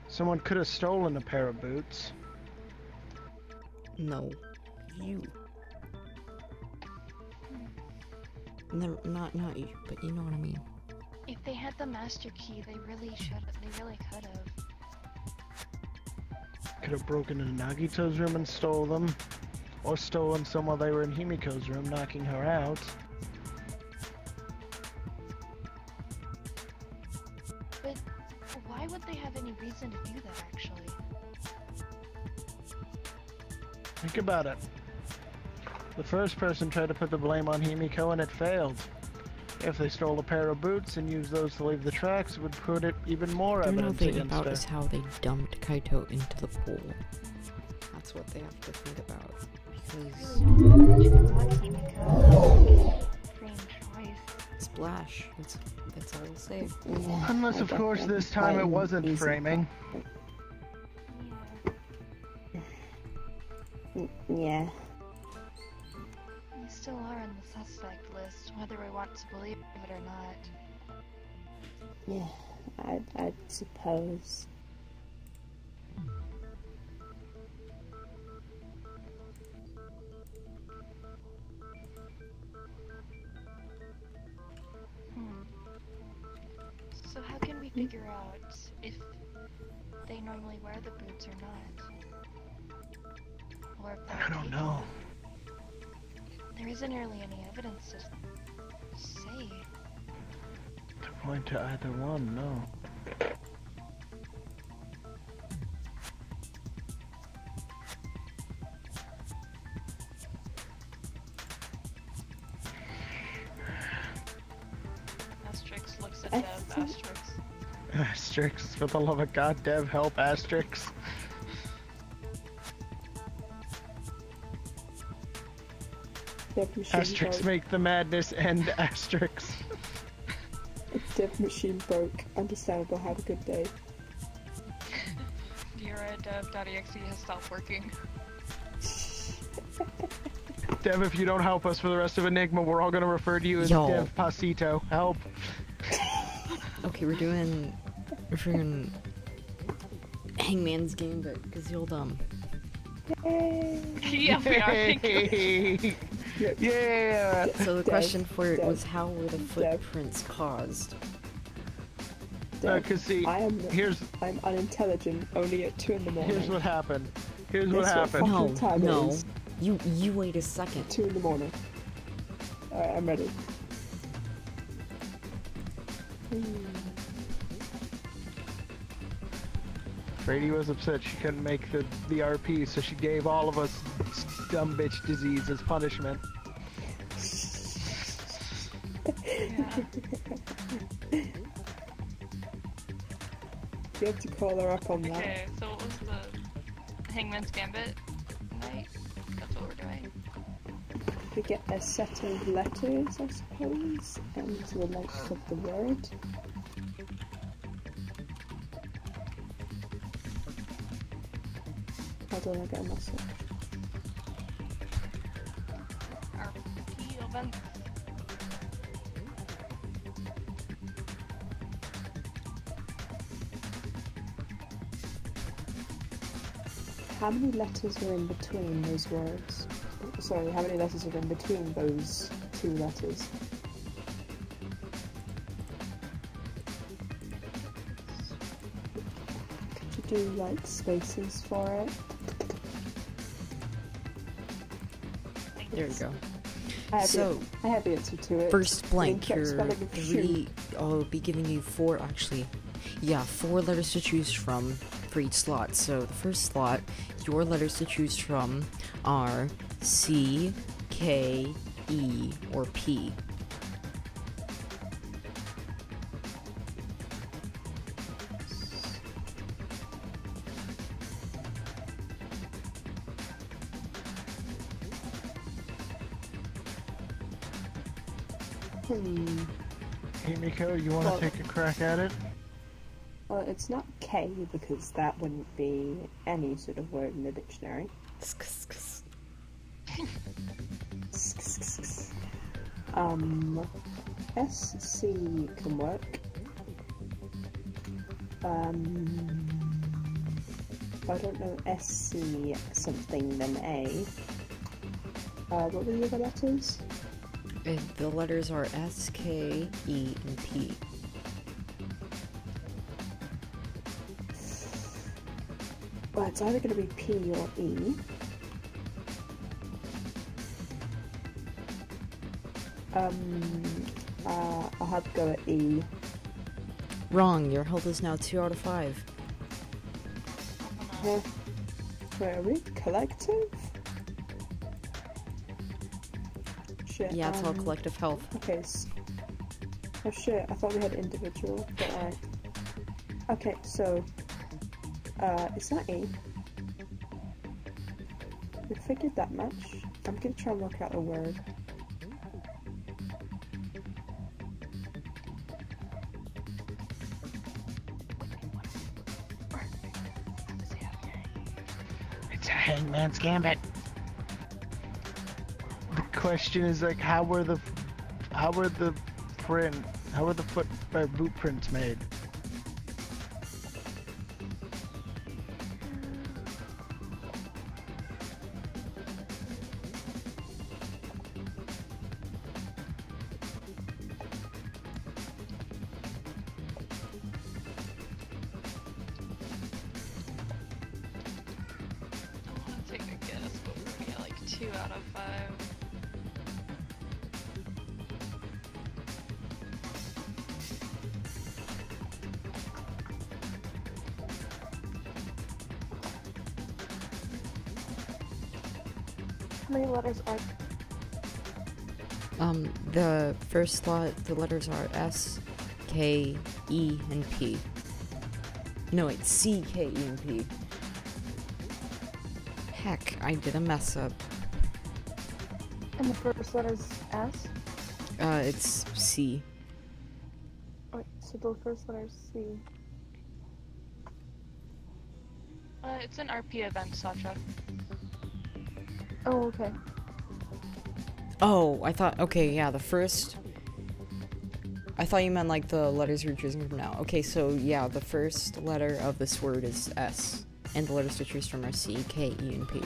Someone could have stolen a pair of boots. No. You. No, not you, but you know what I mean. If they had the master key, they really could have. Could have broken into Nagito's room and stole them. Or stolen some while they were in Himiko's room, knocking her out. But why would they have any reason to do that, actually? Think about it. The first person tried to put the blame on Himiko and it failed. If they stole a pair of boots and used those to leave the tracks, it would put it even more The evidence thing against about her. is how they dumped Kaito into the pool. That's what they have to think about. Because splash. That's all I'll say. Unless, of course, this time it wasn't framing. Yeah. We still are on the suspect list, whether we want to believe it or not. Yeah, I'd suppose. So how can we figure out if they normally wear the boots or not? Or if they're I don't know. There isn't really any evidence to say. To point to either one, no. Asterix looks at Dev, Asterix. Asterix, for the love of God, Dev, help, Asterix. Asterix, make the madness end, Asterix. Dev machine broke. Understandable, have a good day. DRADev.exe has stopped working. Dev, if you don't help us for the rest of Enigma, we're all gonna refer to you as Yo. Dev Pasito. Help. Okay, we're doing Hangman's game, but because you're dumb. Yeah, we are thinking. Yeah. So the Dev, question for it Dev, was, how were the footprints caused? Cause see, I'm unintelligent only at 2 in the morning. here's what happened. Here's what Guess what happened. fucking time it No. is? You wait a second. 2 in the morning. Alright, I'm ready. Brady was upset she couldn't make the RP, so she gave all of us dumb bitch disease as punishment. You have to call her up on that. Okay, so what was the Hangman's Gambit night? That's what we're doing. We get a set of letters, I suppose, and the length of the word. Hold on, I get a message. Our key event. How many letters were in between those words? Sorry, how many letters are in between those two letters? Could you do like spaces for it? There you go. I have the answer to it. First blank, Kept your spelling of three. I'll be giving you four, actually. Yeah, 4 letters to choose from for each slot. So the first slot, your letters to choose from are C, K, E, or P. Hey Nico, you want to take a crack at it? Well, it's not K because that wouldn't be any sort of word in the dictionary. SC can work. I don't know SC something then A. What were the other letters? The letters are S, K, E, and P. Well, it's either going to be P or E. I'll have to go at E. Wrong, your health is now 2 out of 5. Where are we? Collective? Shit, Yeah, it's all collective health. Okay, oh shit, I thought we had individual, but alright. Okay, so, it's not E. We figured that much. I'm gonna try and work out a word. It's a hangman's gambit. The question is like, how were the boot prints made? I want to take a guess, but we're gonna get like 2 out of 5. How many letters are? The first slot, the letters are S, K, E, and P. No, wait, C, K, E, and P. Heck, I did a mess up. And the first letter's S? It's C. Wait, so the first letter's C. It's an RP event, Sasha. Oh, okay. Oh, I thought, okay, yeah, the first... I thought you meant, like, the letters you're choosing from now. Okay, so, yeah, the first letter of this word is S, and the letters to choose from are C, K, E, and P.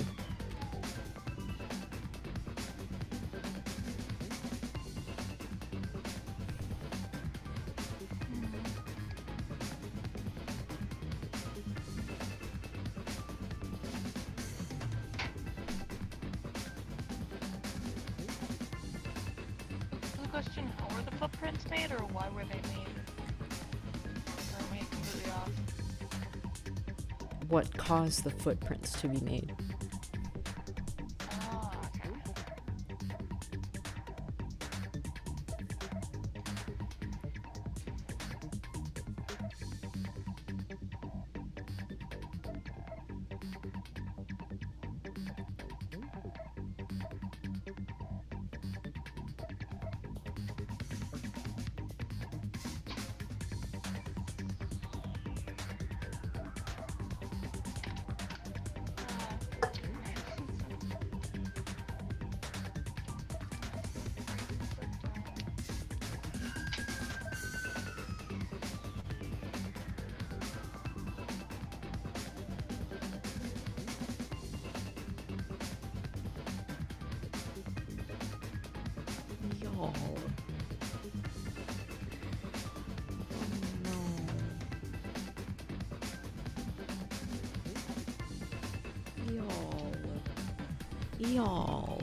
Question, how were the footprints made, or why were they made? Or am I completely off? What caused the footprints to be made? Oh, okay. Y'all. Y'all.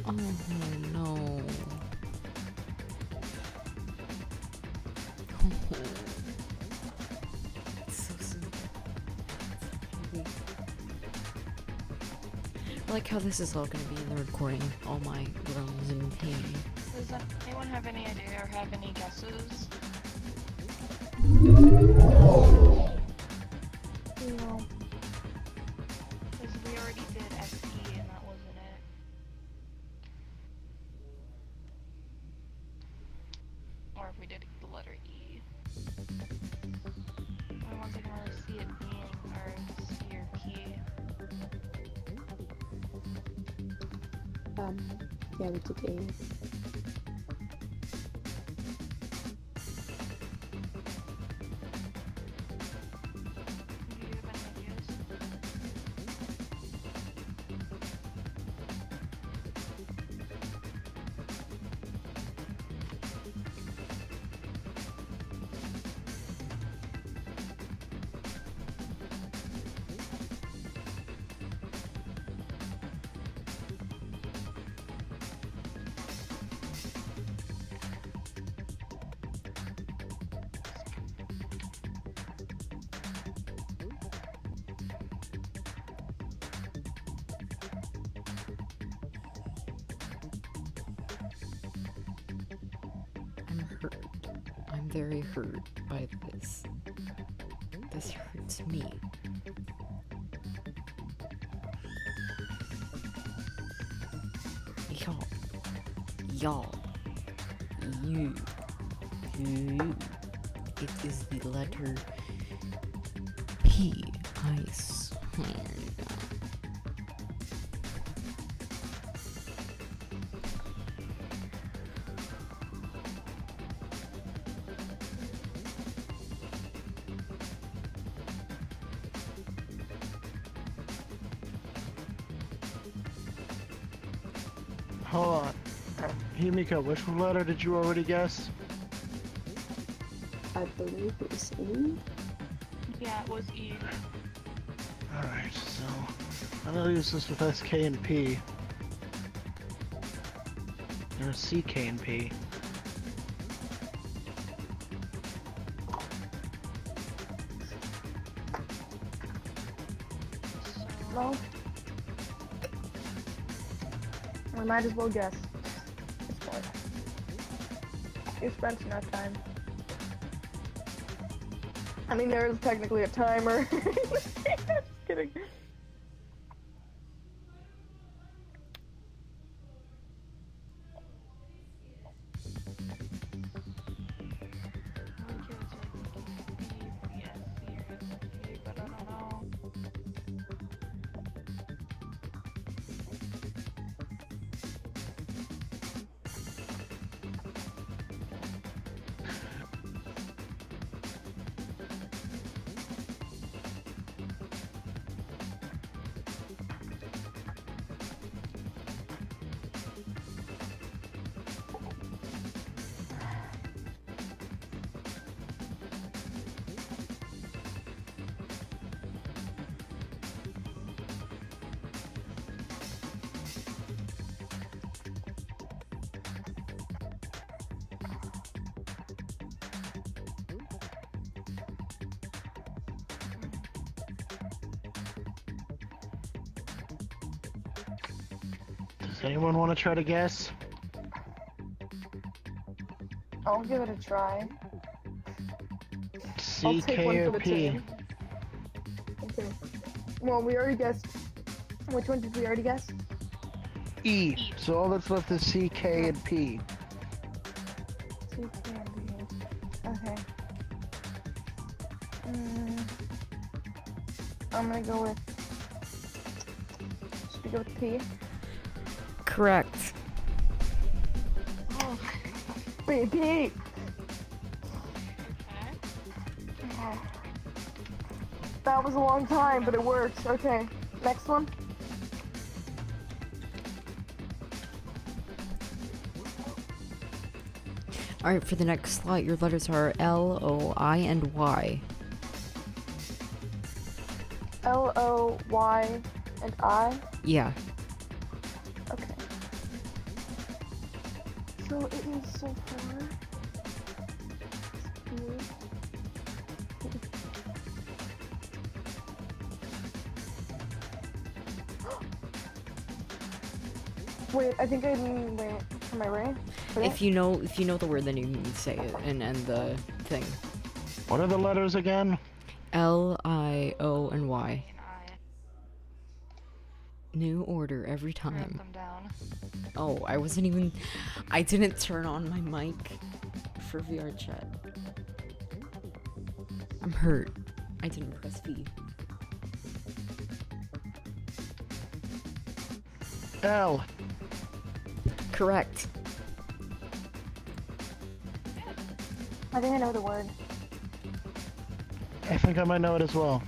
Oh no. It's so simple. I like how this is all gonna be in the recording. All my groans and pain. Does anyone have any idea or have any guesses? No. Because we already did SE and that wasn't it. Or if we did the letter E. The only ones I can really see it being are C or P. Yeah, we did A. Do you have any ideas? I'm hurt. I'm very hurt by this. This hurts me. Y'all. Y'all. You. It is the letter P. I swear. Hold on. Himiko, which letter did you already guess? I believe it was E. Yeah, it was E. Alright, so I'm gonna use this with S, K, and P. Or C, K, and P. Well, we might as well guess. It's fine. You spent enough time. I mean, there is technically a timer. Just kidding. But I don't know. Does anyone want to try to guess? I'll give it a try. C, I'll take K, one or for the P? team. Okay. Well, we already guessed. Which one did we already guess? E. So all that's left is C, K, and P. C, K, and B. Okay. I'm gonna go with. Should we go with P? Correct. Oh. Wait, P! Okay. Okay. That was a long time, but it worked. Okay. Next one. Alright, for the next slot, your letters are L, O, I, and Y. L, O, Y, and I? Yeah. Okay. So it is so far. Weird. Wait, I think I mean, wait, am I right? If you know the word, then you can say it and end the thing. What are the letters again? L, I, O, and Y. An I. New order every Write time. them down. Oh, I didn't turn on my mic for VRChat. I'm hurt. I didn't press V. L. Correct. I think I know the word. I think I might know it as well.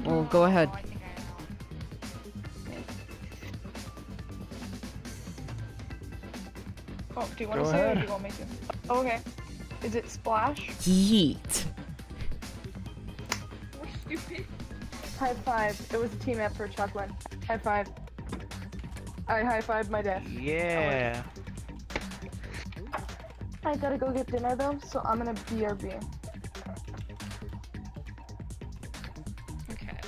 Well, go ahead. Oh, I think I know. Oh, do you want Go to say it or ahead. do you want me to? Oh, okay. Is it splash? Yeet. High five. It was a team effort, Chucklin. High five. I high fived my desk. Yeah. I gotta go get dinner though, so I'm gonna BRB. Okay.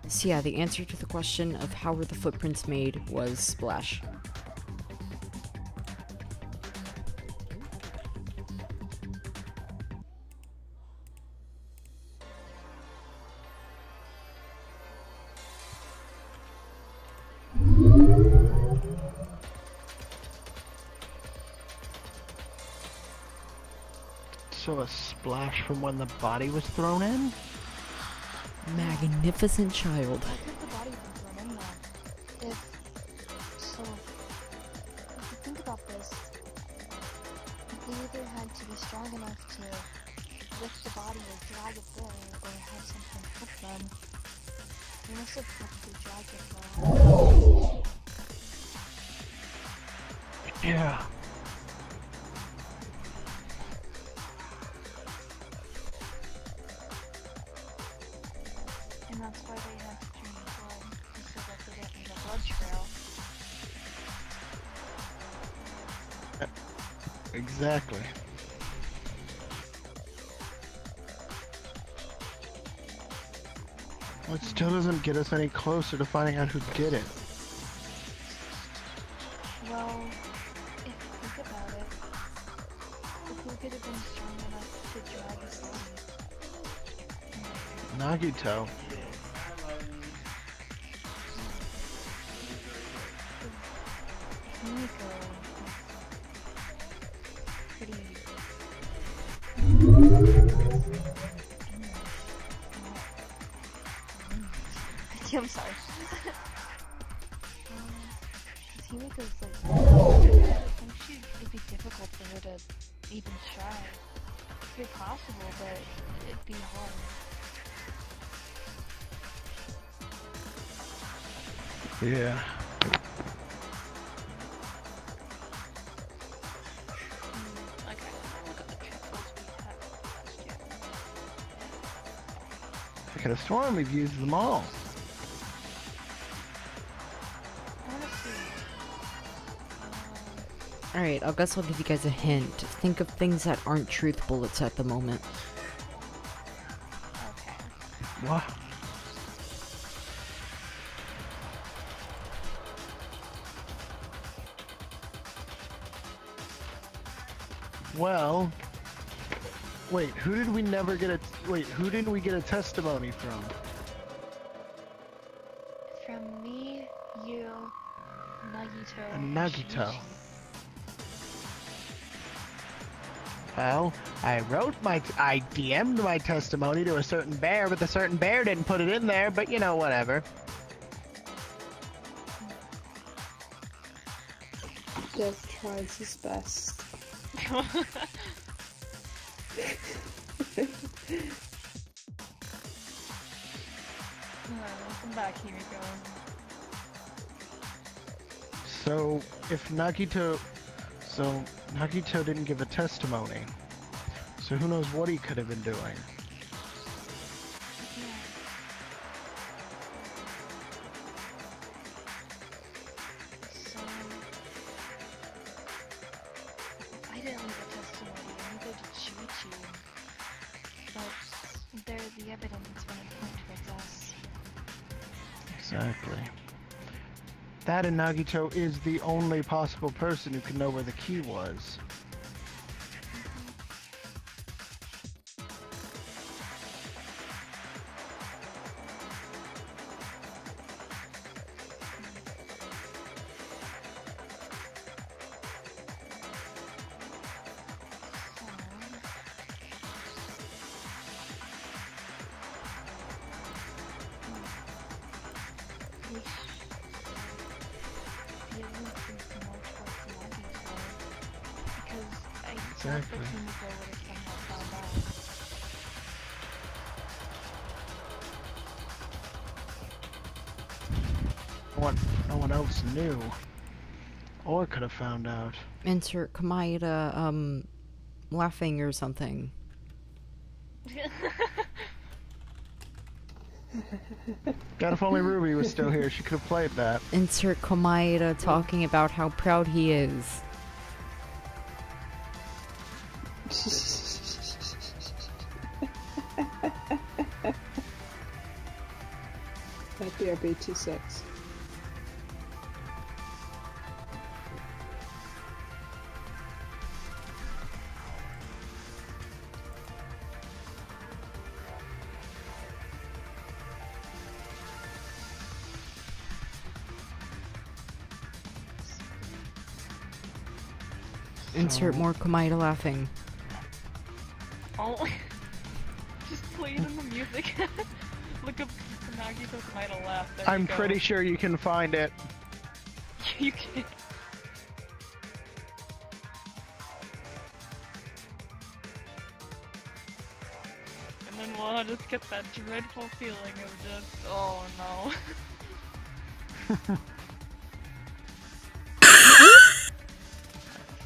So yeah, the answer to the question of how were the footprints made was splash. So a splash from when the body was thrown in? Magnificent child. Why could the body be thrown in there? If you think about this, they either had to be strong enough to lift the body or drag it there, or have something hook them. They must have probably dragged it there. Yeah. And that's why they had to drain the blood, so that they didn't leave a blood trail. Exactly. Well, it still doesn't get us any closer to finding out who did it. Well, if you think about it, who could have been strong enough to drag his body? Nagito. Nico pretty. I'm sorry. Himiko's like, I think it'd be difficult for her to even try. It'd be possible, but it'd be hard. Yeah. Okay, I'll look at the triples we had last year. I could have sworn we've used them all. Alright, I guess I'll give you guys a hint. Think of things that aren't truth bullets at the moment. Okay. What? Well, wait, who did we never get a, wait, who didn't we get a testimony from? From me, you, Nagito. And Nagito. Well, I DM'd my testimony to a certain bear, but the certain bear didn't put it in there, but you know, whatever. Dev tries his best. Welcome back, Himiko. So, if Nagito... So, Nagito didn't give a testimony. So who knows what he could have been doing. So, I didn't leave a testimony, I needed to cheat you. But they're the evidence when it points towards us. Exactly. That and Nagito is the only possible person who can know where the key was. Exactly. No one else knew. Or could have found out. Insert Kamaida, laughing or something. God, if only Ruby was still here, she could have played that. Insert Kamaida talking about how proud he is. That'd be our B26. Insert more Kamaida laughing. Oh, just play it in the music. Look up Nagito Kamaida laugh. There I'm you go. pretty sure you can find it. You can. And then we'll just get that dreadful feeling of just, oh no.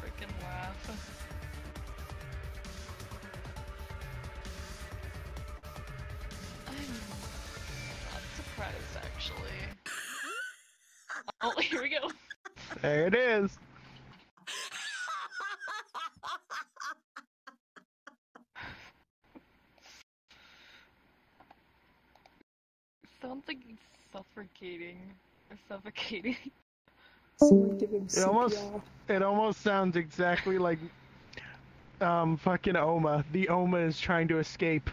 Freaking laugh. I'm not surprised, actually. Oh, here we go. There it is. Sounds like he's suffocating. Or suffocating. Someone give him CPR. It almost sounds exactly like fucking Oma. The Oma is trying to escape.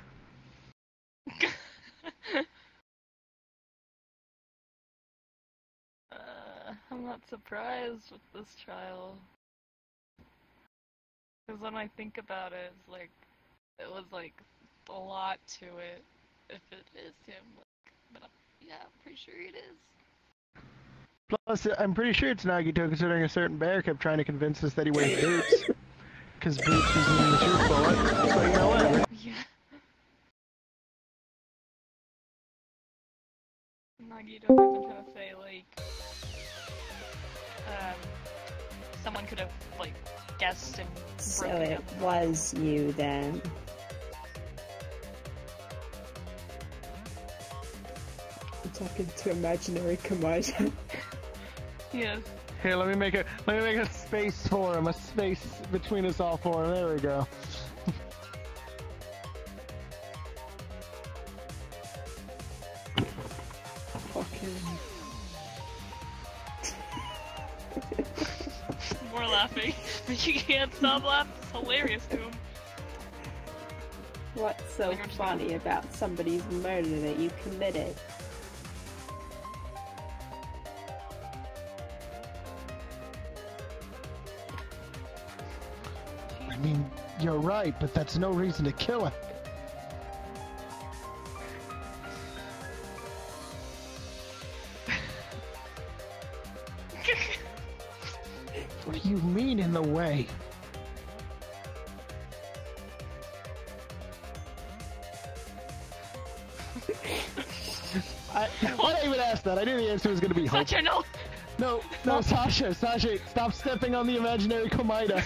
I'm not surprised with this trial. Because when I think about it, it's like, it was like a lot to it. If it is him, like, but yeah, I'm pretty sure it is. Plus, I'm pretty sure it's Nagito, considering a certain bear kept trying to convince us that he wears boots. Because boots was in the truth bullet. So, you know what? Yeah. Nagito was gonna say, like, someone could have, like, guessed and So broken it up. was you then. I'm talking to imaginary Kamaida. Yes. Here, let me make a space for him, a space between us all four. There we go. Fucking. More laughing. You can't stop laughing. It's hilarious to him. What's so funny about somebody's murder that you committed? I mean, you're right, but that's no reason to kill him. What do you mean in the way? Why did I even ask that? I knew the answer was gonna be hope. Sasha, no! No, Sasha, stop stepping on the imaginary Komaida.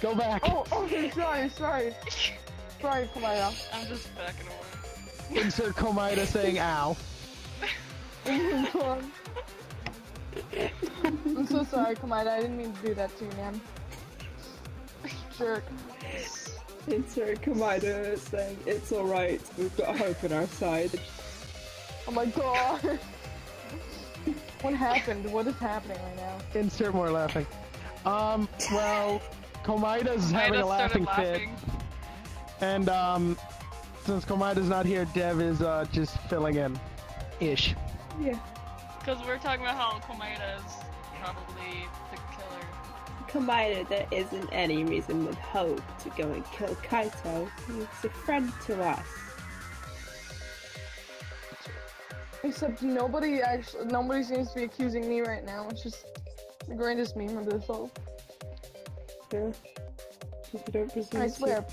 Go back. Oh, okay, sorry. Sorry, Kamaya. I'm just backing away. Insert Komaida saying ow. I'm so sorry, Kamaya. I didn't mean to do that to you, man. Jerk. Insert Kamida saying, it's alright, we've got hope on our side. Oh my god. What happened? What is happening right now? Insert more laughing. Well, Komaida's having a laughing fit. And, since Komaida's not here, Dev is, just filling in. Ish. Yeah. Because we're talking about how Komaida is probably the killer. Kamida, there isn't any reason with hope to go and kill Kaito. He's a friend to us. Except nobody seems to be accusing me right now. It's just the greatest meme of this all. Yeah. People don't presume I swear.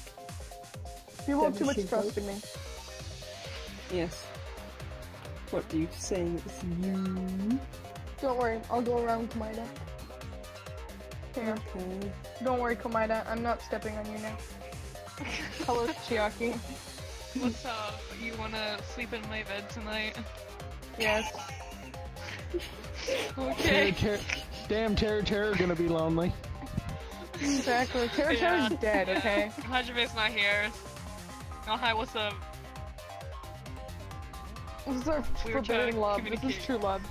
People have too much trust in me. Yes. What do you say is you? Don't worry, I'll go around Kamida. Here. Okay. Don't worry, Kamida, I'm not stepping on you now. Hello, Chiaki. What's up? You wanna sleep in my bed tonight? Yes. Okay. Damn, Terror gonna be lonely. Exactly. Terror's dead, okay? Hajime's not here. Oh, hi, what's up? This is our We were forbidden trying to love. This is communicate. true love.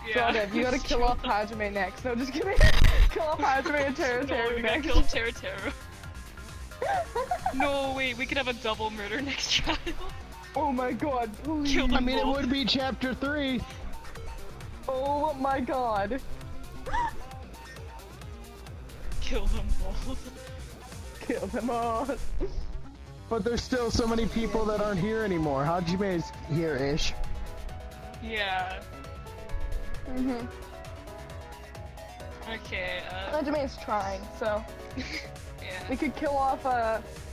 Yeah. DRADev, you gotta kill off Hajime next. No, just kidding. Kill off Hajime and Terror No, we gotta next. kill Terror. No, wait, we could have a double murder next trial. Oh my god, please. Kill them I mean, both. it would be chapter 3. Oh my god. Kill them both. Kill them all. But there's still so many people that aren't here anymore. Hajime's here-ish. Yeah. Mm-hmm. Okay, Hajime's trying, so. yeah. We could kill off,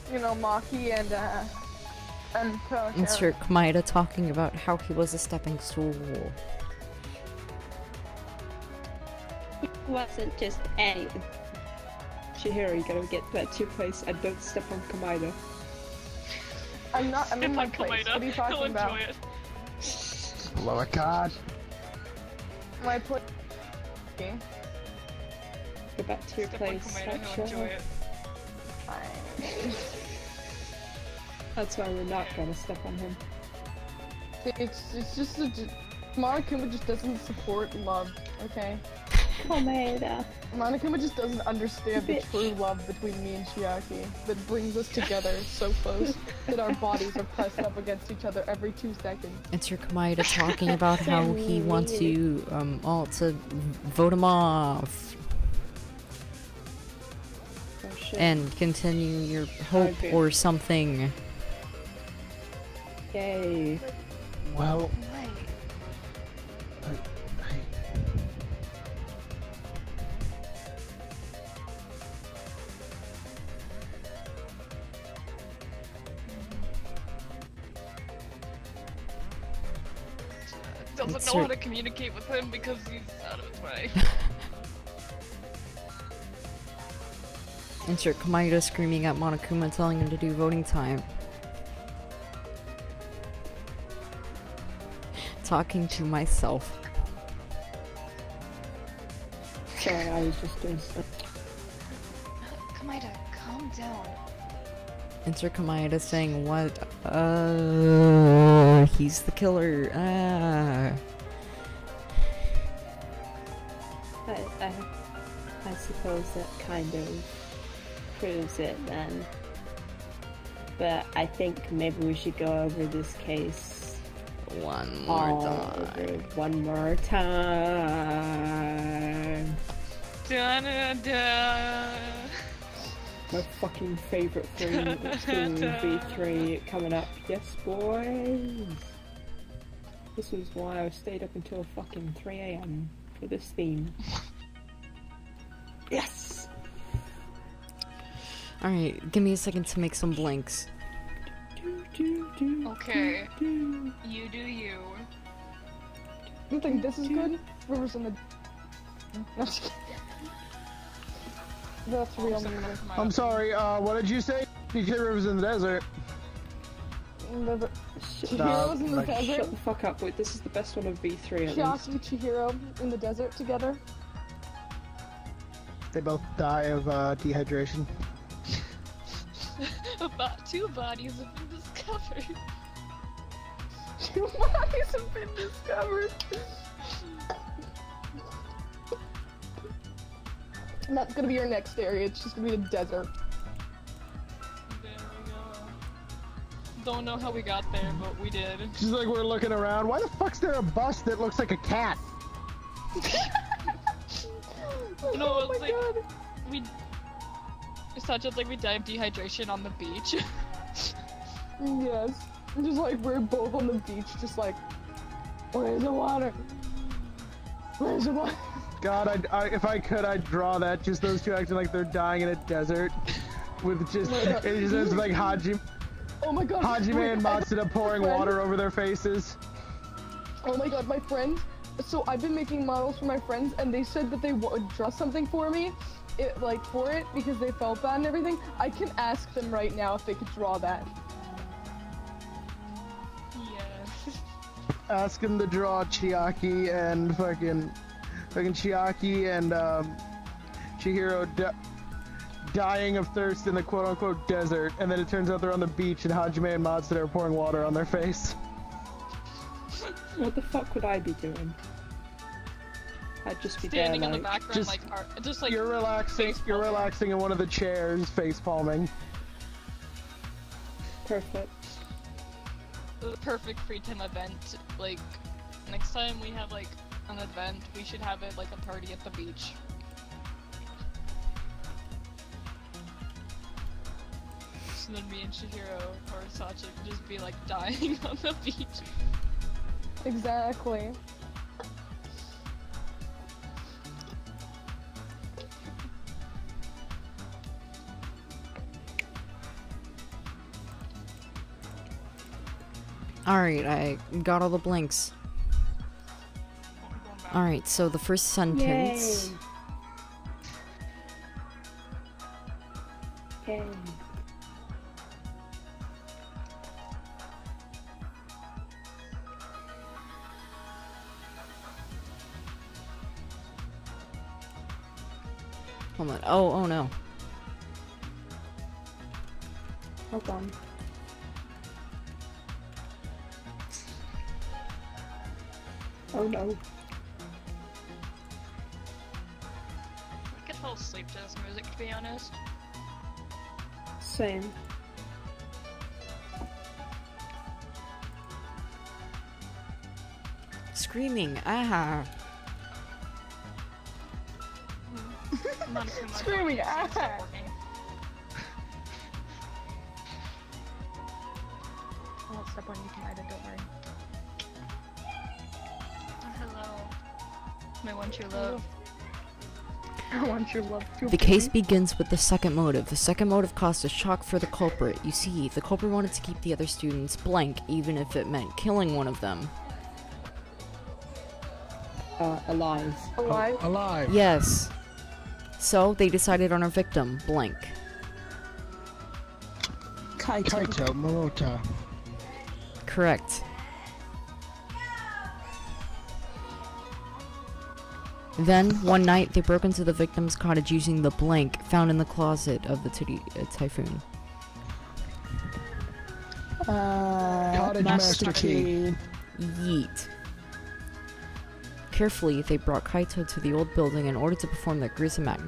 Maki and Terror. Insert Kamida talking about how he was a stepping stool. It wasn't just any. Chihiro, you gotta get that to your place and don't step on Kamida. I'm in my Step on place. Kamida. What are you He'll talking about? enjoy it. Lord God. My place. Okay. Go back to your Step on place. Kamida, he'll enjoy it. Fine. That's why we're not gonna step on him. It's just Monokuma just doesn't support love, okay? Komida. Monokuma just doesn't understand the true love between me and Chiaki that brings us together so close that our bodies are pressed up against each other every 2 seconds. Insert Kamida talking about how he wants you all to vote him off. Oh shit. And continue your hope Okay. or something. Yay. Well, Doesn't know how to communicate with him because he's out of his way. Insert Kamida screaming at Monokuma telling him to do voting time. Talking to myself. Sorry, I was just doing stuff. Kamida, calm down. Insert Kamida saying what? He's the killer. I suppose that kind of proves it then. But I think maybe we should go over this case One more time. Da da da. My fucking favorite thing is V3 coming up. Yes, boys. This was why I stayed up until fucking 3 AM for this theme. Yes! Alright, give me a second to make some blanks. Okay. You do you. You think this is good? Rivers in the... No, I'm just kidding. That's real mean. I'm sorry, what did you say? You say rivers in the desert. Chihiro's in the desert. Shut the fuck up, wait, this is the best one of V3 at Chiaki least. and Chihiro in the desert together. They both die of dehydration. About 2 bodies have been discovered. 2 bodies have been discovered. And that's gonna be your next area. It's just gonna be the desert. There we go. Don't know how we got there, but we did. Just like we're looking around. Why the fuck's there a bus that looks like a cat? No, oh it's my like god. it's not just like we die of dehydration on the beach. Yes. Just like we're both on the beach, just like, where's the water? Where's the water? God, if I could, I'd draw that. Just those two acting like they're dying in a desert. With just, it just ends like Oh my god. Hajime and Matsuda pouring water over their faces. Oh my god, my friend. So I've been making models for my friends, and they said that they would draw something for me, for it, because they felt bad and everything. I can ask them right now if they could draw that. Yes. Ask him to draw Chiaki and fucking Chiaki and Chihiro dying of thirst in the quote-unquote desert, and then it turns out they're on the beach and Hajime and Matsuda are pouring water on their face. What the fuck would I be doing? I'd just be standing there, in the like, background, just like you're relaxing. You're relaxing in one of the chairs, face palming. perfect. The perfect free time event. Like next time we have like an event, we should have it like a party at the beach. So then me and Chihiro or Sachi would just be like dying on the beach. Exactly. Alright, I got all the blanks. Alright, so the first sentence. Yay. Hold on. Oh no. Hold on. Oh no. I could fall asleep to this music, to be honest. Same. Screaming. Ah. Not too much. Screaming, obviously, it's not ah. working. I won't step on you tonight, don't worry. Oh, hello. My one true love. I want your love to The case begins with the second motive. The second motive caused a shock for the culprit. You see, the culprit wanted to keep the other students blank, even if it meant killing one of them. Alive. alive. Alive. Yes. So, they decided on our victim, blank. Kaito Morota. Correct. Then, one night, they broke into the victim's cottage using the blank found in the closet of the typhoon. Cottage Master Key. Yeet. Carefully, they brought Kaito to the old building in order to perform their gruesome act,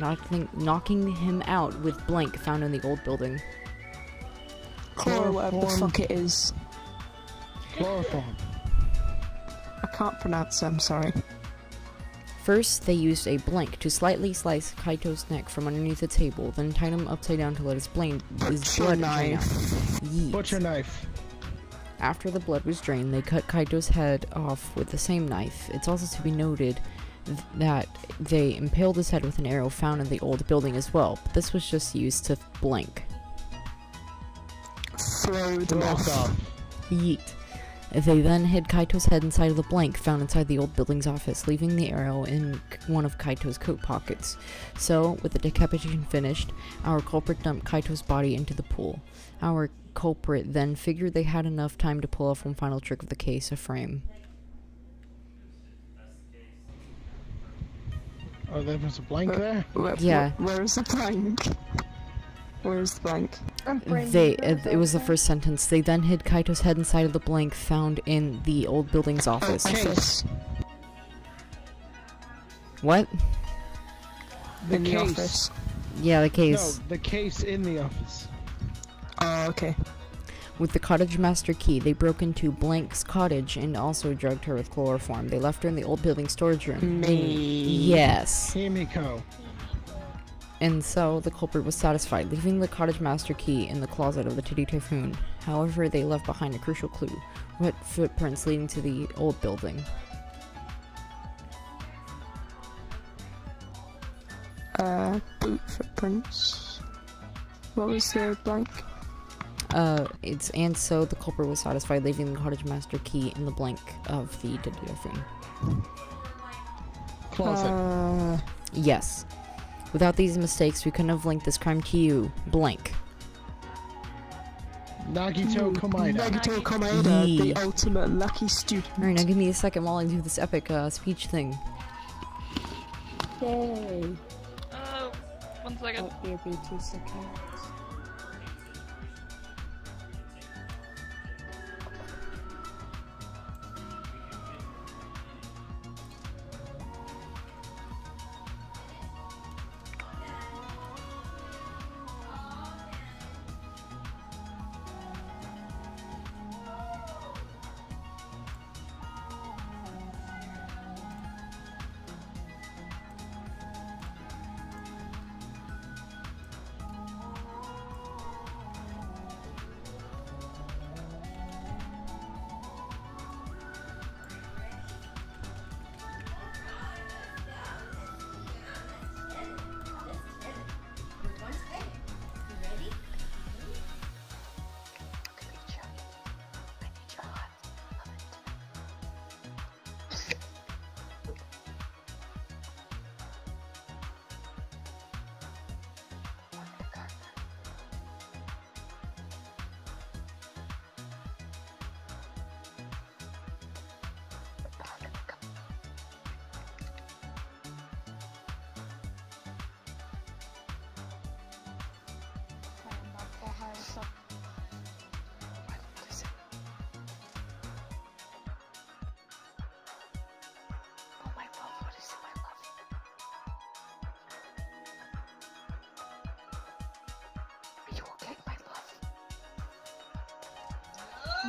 knocking him out with blank found in the old building. Or whatever the fuck it is. Chloroform. I can't pronounce it, I'm sorry. First, they used a blank to slightly slice Kaito's neck from underneath the table, then tied him upside down to let his blood drain out. Yeet. Butcher knife. After the blood was drained, they cut Kaito's head off with the same knife. It's also to be noted that they impaled his head with an arrow found in the old building as well, but this was just used to blank. Throw them off. Yeet. They then hid Kaito's head inside of the blank found inside the old building's office, leaving the arrow in one of Kaito's coat pockets. So, with the decapitation finished, our culprit dumped Kaito's body into the pool. Our culprit then figured they had enough time to pull off one final trick of the case, a frame. Oh, there was a blank there? Yeah. Where's the blank? Where's the blank? It was the first sentence. They then hid Kaito's head inside of the blank found in the old building's office. Case. What? The In the case. office. Yeah, the case. No, the case in the office. Oh, okay. With the cottage master key, they broke into Blank's cottage and also drugged her with chloroform. They left her in the old building storage room. Yes. Himiko. And so the culprit was satisfied, leaving the cottage master key in the closet of the Titty Typhoon. However, they left behind a crucial clue: wet footprints leading to the old building. Boot footprints. What was the blank? And so the culprit was satisfied, leaving the cottage master key in the blank of the Titty Typhoon. Closet. Yes. Without these mistakes, we couldn't have linked this crime to you. Blank. Nagito Komaeda. Nagito Komaeda, Yee. the ultimate lucky student. Alright, now give me a second while I do this epic speech thing. Yay. 1 second. Oh, here be 2 seconds.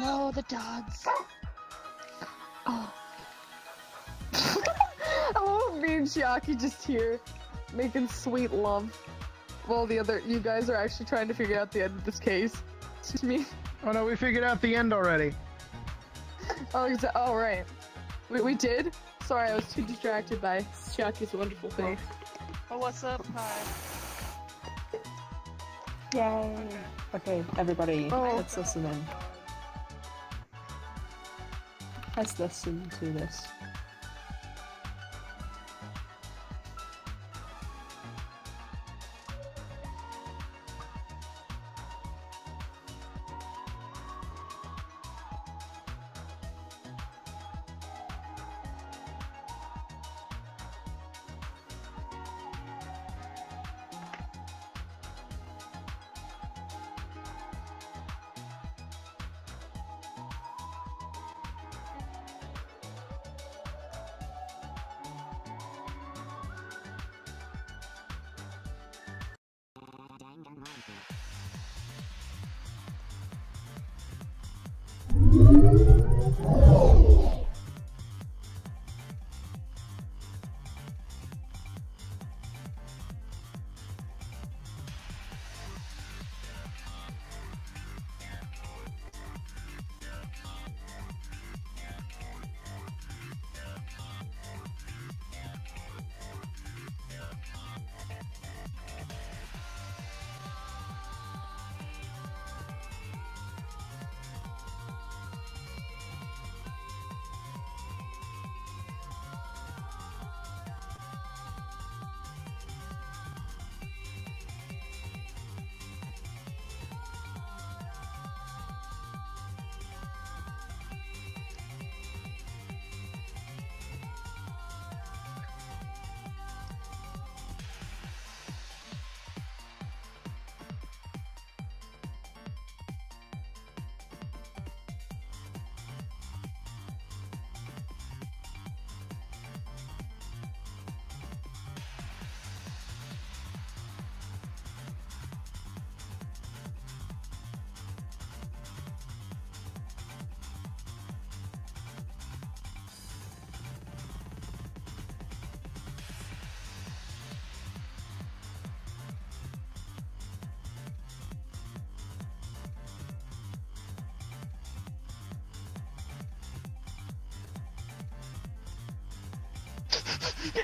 No, the dogs. Oh. I love me and Chiaki just here, making sweet love, while you guys are actually trying to figure out the end of this case. To me. Oh no, we figured out the end already. Oh, right. We did? Sorry, I was too distracted by Chiaki's wonderful face. Oh, what's up? Hi. Yay. Okay, everybody, let's listen in. Let's listen to this.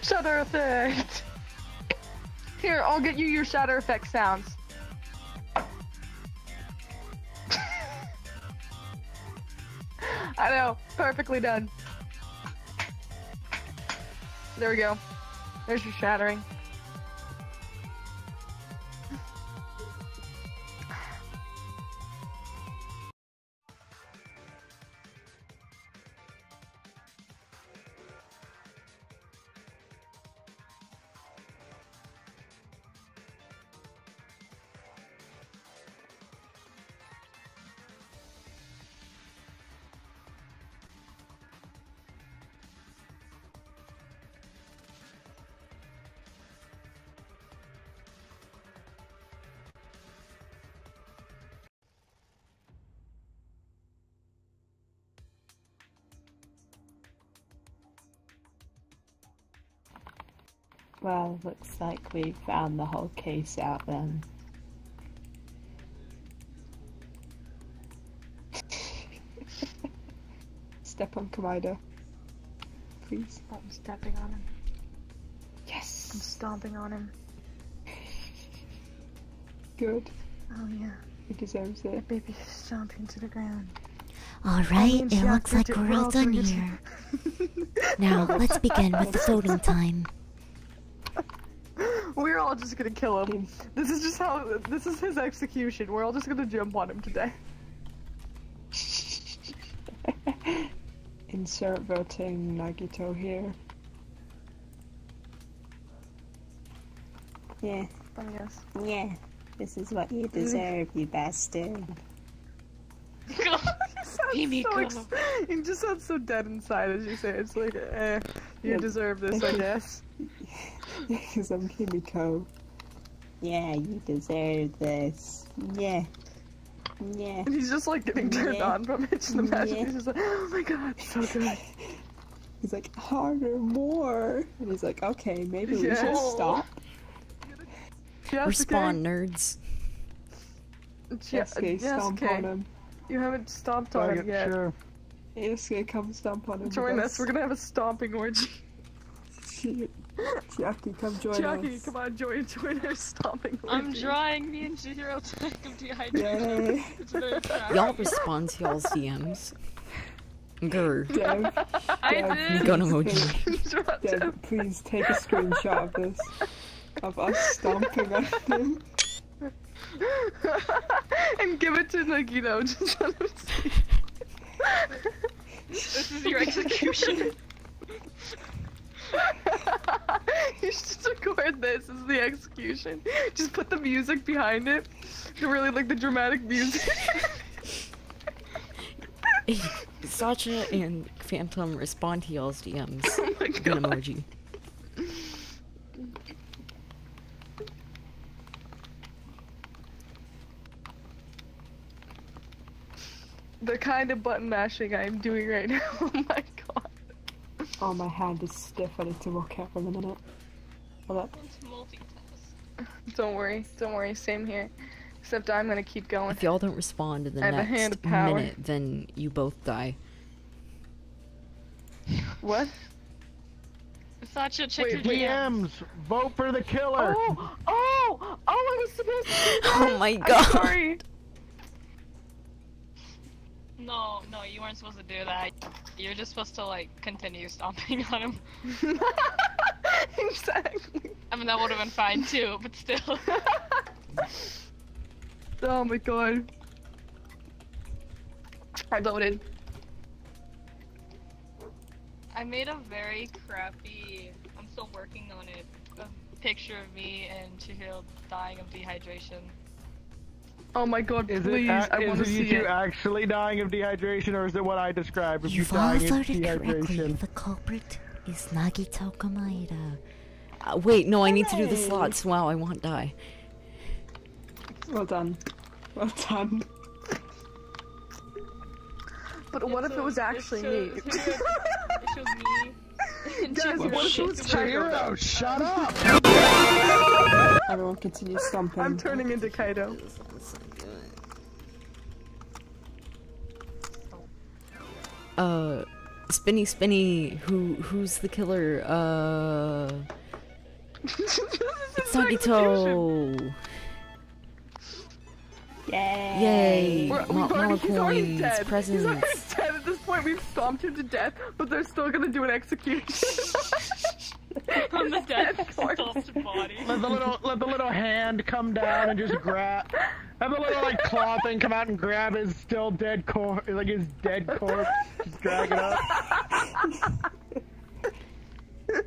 Shadow effect! Here, I'll get you your shadow effect sounds. I know, perfectly done. There we go. There's your shattering. Well, looks like we found the whole case out then. Step on Kaito. Please. I'm stepping on him. Yes! I'm stomping on him. Good. Oh yeah. He deserves it. Baby stomping to the ground. Alright, it looks like we're all done here. Now, let's begin with the voting time. We're all just gonna kill him. This is just how. This is his execution. We're all just gonna jump on him today. Insert voting Nagito here. Yeah. Yes. Yeah. This is what you deserve, you bastard. You just sound so dead inside as you say it. It's like, you deserve this, I guess. Because I'm Kimiko. Yeah, you deserve this. Yeah. Yeah. And he's just like getting turned on from it. Just imagine he's just like, oh my god, so good. He's like, harder, more. And he's like, okay, maybe we should stop. Respawn, nerds. Yasuke, stomp on him. You haven't stomped on him yet. Sure. Yasuke, come stomp on him. Join us, we're gonna have a stomping orgy. Chiaki, come join us. Chiaki, come on, join our stomping orgy. I'm drawing me and Chihiro tank of dehydration. It's very proud. Y'all respond to y'all's DMs. Grr. Dev, I did. Gun emoji. Dev, please take a screenshot of this. Of us stomping on him. And give it to Nagito, just let him see. This is your execution. You should just record this as the execution. Just put the music behind it. Really like the dramatic music. Sacha and Phantom respond to y'all's DMs. Oh my god. Gun emoji. The kind of button mashing I'm doing right now. Oh my god. Oh, my hand is stiff. I need to walk out for a minute. Hold up. Let's multitask. Don't worry, same here. Except I'm gonna keep going. If y'all don't respond in the I have a hand next of power. minute, then you both die. What? Sacha, check your Wait, DMs. DMs! Vote for the killer! Oh, I was supposed to do that. Oh my god. I'm sorry. No, you weren't supposed to do that. You're just supposed to, like, continue stomping on him. Exactly. I mean, that would have been fine too, but still. Oh my god. I voted. I made a very crappy, I'm still working on it, a picture of me and Chihiro dying of dehydration. Oh my god, Is please, I want to it see you two it. actually dying of dehydration, or is it what I described of you You've all dying of voted correctly. dehydration? The culprit is Nagito Kameida. Wait, no, I need to do the slots. Wow, I won't die. Well done. Well done. But what if it was actually me? It shows me. Guys, what if it was Kaito? Shut up! Everyone continue stomping. I'm turning into Kaito. Spinny Spinny, who's the killer? It's Nagito! Yay! He's already dead. Presents. He's already dead at this point. We've stomped him to death, but they're still gonna do an execution. On the dead stomped body. Let the little hand come down and just grab. Have the little like claw thing come out and grab his still dead corpse, like his dead corpse. Just drag it up.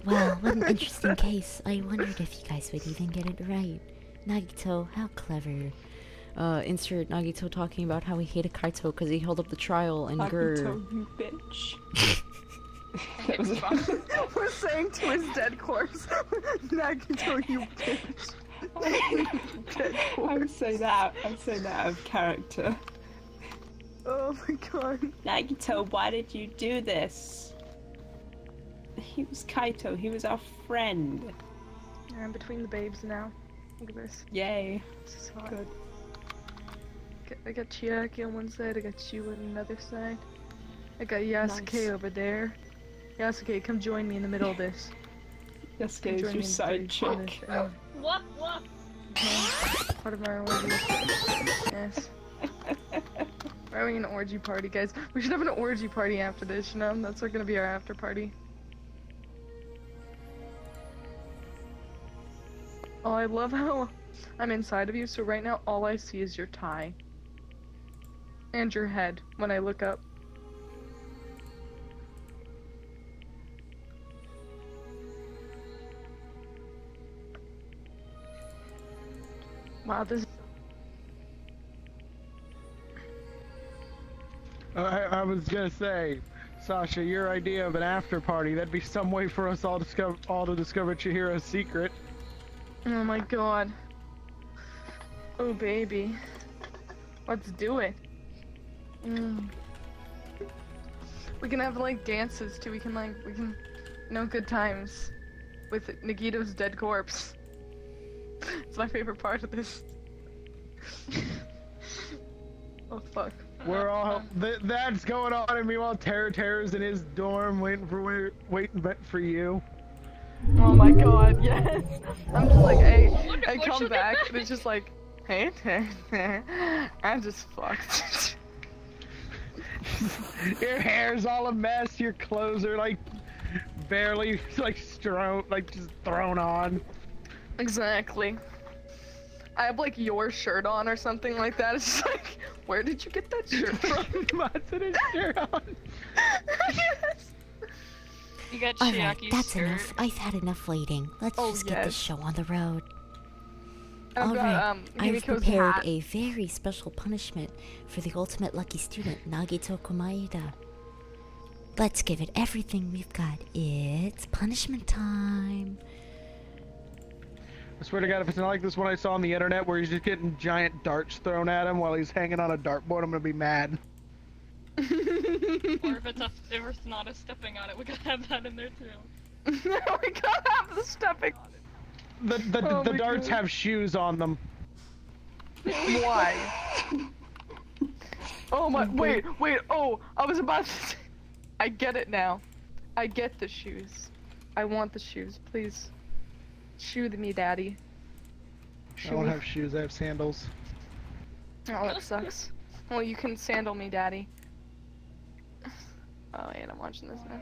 Wow, what an interesting case. I wondered if you guys would even get it right. Nagito, how clever. Insert Nagito talking about how he hated Kaito because he held up the trial and Nagito, you bitch. That was We're saying to his dead corpse, Nagito, you bitch. I would say that out of character. Oh my god. Nagito, why did you do this? He was Kaito, he was our friend. I'm between the babes now. Look at this. Yay. This is hot. Good. I got Chiaki on one side, I got you on another side. I got Yasuke over there. Yasuke, come join me in the middle of this. Yasuke is your side chick. What? Part of our orgy. Yes. We're having an orgy party, guys. We should have an orgy party after this, you know? That's gonna be our after party. Oh, I love how I'm inside of you, so right now all I see is your tie. And your head when I look up. Wow, this. I was gonna say, Sasha, your idea of an after party, that'd be some way for us all to discover Chihiro's secret. Oh my god. Oh baby. Let's do it. We can have like dances too. We can good times with Nagito's dead corpse. It's my favorite part of this. Oh fuck. We're all that's going on, and meanwhile Terra's in his dorm waiting for you. Oh my god, yes. I'm just like, hey, I come back and it's just like, hey, I'm just fucked. Your hair's all a mess. Your clothes are like barely just thrown on. Exactly. I have like your shirt on or something like that. It's just like, where did you get that shirt from? Matsuda's shirt on. Yes. You got Alright, Chiaki's that's shirt. enough. I've had enough waiting. Let's just get this show on the road. Alright, I've prepared a very special punishment for the ultimate lucky student, Nagito Komaeda. Let's give it everything we've got. It's punishment time. I swear to God, if it's not like this one I saw on the internet where he's just getting giant darts thrown at him while he's hanging on a dartboard, I'm gonna be mad. Or if it's not a stepping on it, we gotta have that in there too. We gotta have the stepping on it. The darts have shoes on them. Why? Oh my, wait, oh, I was about to say, I get it now. I get the shoes. I want the shoes, please. Shoe me, daddy. I don't have shoes, I have sandals. Oh, that sucks. Well, you can sandal me, daddy. Oh, wait, I'm watching this now.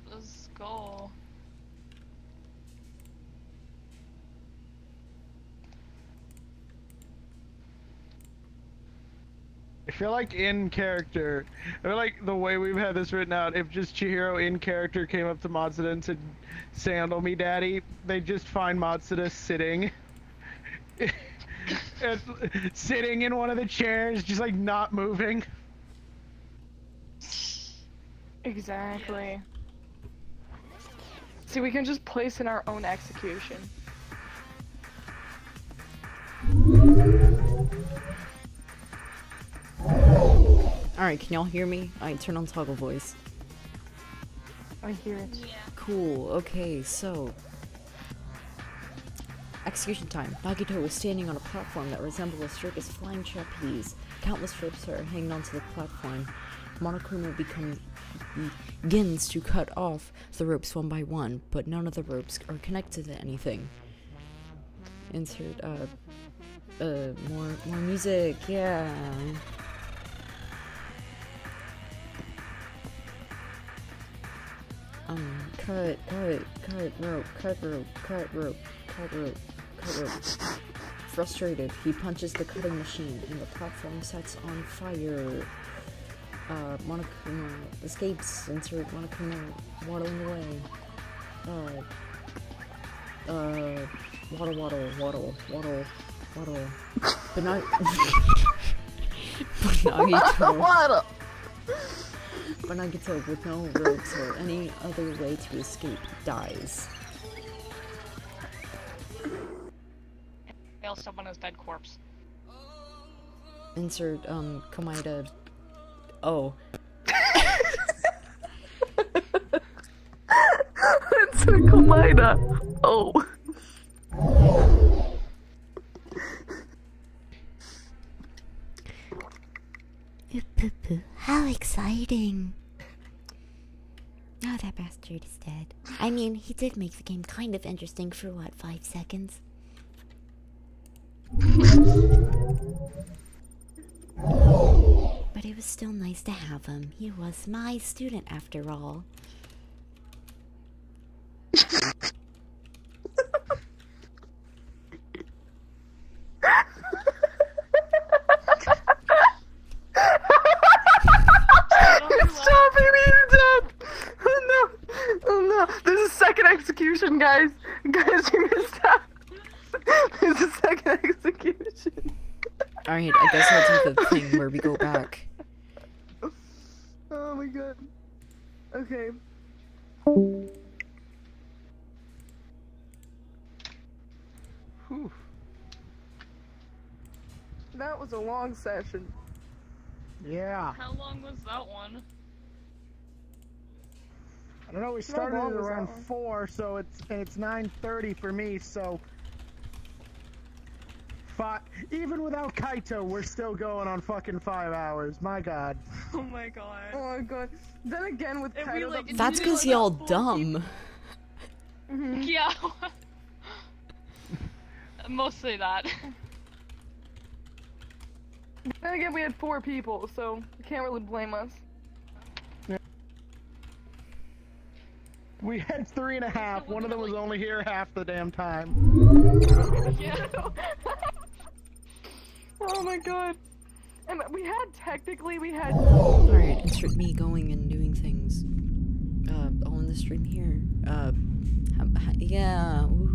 The skull. I feel like in character, I feel like the way we've had this written out, if just Chihiro in character came up to Matsuda and said, "Sandal me, daddy," they just find Matsuda sitting. Sitting in one of the chairs, just like not moving. Exactly. See, we can just place in our own execution. Alright, can y'all hear me? I turn on toggle voice. I hear it. Yeah. Cool, okay, so... Execution time. Nagito is standing on a platform that resembles a circus flying trapeze. Countless ropes are hanging onto the platform. Monokuma begins to cut off the ropes one by one, but none of the ropes are connected to anything. Insert, more music, yeah. Cut rope. Frustrated, he punches the cutting machine and the platform sets on fire. Monokuma escapes. Insert Monokuma waddling away. Waddle. But not. But Nagito, with no ropes or any other way to escape, dies. Nail someone as dead corpse. Insert, Komaeda. Oh. Insert Komaeda. Oh. How exciting! Oh, that bastard is dead. I mean, he did make the game kind of interesting for what, 5 seconds? But it was still nice to have him. He was my student after all. Execution, guys, you missed out. There's a second execution. Alright, I guess I'll do the thing where we go back. Oh my god. Okay. Whew. That was a long session. Yeah. How long was that one? I don't know, we started at around 4, so it's 9:30 for me, so... Even without Kaito, we're still going on fucking 5 hours, my god. Oh my god. Oh my god. Then again with Kaito... That's because y'all dumb. Mm-hmm. Yeah. Mostly that. Then again, we had 4 people, so you can't really blame us. We had 3.5, one of them was only here half the damn time. Yeah. Oh my god. And we had... Alright, insert me going and doing things. All in the stream here. Yeah, woohoo.